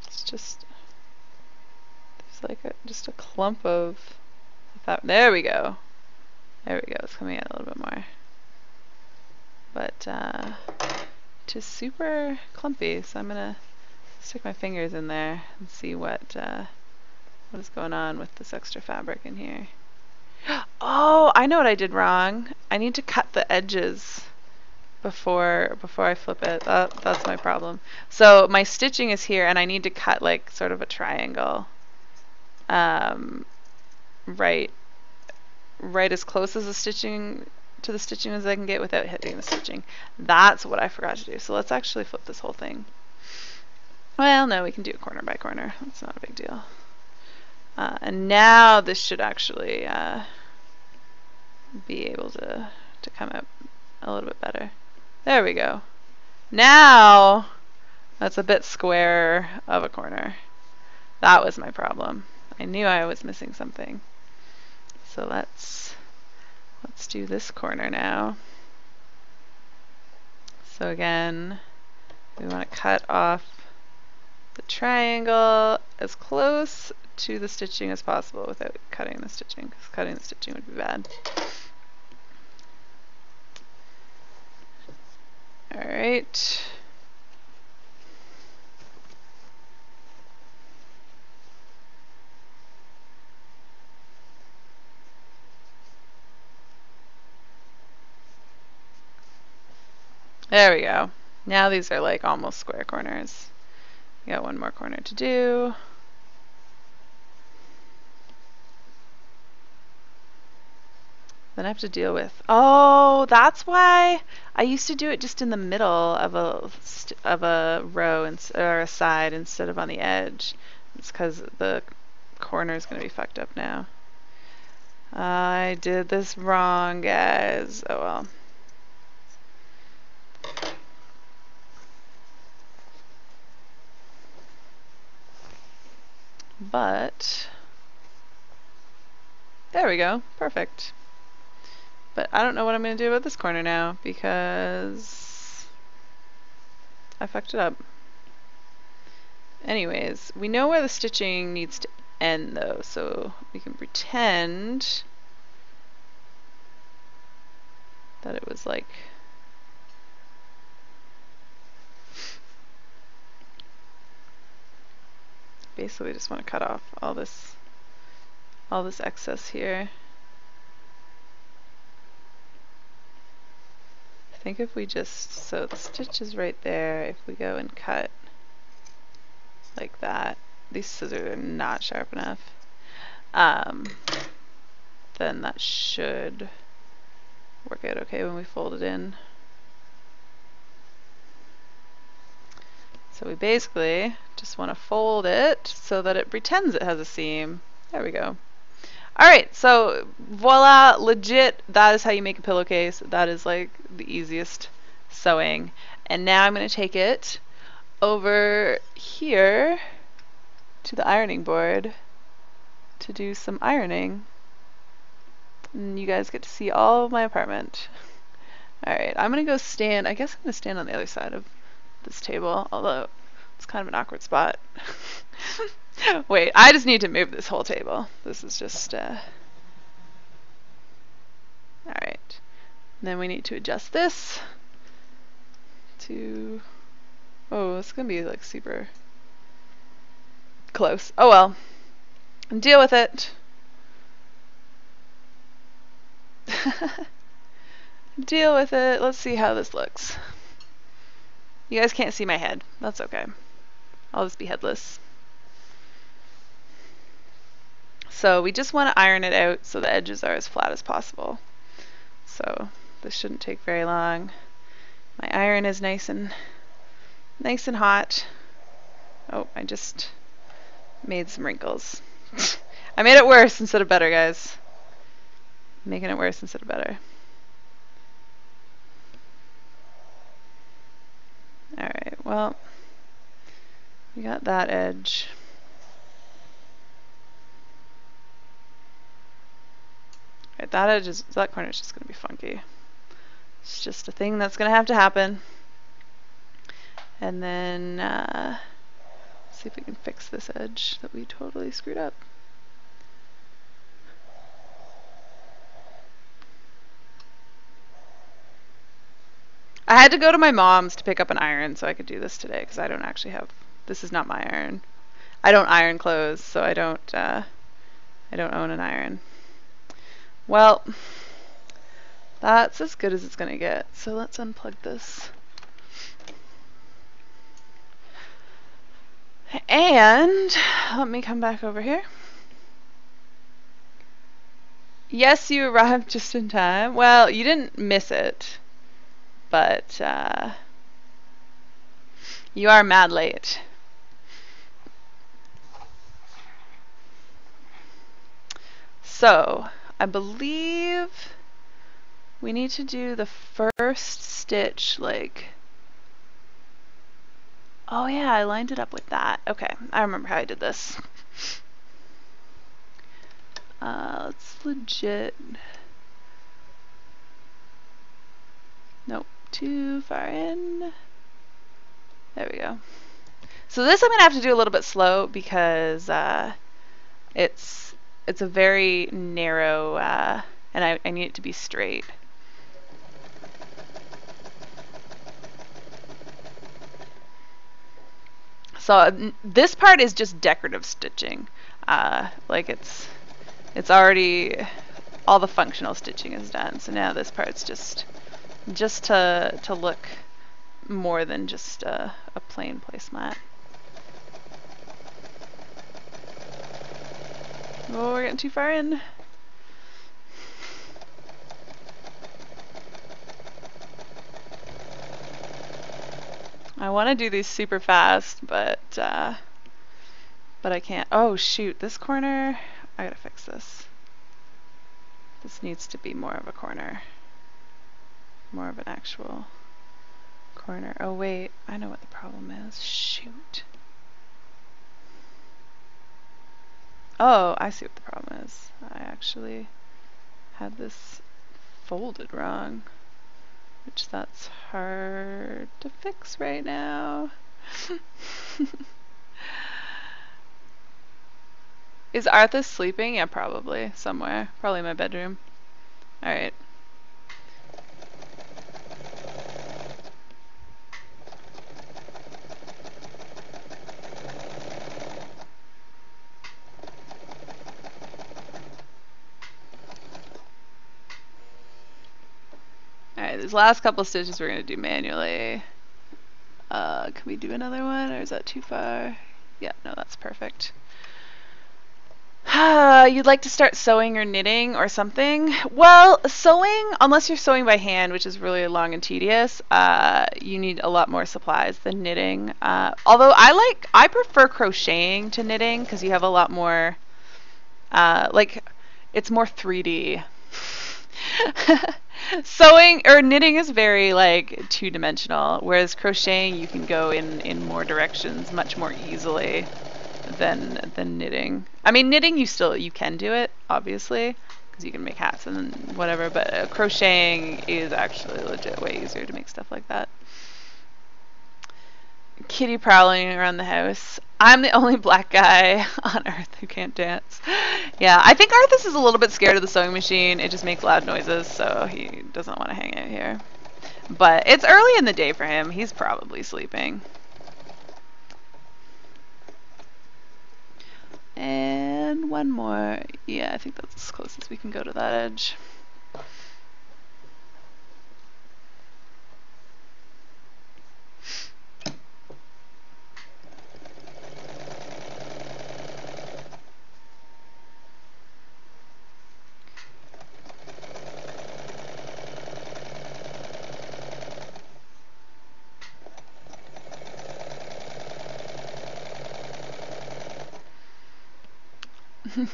It's just, there's like just a clump of that. There we go. There we go. It's coming out a little bit more. But just super clumpy. So I'm gonna stick my fingers in there and see what is going on with this extra fabric in here. Oh, I know what I did wrong. I need to cut the edges before I flip it. That's my problem. So my stitching is here, and I need to cut like sort of a triangle, right as close as the stitching as I can get without hitting the stitching. That's what I forgot to do. So let's actually flip this whole thing. Well, no, we can do it corner by corner. That's not a big deal. And now this should actually be able to come out a little bit better. There we go. Now that's a bit square of a corner. That was my problem. I knew I was missing something. So let's do this corner now. So again, we want to cut off the triangle as close to the stitching as possible without cutting the stitching, because cutting the stitching would be bad. Alright. There we go. Now these are like almost square corners. We got one more corner to do. Then I have to deal with, oh, that's why I used to do it just in the middle of a row or a side instead of on the edge. It's because the corner is going to be fucked up now. I did this wrong, guys. Oh well. But there we go. Perfect. But I don't know what I'm going to do about this corner now because I fucked it up. Anyways, we know where the stitching needs to end though, so we can pretend that it was like basically just want to cut off all this excess here. I think if we just, so the stitch is right there, if we go and cut like that, these scissors are not sharp enough, then that should work out okay when we fold it in. So we basically just want to fold it so that it pretends it has a seam. There we go. Alright, so voila, legit, that is how you make a pillowcase. That is like the easiest sewing. And now I'm going to take it over here to the ironing board to do some ironing. And you guys get to see all of my apartment. Alright, I'm going to go stand, I guess I'm going to stand on the other side of this table, although it's kind of an awkward spot. Wait, I just need to move this whole table. This is just, alright. Then we need to adjust this to, oh, it's gonna be like super close. Oh well, deal with it. Deal with it. Let's see how this looks. You guys can't see my head. That's okay. I'll just be headless. So we just want to iron it out so the edges are as flat as possible. So This shouldn't take very long. My iron is nice and hot. Oh, I just made some wrinkles. I made it worse instead of better, guys. Making it worse instead of better. Alright, well, we got that edge. Right, that corner is just going to be funky. It's just a thing that's going to have to happen. And then see if we can fix this edge that we totally screwed up. I had to go to my mom's to pick up an iron so I could do this today because I don't actually have. This is not my iron. I don't iron clothes, so I don't own an iron. Well, that's as good as it's gonna get. So let's unplug this. And let me come back over here. Yes, you arrived just in time. Well, you didn't miss it, but you are mad late. So, I believe we need to do the first stitch, like, oh yeah, I lined it up with that. Okay, I remember how I did this. Let's legit, nope, too far in. There we go. So this I'm gonna have to do a little bit slow because it's a very narrow, and I need it to be straight. So this part is just decorative stitching. Like it's already, all the functional stitching is done. So now this part's just to look more than just a plain placemat. Oh, we're getting too far in. I want to do these super fast, but I can't. Oh shoot, this corner, I gotta fix this. This needs to be more of a corner. More of an actual corner. Oh wait, I know what the problem is. Shoot. Oh, I see what the problem is. I actually had this folded wrong, which that's hard to fix right now. Is Arthas sleeping? Yeah, probably. Somewhere. Probably in my bedroom. Alright. Alright, these last couple of stitches we're going to do manually. Can we do another one, or is that too far? Yeah, no, that's perfect. You'd like to start sewing or knitting or something? Well, sewing, unless you're sewing by hand, which is really long and tedious, you need a lot more supplies than knitting. Although I prefer crocheting to knitting because you have a lot more, like, it's more 3D. Sewing or knitting is very like two-dimensional, whereas crocheting you can go in more directions much more easily than knitting. I mean, knitting you can do it obviously because you can make hats and whatever, but crocheting is actually legit way easier to make stuff like that. Kitty prowling around the house. I'm the only black guy on Earth who can't dance. Yeah, I think Arthas is a little bit scared of the sewing machine. It just makes loud noises, so he doesn't want to hang out here. But it's early in the day for him. He's probably sleeping. And one more. Yeah, I think that's as close as we can go to that edge.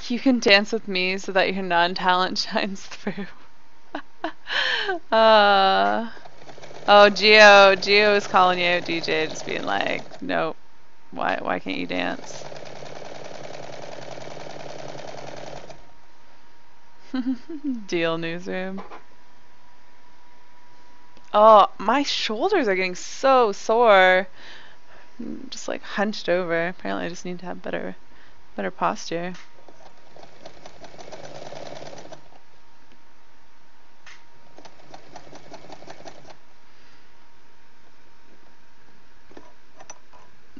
You can dance with me so that your non-talent shines through. uh, oh, Geo is calling you out, DJ, just being like, nope, why can't you dance? Deal newsroom. Oh, my shoulders are getting so sore. I'm just like hunched over. Apparently I just need to have better posture.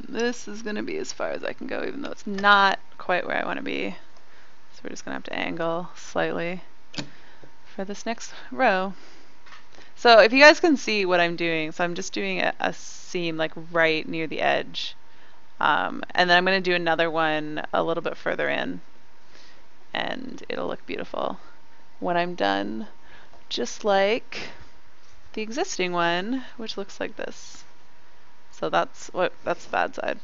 This is going to be as far as I can go, even though it's not quite where I want to be. So we're just going to have to angle slightly for this next row. So if you guys can see what I'm doing, so I'm just doing a seam like right near the edge. And then I'm going to do another one a little bit further in. And it'll look beautiful when I'm done, just like the existing one, which looks like this. So that's the bad side.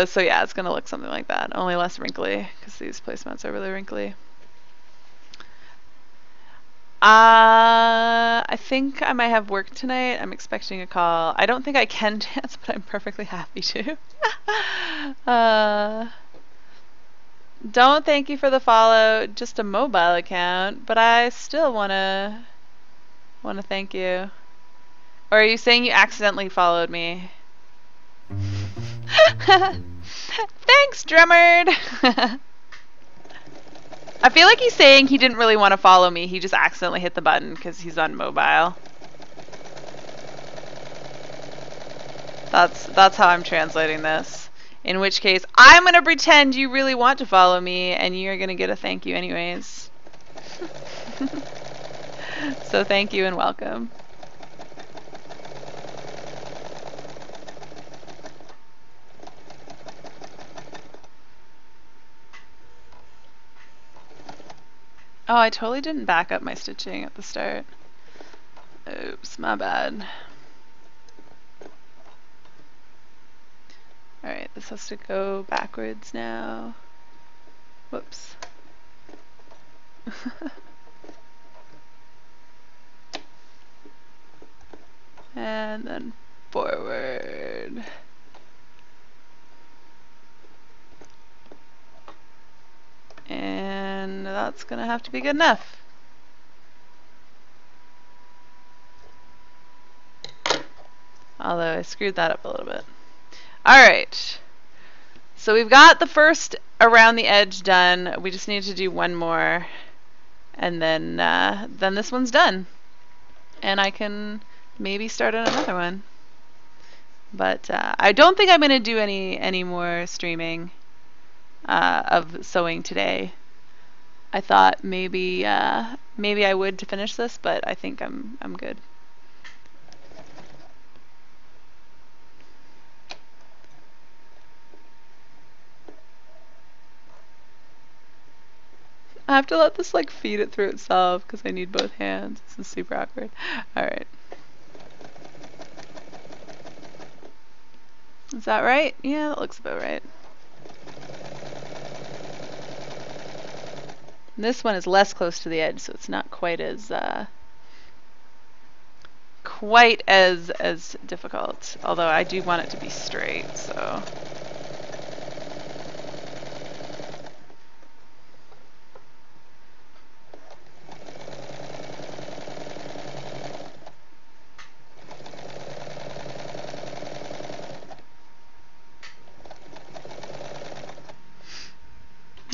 So yeah, it's gonna look something like that, only less wrinkly, because these placemats are really wrinkly. I think I might have work tonight. I'm expecting a call. I don't think I can dance, but I'm perfectly happy to. Don't thank you for the follow, just a mobile account, but I still wanna thank you. Or are you saying you accidentally followed me? Thanks, Drummerd! I feel like he's saying he didn't really want to follow me, he just accidentally hit the button because he's on mobile. That's how I'm translating this. In which case, I'm gonna pretend you really want to follow me, and you're gonna get a thank you anyways. So thank you and welcome. Oh, I totally didn't back up my stitching at the start. Oops, my bad. Alright, this has to go backwards now. Whoops. And then forward. And that's gonna have to be good enough. Although I screwed that up a little bit. Alright. So we've got the first around the edge done. We just need to do one more. And then this one's done. And I can maybe start on another one. But I don't think I'm going to do any more streaming of sewing today. I thought maybe I would to finish this, but I think I'm good. I have to let this like feed it through itself because I need both hands. This is super awkward. Alright. Is that right? Yeah, that looks about right. This one is less close to the edge, so it's not quite as difficult. Although I do want it to be straight, so.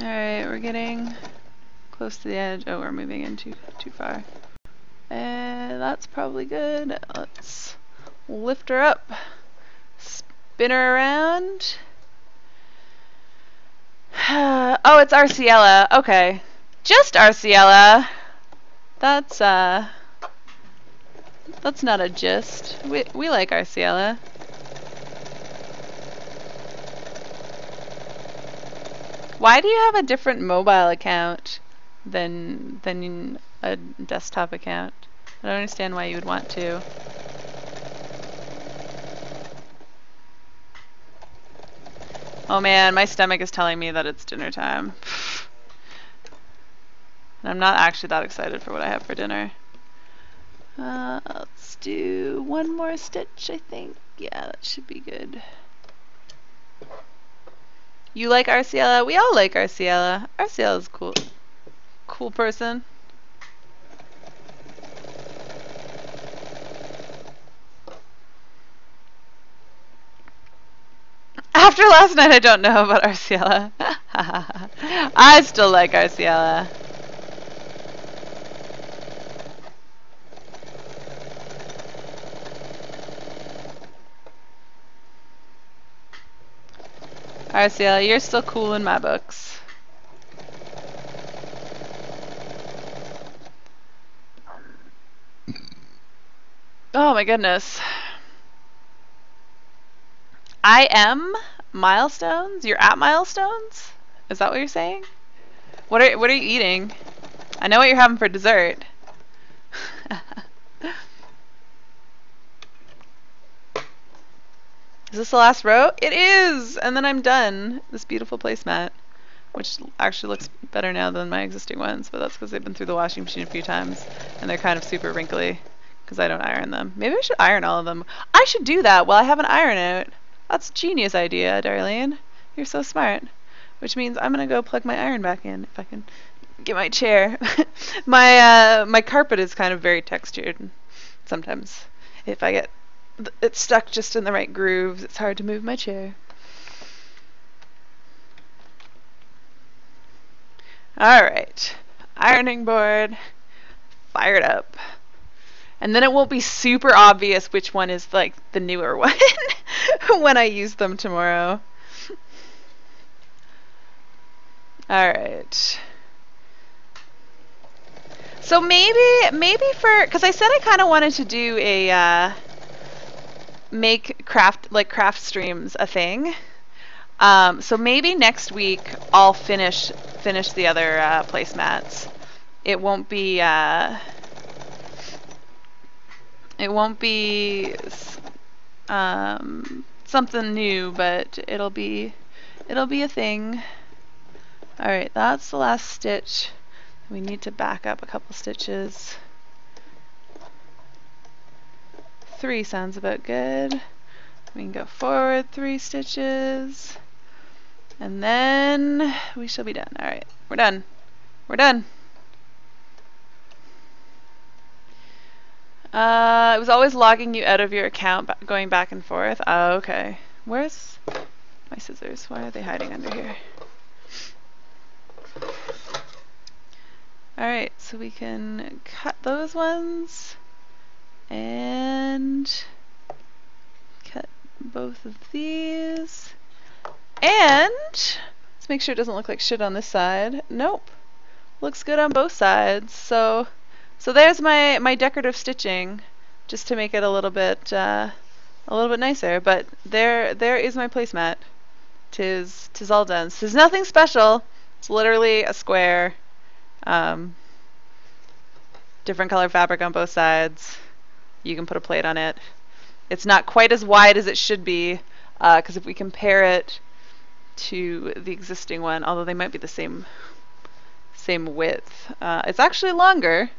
Alright, we're getting close to the edge. Oh, we're moving in too far. And that's probably good. Let's lift her up. Spin her around. Oh, it's Arciella. Okay. Just Arciella. That's not a gist. We like Arciella. Why do you have a different mobile account than a desktop account? I don't understand why you would want to. Oh man, my stomach is telling me that it's dinner time. And I'm not actually that excited for what I have for dinner. Let's do one more stitch, I think. Yeah, that should be good. You like Arciela? We all like Arciela. Arciela's cool. Cool person. After last night, I don't know about Arciela. I still like Arciela. Arciela, you're still cool in my books. Oh my goodness. I am milestones? You're at milestones? Is that what you're saying? What are you eating? I know what you're having for dessert. Is this the last row? It is! And then I'm done. This beautiful placemat, which actually looks better now than my existing ones, but that's because they've been through the washing machine a few times, and they're kind of super wrinkly because I don't iron them. Maybe I should iron all of them. I should do that while I have an iron out. That's a genius idea, Darlene. You're so smart. Which means I'm going to go plug my iron back in if I can get my chair. My carpet is kind of very textured. Sometimes if I get it's stuck just in the right grooves, it's hard to move my chair. Alright, ironing board fired up. And then it won't be super obvious which one is like the newer one when I use them tomorrow. Alright. So maybe because I said I kind of wanted to do a make craft streams a thing. So maybe next week I'll finish the other placemats. It won't be something new, but it'll be a thing. All right, that's the last stitch. We need to back up a couple stitches. 3 sounds about good. We can go forward 3 stitches. And then we shall be done. Alright, we're done. We're done. It was always logging you out of your account going back and forth. Oh, okay. Where's my scissors? Why are they hiding under here? Alright, so we can cut those ones. And cut both of these. And let's make sure it doesn't look like shit on this side. Nope. Looks good on both sides. So there's my decorative stitching, just to make it a little bit nicer. But there is my placemat. Tis all done. Tis nothing special. It's literally a square. Different color fabric on both sides. You can put a plate on it. It's not quite as wide as it should be, because if we compare it to the existing one, although they might be the same width, it's actually longer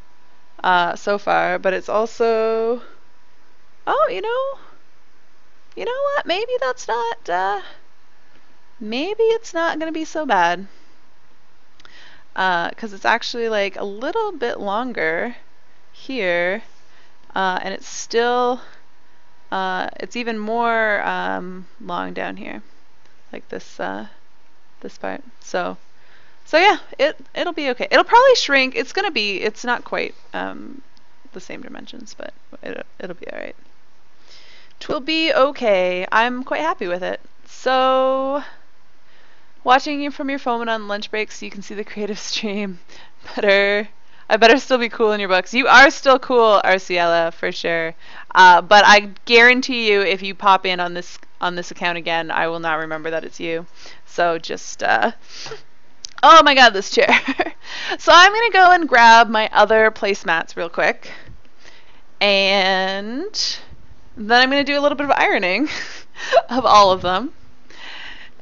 so far, but it's also, oh, you know what? Maybe that's not. Maybe it's not going to be so bad, because it's actually like a little bit longer here. And it's still, it's even more long down here, like this part. So yeah, it'll be okay. It'll probably shrink. It's not quite the same dimensions, but it'll be all right. Twill be okay. I'm quite happy with it. So, watching you from your phone on lunch breaks so you can see the creative stream. I better still be cool in your books. You are still cool, Arciela, for sure. But I guarantee you, if you pop in on this account again, I will not remember that it's you. So just, oh my god, this chair. So I'm gonna go and grab my other placemats real quick, and then I'm gonna do a little bit of ironing of all of them.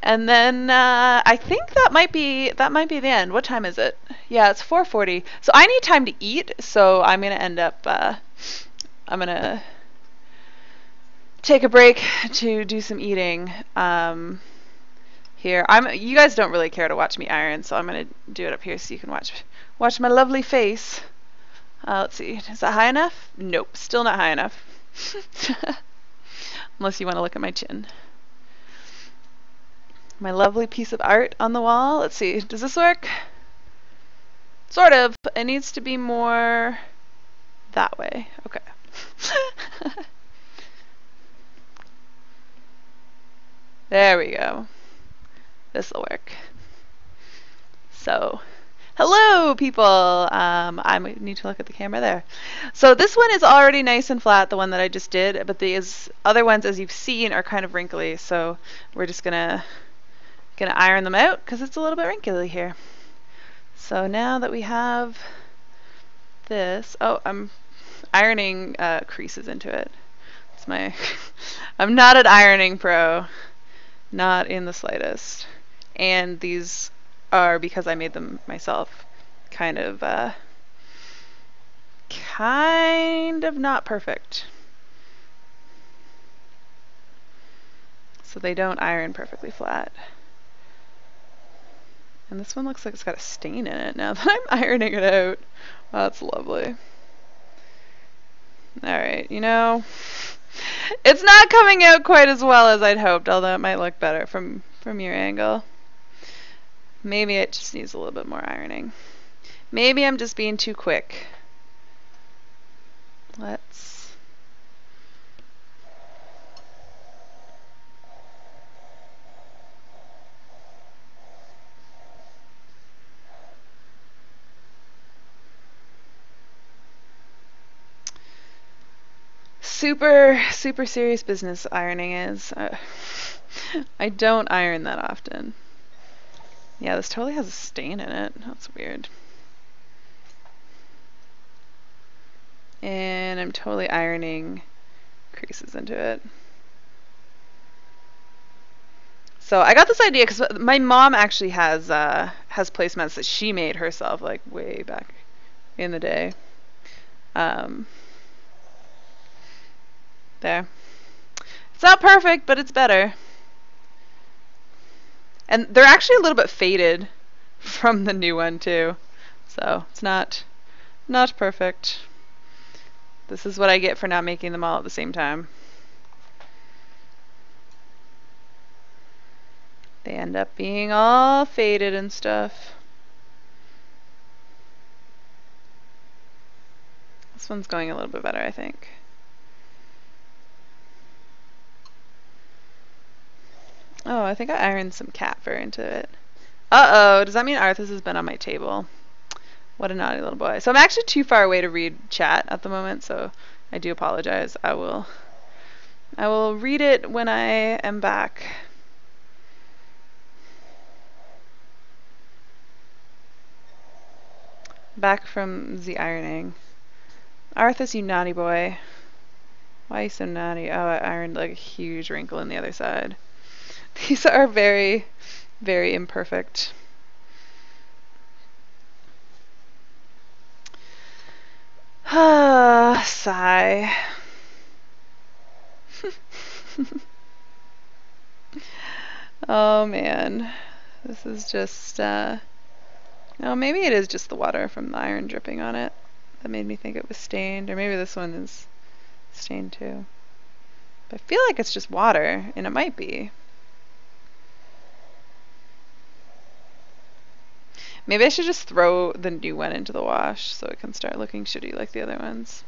And then I think that might be the end. What time is it? Yeah, it's 4:40. So I need time to eat. So I'm gonna end up. I'm gonna take a break to do some eating. Here, You guys don't really care to watch me iron, so I'm gonna do it up here so you can watch my lovely face. Let's see. Is that high enough? Nope, still not high enough. Unless you want to look at my chin. My lovely piece of art on the wall. Let's see. Does this work? Sort of. It needs to be more that way. Okay. There we go. This'll work. So, hello, people. I need to look at the camera there. So this one is already nice and flat, the one that I just did, but these other ones, as you've seen, are kind of wrinkly. So we're just gonna iron them out because it's a little bit wrinkly here. So now that we have this, oh, I'm ironing creases into it. It's my, I'm not an ironing pro, not in the slightest. And these are, because I made them myself, kind of not perfect. So they don't iron perfectly flat. And this one looks like it's got a stain in it now that I'm ironing it out. Oh, that's lovely. Alright, it's not coming out quite as well as I'd hoped, although it might look better from your angle. Maybe it just needs a little bit more ironing. Maybe I'm just being too quick. Let's... Super, super serious business ironing is. I don't iron that often. Yeah, this totally has a stain in it. That's weird. And I'm totally ironing creases into it. So I got this idea because my mom actually has placemats that she made herself, like way back in the day. There. It's not perfect, but it's better. And they're actually a little bit faded from the new one too. So it's not perfect. This is what I get for not making them all at the same time. They end up being all faded and stuff. This one's going a little bit better, I think. Oh, I think I ironed some cat fur into it. Uh-oh, does that mean Arthas has been on my table? What a naughty little boy. So I'm actually too far away to read chat at the moment, so I do apologize. I will read it when I am back. Back from the ironing. Arthas, you naughty boy. Why are you so naughty? Oh, I ironed like a huge wrinkle in the other side. These are very, very imperfect. Sigh. Oh man. This is just, no, maybe it is just the water from the iron dripping on it that made me think it was stained. Or maybe this one is stained too. But I feel like it's just water, and it might be. Maybe I should just throw the new one into the wash so it can start looking shitty like the other ones.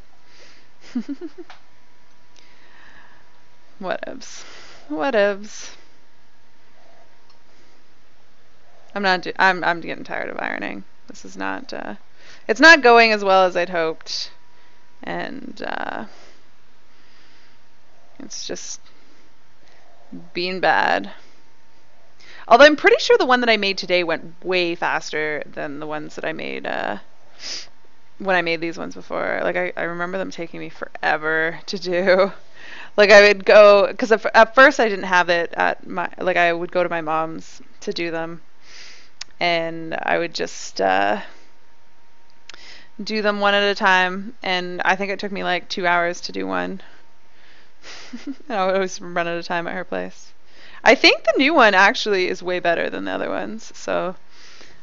Whatevs. Whatevs. I'm getting tired of ironing. This is not it's not going as well as I'd hoped. And it's just being bad. Although I'm pretty sure the one that I made today went way faster than the ones that I made when I made these ones before. Like I remember them taking me forever to do. Like I would go, because at first I didn't have it at my, like I would go to my mom's to do them, and I would just do them one at a time, and I think it took me like 2 hours to do one. And I would always run at a time at her place. I think the new one actually is way better than the other ones, so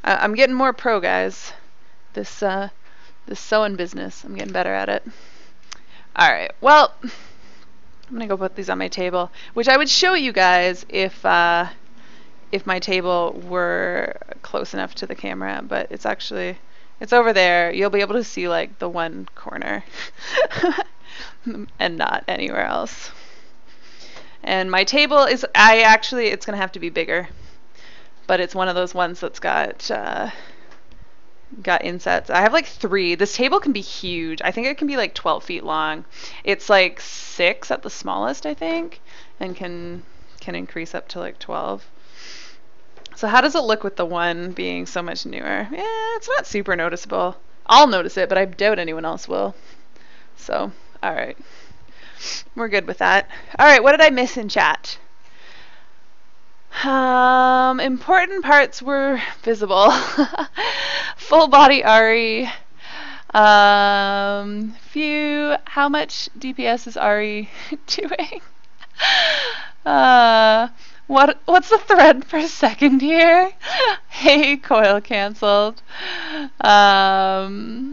I'm getting more pro, guys. This sewing business, I'm getting better at it. All right, well, I'm gonna go put these on my table, which I would show you guys if my table were close enough to the camera, but it's actually, it's over there. You'll be able to see like the one corner and not anywhere else. And my table is, it's gonna have to be bigger, but it's one of those ones that's got insets. I have like 3. This table can be huge. I think it can be like 12 feet long. It's like 6 at the smallest, I think, and can increase up to like 12. So how does it look with the one being so much newer? Yeah, it's not super noticeable. I'll notice it, but I doubt anyone else will. So, all right. We're good with that. All right, what did I miss in chat? Important parts were visible. Full body Ari. How much DPS is Ari doing? What's the thread per second here? Hey, coil cancelled. I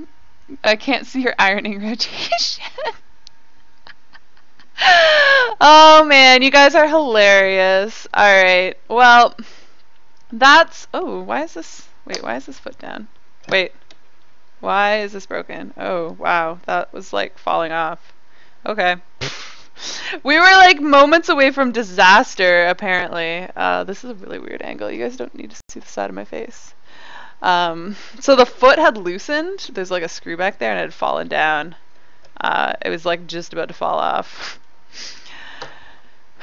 can't see your ironing rotation. Oh man, you guys are hilarious. Alright, well, that's, oh, why is this foot down? Wait, why is this broken? Oh, wow, that was like falling off. Okay. We were like moments away from disaster, apparently. This is a really weird angle. You guys don't need to see the side of my face. So the foot had loosened. There's like a screw back there and it had fallen down. It was like just about to fall off.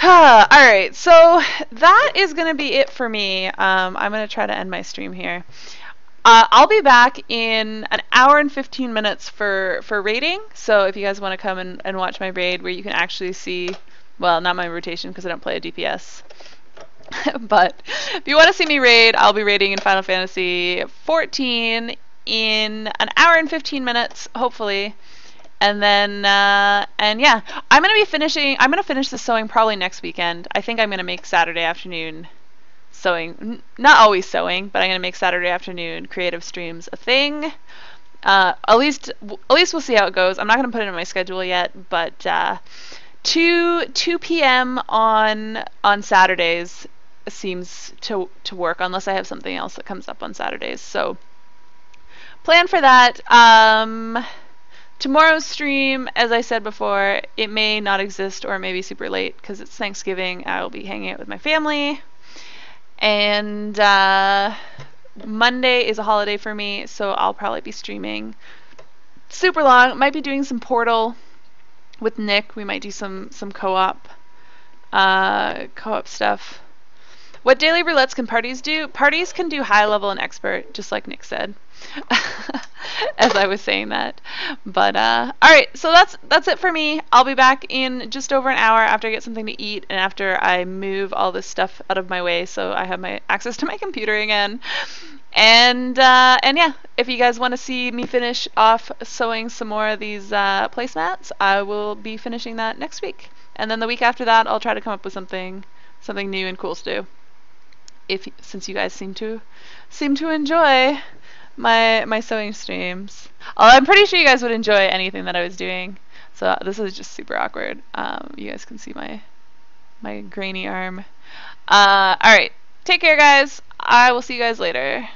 Alright, so that is going to be it for me. I'm going to try to end my stream here. I'll be back in an hour and 15 minutes for raiding, so if you guys want to come and watch my raid where you can actually see, well, not my rotation because I don't play a DPS, but if you want to see me raid, I'll be raiding in Final Fantasy 14 in an hour and 15 minutes, hopefully. And then, and yeah, I'm going to finish the sewing probably next weekend. I think I'm going to make Saturday afternoon sewing, not always sewing, but I'm going to make Saturday afternoon creative streams a thing. At least we'll see how it goes. I'm not going to put it in my schedule yet, but 2 p.m. on Saturdays seems to work, unless I have something else that comes up on Saturdays. So plan for that. Tomorrow's stream, as I said before, it may not exist or it may be super late because it's Thanksgiving. I will be hanging out with my family. And Monday is a holiday for me, so I'll probably be streaming super long. Might be doing some Portal with Nick. We might do some co-op stuff. What daily roulettes can parties do? Parties can do high level and expert, just like Nick said. As I was saying that. But alright, so that's it for me. I'll be back in just over an hour after I get something to eat and after I move all this stuff out of my way so I have my access to my computer again. And yeah, if you guys want to see me finish off sewing some more of these placemats, I will be finishing that next week. And then the week after that, I'll try to come up with something new and cool to do. Since you guys seem to enjoy my sewing streams. I'm pretty sure you guys would enjoy anything that I was doing. So this is just super awkward. You guys can see my grainy arm. Alright, take care guys. I will see you guys later.